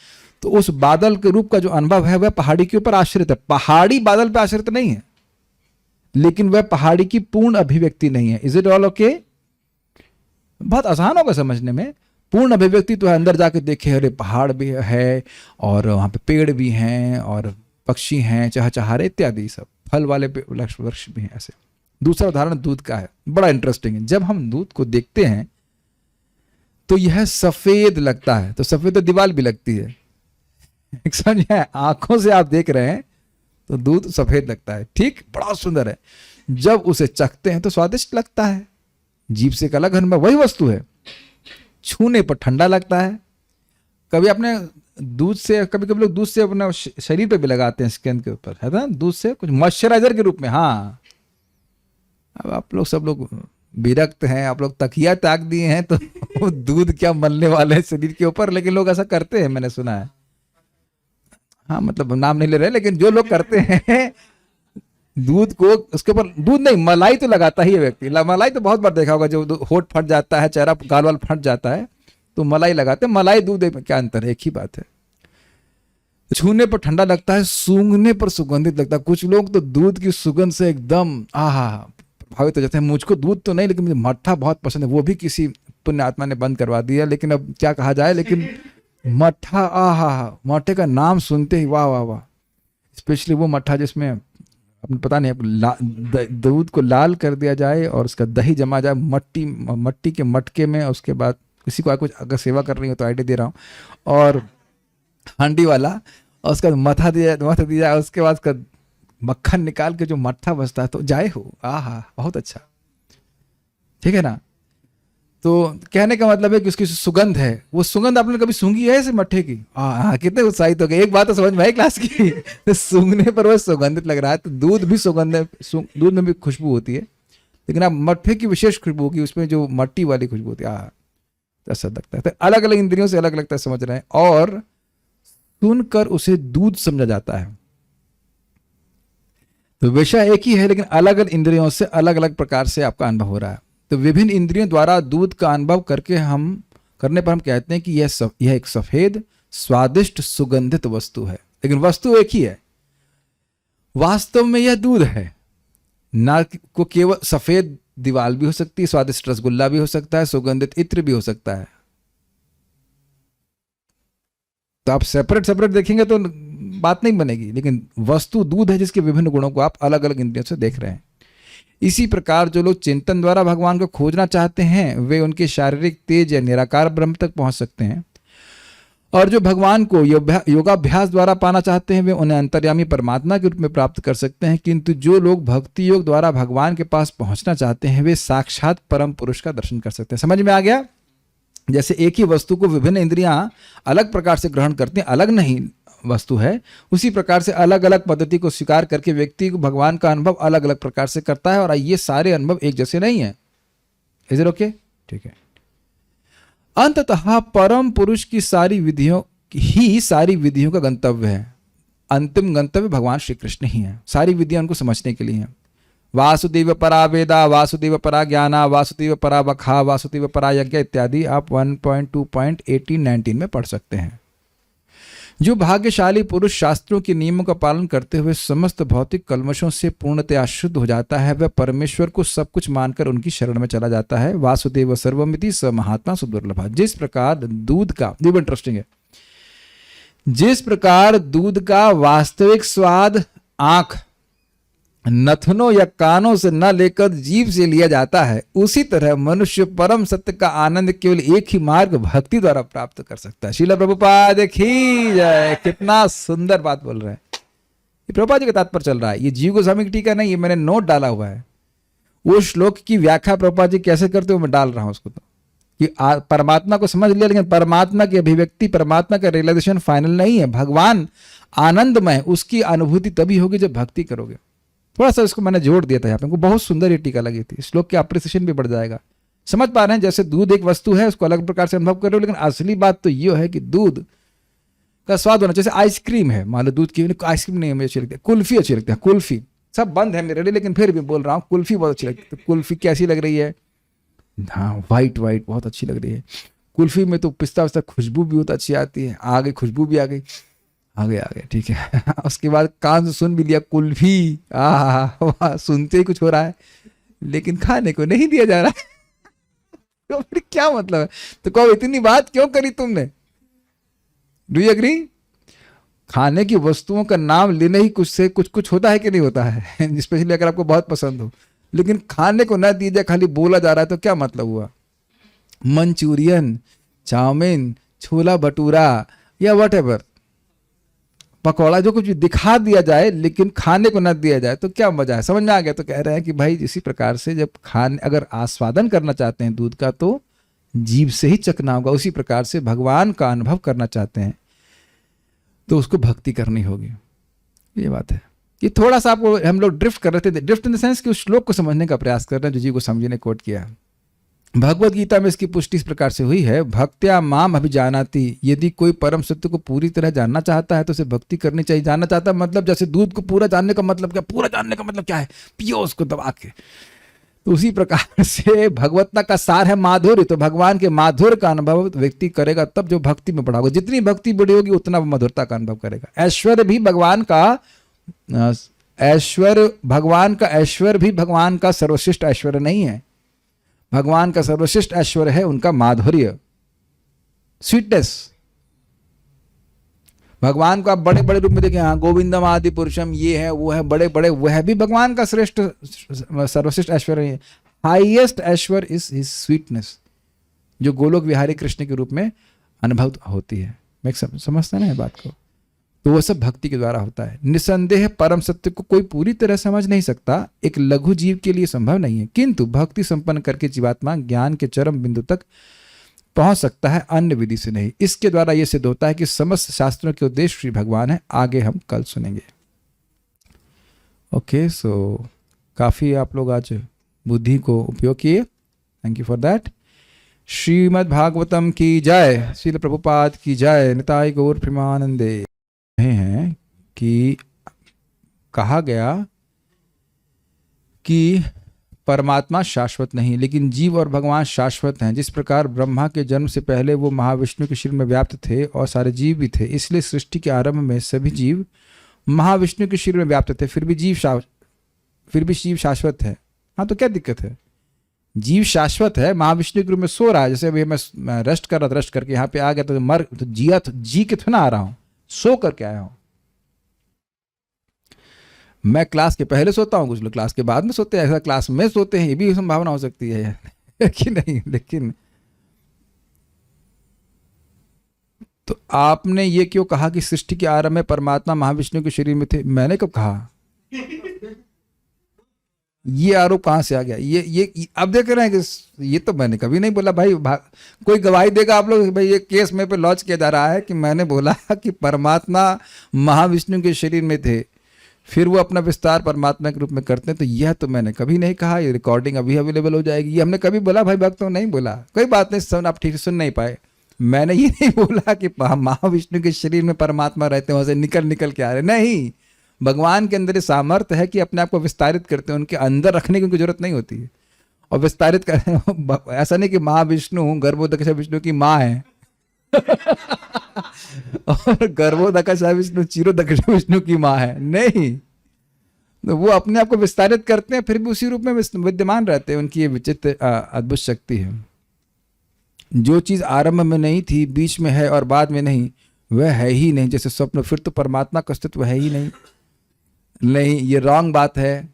तो उस बादल के रूप का जो अनुभव है वह पहाड़ी के ऊपर आश्रित है। पहाड़ी बादल पे आश्रित नहीं है, लेकिन वह पहाड़ी की पूर्ण अभिव्यक्ति नहीं है। Is it all okay? बहुत आसान होगा समझने में। पूर्ण अभिव्यक्ति तो है, अंदर जाके देखे अरे पहाड़ भी है और वहां पे पेड़ भी हैं और पक्षी हैं, चहचहारे इत्यादि, सब फल वाले वृक्ष भी हैं। ऐसे दूसरा उदाहरण दूध का है, बड़ा इंटरेस्टिंग है। जब हम दूध को देखते हैं तो यह सफेद लगता है, तो सफेद तो दीवार भी लगती है, समझे? आंखों से आप देख रहे हैं तो दूध सफेद लगता है, ठीक, बड़ा सुंदर है। जब उसे चखते हैं तो स्वादिष्ट लगता है, जीभ से एक अलग अनुभव, वही वस्तु है। छूने पर ठंडा लगता है। कभी आपने दूध से, कभी कभी लोग दूध से अपने शरीर पे भी लगाते हैं, स्किन के ऊपर, है ना, दूध से कुछ मॉइस्चराइजर के रूप में। हाँ, अब आप लोग सब लोग विरक्त हैं, आप लोग तकिया ताक दिए हैं तो दूध क्या मलने वाले हैं शरीर के ऊपर, लेकिन लोग ऐसा करते हैं, मैंने सुना है। हाँ, मतलब नाम नहीं ले रहे, लेकिन जो लोग करते हैं दूध को, उसके ऊपर दूध नहीं, मलाई तो लगाता ही है व्यक्ति। मलाई तो बहुत बार देखा होगा, जो होठ फट जाता है, चेहरा गाल वाल फट जाता है तो मलाई लगाते हैं। मलाई दूध में क्या अंतर है, एक ही बात है। छूने पर ठंडा लगता है, सूंघने पर सुगंधित लगता है। कुछ लोग तो दूध की सुगंध से एकदम प्रभावित हो जाते हैं। मुझको दूध तो नहीं, लेकिन मुझे मट्ठा बहुत पसंद है। वो भी किसी पुण्य आत्मा ने बंद करवा दिया, लेकिन अब क्या कहा जाए। लेकिन मट्ठा, मट्ठे का नाम सुनते ही वाह वाह वाह। स्पेशली वो मट्ठा जिसमें अपने पता नहीं, दूध को लाल कर दिया जाए और उसका दही जमा जाए मट्टी के मटके में। उसके बाद किसी को कुछ अगर सेवा कर रही हो तो आइडिया दे रहा हूँ, और हांडी वाला, और उसका मथा दिया जाए, उसके बाद उसका मक्खन निकाल के जो मट्ठा बचता है तो जाए हो, बहुत अच्छा, ठीक है ना। तो कहने का मतलब है कि उसकी सुगंध है, वो सुगंध आपने कभी सूंघी है इसे मट्ठे की? कितने उत्साहित हो गए। एक बात तो समझ में आई क्लास की, तो सूंघने पर वो सुगंधित लग रहा है। तो दूध भी सुगंध है, दूध में भी खुशबू होती है, लेकिन आप मट्ठे की विशेष खुशबू होगी, उसमें जो मट्टी वाली खुशबू होती है, ऐसा लगता है। तो अलग अलग इंद्रियों से अलग लगता है, समझ रहे हैं। और सुनकर उसे दूध समझा जाता है। तो विषय एक ही है, लेकिन अलग अलग इंद्रियों से अलग अलग प्रकार से आपका अनुभव हो रहा है। तो विभिन्न इंद्रियों द्वारा दूध का अनुभव करने पर हम कहते हैं कि यह एक सफेद स्वादिष्ट सुगंधित वस्तु है। लेकिन वस्तु एक ही है, वास्तव में यह दूध है ना। को केवल सफेद दीवाल भी हो सकती है, स्वादिष्ट रसगुल्ला भी हो सकता है, सुगंधित इत्र भी हो सकता है। तो आप सेपरेट देखेंगे तो बात नहीं बनेगी, लेकिन वस्तु दूध है जिसके विभिन्न गुणों को आप अलग अलग इंद्रियों से देख रहे हैं। इसी प्रकार जो लोग चिंतन द्वारा भगवान को खोजना चाहते हैं, वे उनके शारीरिक तेज या निराकार ब्रह्म तक पहुंच सकते हैं। और जो भगवान को योगाभ्यास द्वारा पाना चाहते हैं, वे उन्हें अंतर्यामी परमात्मा के रूप में प्राप्त कर सकते हैं। किंतु जो लोग भक्ति योग द्वारा भगवान के पास पहुंचना चाहते हैं, वे साक्षात परम पुरुष का दर्शन कर सकते हैं। समझ में आ गया? जैसे एक ही वस्तु को विभिन्न इंद्रियां अलग प्रकार से ग्रहण करती हैं, अलग नहीं वस्तु है, उसी प्रकार से अलग अलग पद्धति को स्वीकार करके व्यक्ति को भगवान का अनुभव अलग अलग प्रकार से करता है। और ये सारे अनुभव एक जैसे नहीं है। Is it okay? ठीक है। अंततः परम पुरुष की सारी विधियों का गंतव्य है। अंतिम गंतव्य भगवान श्री कृष्ण ही है। सारी विधियां उनको समझने के लिए हैं। वासुदेव परा वेदा, वासुदेव परा ज्ञाना, वासुदेव परा वखा, वासुदेव परा यज्ञ इत्यादि आप 1.2.18-19 में पढ़ सकते हैं। जो भाग्यशाली पुरुष शास्त्रों के नियमों का पालन करते हुए समस्त भौतिक कल्मशों से पूर्णतया शुद्ध हो जाता है, वह परमेश्वर को सब कुछ मानकर उनकी शरण में चला जाता है। वासुदेव सर्वमिति स महात्मा सुदुर्लभ। जिस प्रकार दूध का, ये इंटरेस्टिंग है, जिस प्रकार दूध का वास्तविक स्वाद आंख, नथनों या कानों से न लेकर जीभ से लिया जाता है, उसी तरह मनुष्य परम सत्य का आनंद केवल एक ही मार्ग भक्ति द्वारा प्राप्त कर सकता है। श्रील प्रभुपाद की जय। कितना सुंदर बात बोल रहे हैं। ये प्रभुपाद जी का तात्पर्य चल रहा है, ये जीव गोस्वामी की टीका नहीं, ये मैंने नोट डाला हुआ है। वो श्लोक की व्याख्या प्रभुपाद जी कैसे करते हो मैं डाल रहा हूं उसको। तो कि परमात्मा को समझ लिया, लेकिन परमात्मा की अभिव्यक्ति, परमात्मा का रियलाइजेशन फाइनल नहीं है। भगवान आनंदमय, उसकी अनुभूति तभी होगी जब भक्ति करोगे। थोड़ा सा इसको मैंने जोड़ दिया था यहाँ पे, हमको बहुत सुंदर ये टीका लगी थी। श्लोक की अप्रिसिएशन भी बढ़ जाएगा। समझ पा रहे हैं? जैसे दूध एक वस्तु है, उसको अलग प्रकार से अनुभव कर रहे हो, लेकिन असली बात तो ये है कि दूध का स्वाद होना। जैसे आइसक्रीम है, मान लो दूध की आइसक्रीम नहीं मुझे अच्छी लगती है, कुल्फी अच्छी लगती है। कुल्फी सब बंद है मेरे लिए, लेकिन फिर भी बोल रहा हूँ, कुल्फी बहुत अच्छी लगती है। तो कुल्फी कैसी लग रही है? हाँ, वाइट बहुत अच्छी लग रही है। कुल्फी में तो पिस्ता विस्ता खुशबू भी बहुत अच्छी आती है। आ गई खुशबू भी, आ गई, ठीक है। उसके बाद कान से सुन भी लिया कुल्फी, सुनते ही कुछ हो रहा है, लेकिन खाने को नहीं दिया जा रहा है। तो फिर क्या मतलब है? तो कहो इतनी बात क्यों करी तुमने? Do you agree? खाने की वस्तुओं का नाम लेने ही कुछ से कुछ होता है कि नहीं होता है, स्पेशली अगर आपको बहुत पसंद हो, लेकिन खाने को ना दिया जाए, खाली बोला जा रहा है, तो क्या मतलब हुआ? मंचूरियन, चाउमीन, छोला भटूरा या व्हाटएवर, पकौड़ा जो कुछ भी दिखा दिया जाए लेकिन खाने को न दिया जाए तो क्या मजा है, समझ में आ गया। तो कह रहे हैं कि भाई इसी प्रकार से जब खाने अगर आस्वादन करना चाहते हैं दूध का तो जीभ से ही चखना होगा, उसी प्रकार से भगवान का अनुभव करना चाहते हैं तो उसको भक्ति करनी होगी। ये बात है। ये थोड़ा सा आपको हम लोग ड्रिफ्ट कर रहे थे, ड्रिफ्ट इन द सेंस कि उस श्लोक को समझने का प्रयास कर रहे हैं जो जी गोस्वामी जी ने कोट किया। भगवत गीता में इसकी पुष्टि इस प्रकार से हुई है, भक्त्या माम अभिजानाति। यदि कोई परम सत्य को पूरी तरह जानना चाहता है तो उसे भक्ति करनी चाहिए। जानना चाहता है मतलब जैसे दूध को पूरा जानने का मतलब क्या, पूरा जानने का मतलब क्या है, पियो उसको दबा के। तो उसी प्रकार से भगवत्ता का सार है माधुर्य, तो भगवान के माधुर्य का अनुभव व्यक्ति करेगा तब जो भक्ति में बढ़ा होगा। जितनी भक्ति बढ़ी होगी उतना वो मधुरता का अनुभव करेगा। ऐश्वर्य भी भगवान भी भगवान का सर्वश्रेष्ठ ऐश्वर्य नहीं है। भगवान का सर्वश्रेष्ठ ऐश्वर्य है उनका माधुर्य, स्वीटनेस। भगवान को आप बड़े बड़े रूप में देखें, हाँ गोविंदम आदि पुरुषम, ये है वो है, बड़े बड़े, वह भी भगवान का श्रेष्ठ सर्वश्रेष्ठ ऐश्वर्य है। Highest Aishwarya is his sweetness, जो गोलोक विहारी कृष्ण के रूप में अनुभव होती है। मैं समझता ना है बात को। तो वह सब भक्ति के द्वारा होता है। निसंदेह परम सत्य को कोई पूरी तरह समझ नहीं सकता, एक लघु जीव के लिए संभव नहीं है, किंतु भक्ति संपन्न करके जीवात्मा ज्ञान के चरम बिंदु तक पहुंच सकता है, अन्य विधि से नहीं। इसके द्वारा यह सिद्ध होता है कि समस्त शास्त्रों के उद्देश्य श्री भगवान है। आगे हम कल सुनेंगे। ओके, सो काफी आप लोग आज बुद्धि को उपयोग किए, thank you for that. Shrimad Bhagavatam की जय, श्रील प्रभुपाद की जय, निताई गौर प्रेमानंदे। हैं कि कहा गया कि परमात्मा शाश्वत नहीं, लेकिन जीव और भगवान शाश्वत हैं। जिस प्रकार ब्रह्मा के जन्म से पहले वो महाविष्णु के शरीर में व्याप्त थे और सारे जीव भी थे, इसलिए सृष्टि के आरंभ में सभी जीव महाविष्णु के शरीर में व्याप्त थे, फिर भी जीव शाश्वत है। हाँ, तो क्या दिक्कत है? जीव शाश्वत है, महाविष्णु के रूप में सो रहा है। जैसे अभी मैं रेस्ट कर रहा था, रेस्ट करके यहाँ पे आ गया तो जी के थोड़ा आ रहा हूँ, सो करके आया हूं। मैं क्लास के पहले सोता हूं, कुछ लोग क्लास के बाद में सोते हैं, ऐसा क्लास में सोते हैं, ये भी संभावना हो सकती है कि नहीं। लेकिन तो आपने ये क्यों कहा कि सृष्टि के आरंभ में परमात्मा महाविष्णु के शरीर में थे? मैंने कब कहा? ये आरोप कहां से आ गया? ये अब देख रहे हैं कि ये तो मैंने कभी नहीं बोला भाई। कोई गवाही देगा आप लोग? भाई ये केस में पे लॉन्च किया जा रहा है कि मैंने बोला कि परमात्मा महाविष्णु के शरीर में थे, फिर वो अपना विस्तार परमात्मा के रूप में करते हैं। तो यह तो मैंने कभी नहीं कहा। ये रिकॉर्डिंग अभी अवेलेबल हो जाएगी। ये हमने कभी बोला भाई भक्तों? नहीं बोला। कोई बात नहीं, आप ठीक से सुन नहीं पाए। मैंने ये नहीं बोला कि महाविष्णु के शरीर में परमात्मा रहते हैं, वहां से निकल के आ रहे। नहीं, भगवान के अंदर सामर्थ्य है कि अपने आप को विस्तारित करते हैं, उनके अंदर रखने की उनकी जरूरत नहीं होती है। और विस्तारित कर ऐसा नहीं कि महाविष्णु गर्भोदकशा विष्णु की माँ है और गर्भोदकशा विष्णु चिरोदकशा विष्णु की माँ है। नहीं, तो वो अपने आप को विस्तारित करते हैं, फिर भी उसी रूप में विद्यमान रहते हैं। उनकी ये विचित्र अद्भुत शक्ति है। जो चीज आरंभ में नहीं थी, बीच में है और बाद में नहीं, वह है ही नहीं। जैसे स्वप्न, फिर तो परमात्मा का अस्तित्व है ही नहीं। नहीं, ये रॉन्ग बात है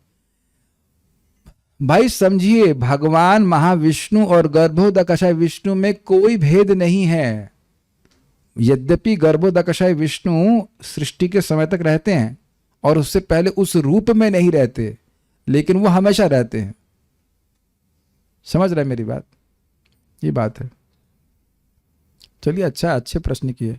भाई। समझिए, भगवान महाविष्णु और गर्भोदकशा विष्णु में कोई भेद नहीं है। यद्यपि गर्भोदकशा विष्णु सृष्टि के समय तक रहते हैं और उससे पहले उस रूप में नहीं रहते, लेकिन वो हमेशा रहते हैं। समझ रहे मेरी बात? ये बात है। चलिए, अच्छा, अच्छे प्रश्न किए।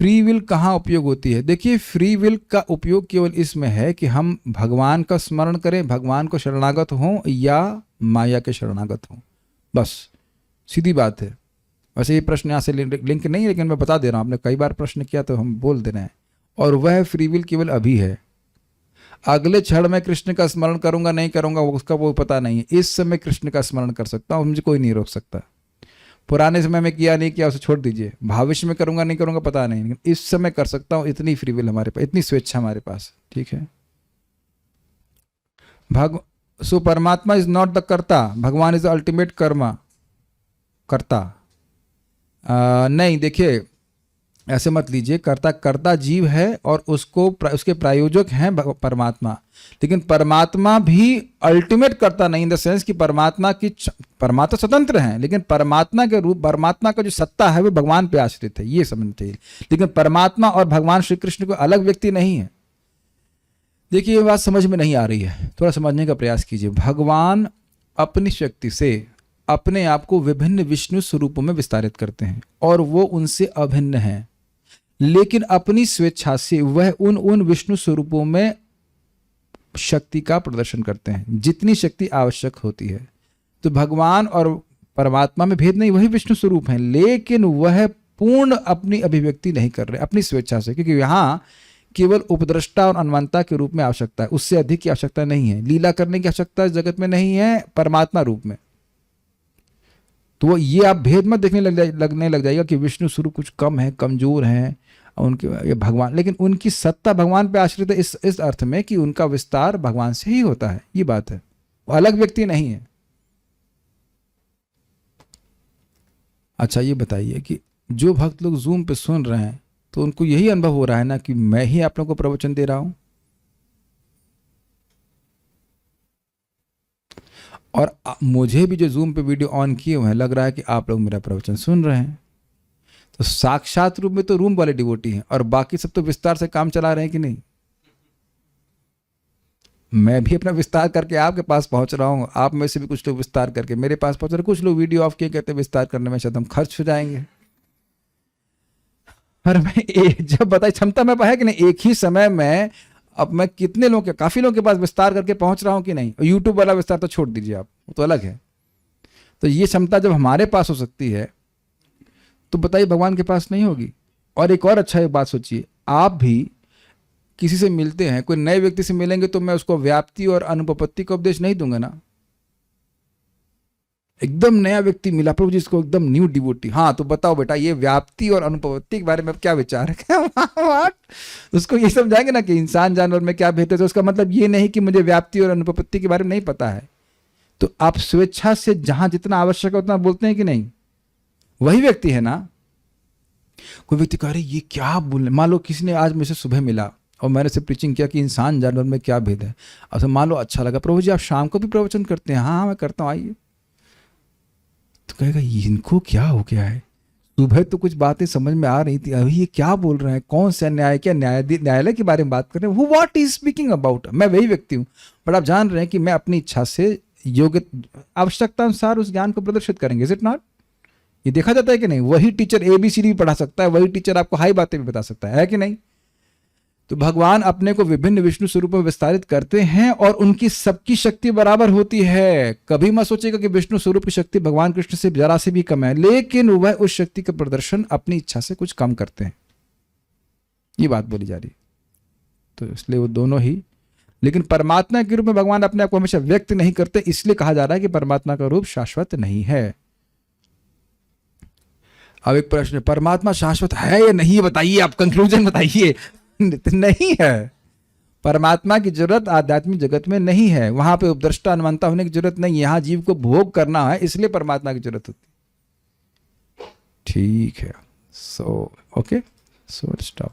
फ्री विल कहाँ उपयोग होती है? देखिए, फ्री विल का उपयोग केवल इसमें है कि हम भगवान का स्मरण करें, भगवान को शरणागत हों या माया के शरणागत हों, बस सीधी बात है। वैसे ये प्रश्न यहाँ से लिंक नहीं है, लेकिन मैं बता दे रहा हूँ, आपने कई बार प्रश्न किया तो हम बोल दे रहे हैं। और वह फ्री विल केवल अभी है। अगले क्षण में कृष्ण का स्मरण करूंगा नहीं करूंगा उसका वो पता नहीं है। इस समय कृष्ण का स्मरण कर सकता हूँ, मुझे कोई नहीं रोक सकता। पुराने समय में किया नहीं किया उसे छोड़ दीजिए। भविष्य में करूंगा नहीं करूंगा पता नहीं, लेकिन इस समय कर सकता हूं। इतनी फ्री विल हमारे पास, इतनी स्वेच्छा हमारे पास, ठीक है। सो परमात्मा इज नॉट द कर्ता, भगवान इज द अल्टीमेट कर्मा, कर्ता। नहीं, देखिए, ऐसे मत लीजिए, कर्ता कर्ता जीव है और उसके प्रायोजक हैं परमात्मा, लेकिन परमात्मा भी अल्टीमेट कर्ता नहीं, इन द सेंस कि परमात्मा स्वतंत्र हैं, लेकिन परमात्मा के रूप, परमात्मा का जो सत्ता है वो भगवान पे आश्रित है, ये समझना चाहिए। लेकिन परमात्मा और भगवान श्री कृष्ण कोई अलग व्यक्ति नहीं है। देखिए ये बात समझ में नहीं आ रही है, थोड़ा समझने का प्रयास कीजिए। भगवान अपनी शक्ति से अपने आप को विभिन्न विष्णु स्वरूपों में विस्तारित करते हैं और वो उनसे अभिन्न हैं, लेकिन अपनी स्वेच्छा से वह उन विष्णु स्वरूपों में शक्ति का प्रदर्शन करते हैं जितनी शक्ति आवश्यक होती है। तो भगवान और परमात्मा में भेद नहीं, वही विष्णु स्वरूप हैं, लेकिन वह पूर्ण अपनी अभिव्यक्ति नहीं कर रहे अपनी स्वेच्छा से, क्योंकि यहाँ केवल उपद्रष्टा और अनंता के रूप में आवश्यकता है, उससे अधिक की आवश्यकता नहीं है। लीला करने की आवश्यकता जगत में नहीं है परमात्मा रूप में। तो ये आप भेद मत देखने लगने लग जाएगा कि विष्णु स्वरूप कुछ कम है, कमजोर हैं उनके, ये भगवान, लेकिन उनकी सत्ता भगवान पे आश्रित है इस अर्थ में कि उनका विस्तार भगवान से ही होता है, ये बात है, वो अलग व्यक्ति नहीं है। अच्छा ये बताइए कि जो भक्त लोग जूम पे सुन रहे हैं तो उनको यही अनुभव हो रहा है ना कि मैं ही आप लोगों को प्रवचन दे रहा हूं, और मुझे भी जो जूम पे वीडियो ऑन किए हुए हैं लग रहा है कि आप लोग मेरा प्रवचन सुन रहे हैं। तो साक्षात रूप में तो रूम वाले डिवोटी हैं और बाकी सब तो विस्तार से काम चला रहे हैं कि नहीं। मैं भी अपना विस्तार करके आपके पास पहुंच रहा हूं, आप में से भी कुछ लोग विस्तार करके मेरे पास पहुंच रहे हैं, कुछ लोग वीडियो ऑफ किए कहते हैं विस्तार करने में शायद हम खर्च हो जाएंगे। और मैं जब बताई क्षमता में है कि नहीं, एक ही समय में अब मैं कितने लोगों के, काफी लोगों के पास विस्तार करके पहुंच रहा हूं कि नहीं। यूट्यूब वाला विस्तार तो छोड़ दीजिए आप, वो तो अलग है। तो ये क्षमता जब हमारे पास हो सकती है तो बताइए भगवान के पास नहीं होगी। और एक और अच्छा एक बात सोचिए, आप भी किसी से मिलते हैं, कोई नए व्यक्ति से मिलेंगे तो मैं उसको व्याप्ति और अनुपपत्ति का उपदेश नहीं दूंगा ना। एकदम नया व्यक्ति मिला प्रभु जी, इसको एकदम न्यू डिवोटी, हाँ तो बताओ बेटा ये व्याप्ति और अनुपपत्ति के बारे में क्या विचार है। उसको ये समझाएंगे ना कि इंसान जानवर में क्या भेद है, तो उसका मतलब ये नहीं कि मुझे व्याप्ति और अनुपपत्ति के बारे में नहीं पता है। तो आप स्वेच्छा से जहां जितना आवश्यक है उतना बोलते हैं कि नहीं, वही व्यक्ति है ना। कोई व्यक्ति कह रहे ये क्या बोल, मान लो किसी ने आज मुझे सुबह मिला और मैंने से प्रीचिंग किया कि इंसान जानवर में क्या भेद है। अब मान लो अच्छा लगा, प्रभु जी आप शाम को भी प्रवचन करते हैं? हाँ मैं करता हूँ, आइए। तो कहेगा इनको क्या हो गया है, सुबह तो कुछ बातें समझ में आ रही थी, अभी ये क्या बोल रहे हैं, कौन सा न्याय, क्या न्यायालय के बारे में बात कर रहे हैं, व्हाट इज स्पीकिंग अबाउट। मैं वही व्यक्ति हूँ, बट आप जान रहे हैं कि मैं अपनी इच्छा से योग्य आवश्यकता अनुसार उस ज्ञान को प्रदर्शित करेंगे। Is it not? ये देखा जाता है कि नहीं। वही टीचर ABCD भी पढ़ा सकता है, वही टीचर आपको हाई बातें भी बता सकता है कि नहीं। तो भगवान अपने को विभिन्न विष्णु स्वरूपों में विस्तारित करते हैं और उनकी सबकी शक्ति बराबर होती है। कभी मत सोचेगा कि विष्णु स्वरूप की शक्ति भगवान कृष्ण से जरा से भी कम है, लेकिन वह उस शक्ति का प्रदर्शन अपनी इच्छा से कुछ कम करते हैं, ये बात बोली जा रही। तो इसलिए वो दोनों ही, लेकिन परमात्मा के रूप में भगवान अपने आप को हमेशा व्यक्त नहीं करते, इसलिए कहा जा रहा है कि परमात्मा का रूप शाश्वत नहीं है। अब एक प्रश्न, परमात्मा शाश्वत है या नहीं, बताइए आप, कंक्लूजन बताइए। नहीं है, परमात्मा की जरूरत आध्यात्मिक जगत में नहीं है, वहां पे उपद्रष्टा अनंता होने की जरूरत नहीं, यहां जीव को भोग करना है, इसलिए परमात्मा की जरूरत होती। ठीक है, सो ओके, सो स्टॉप।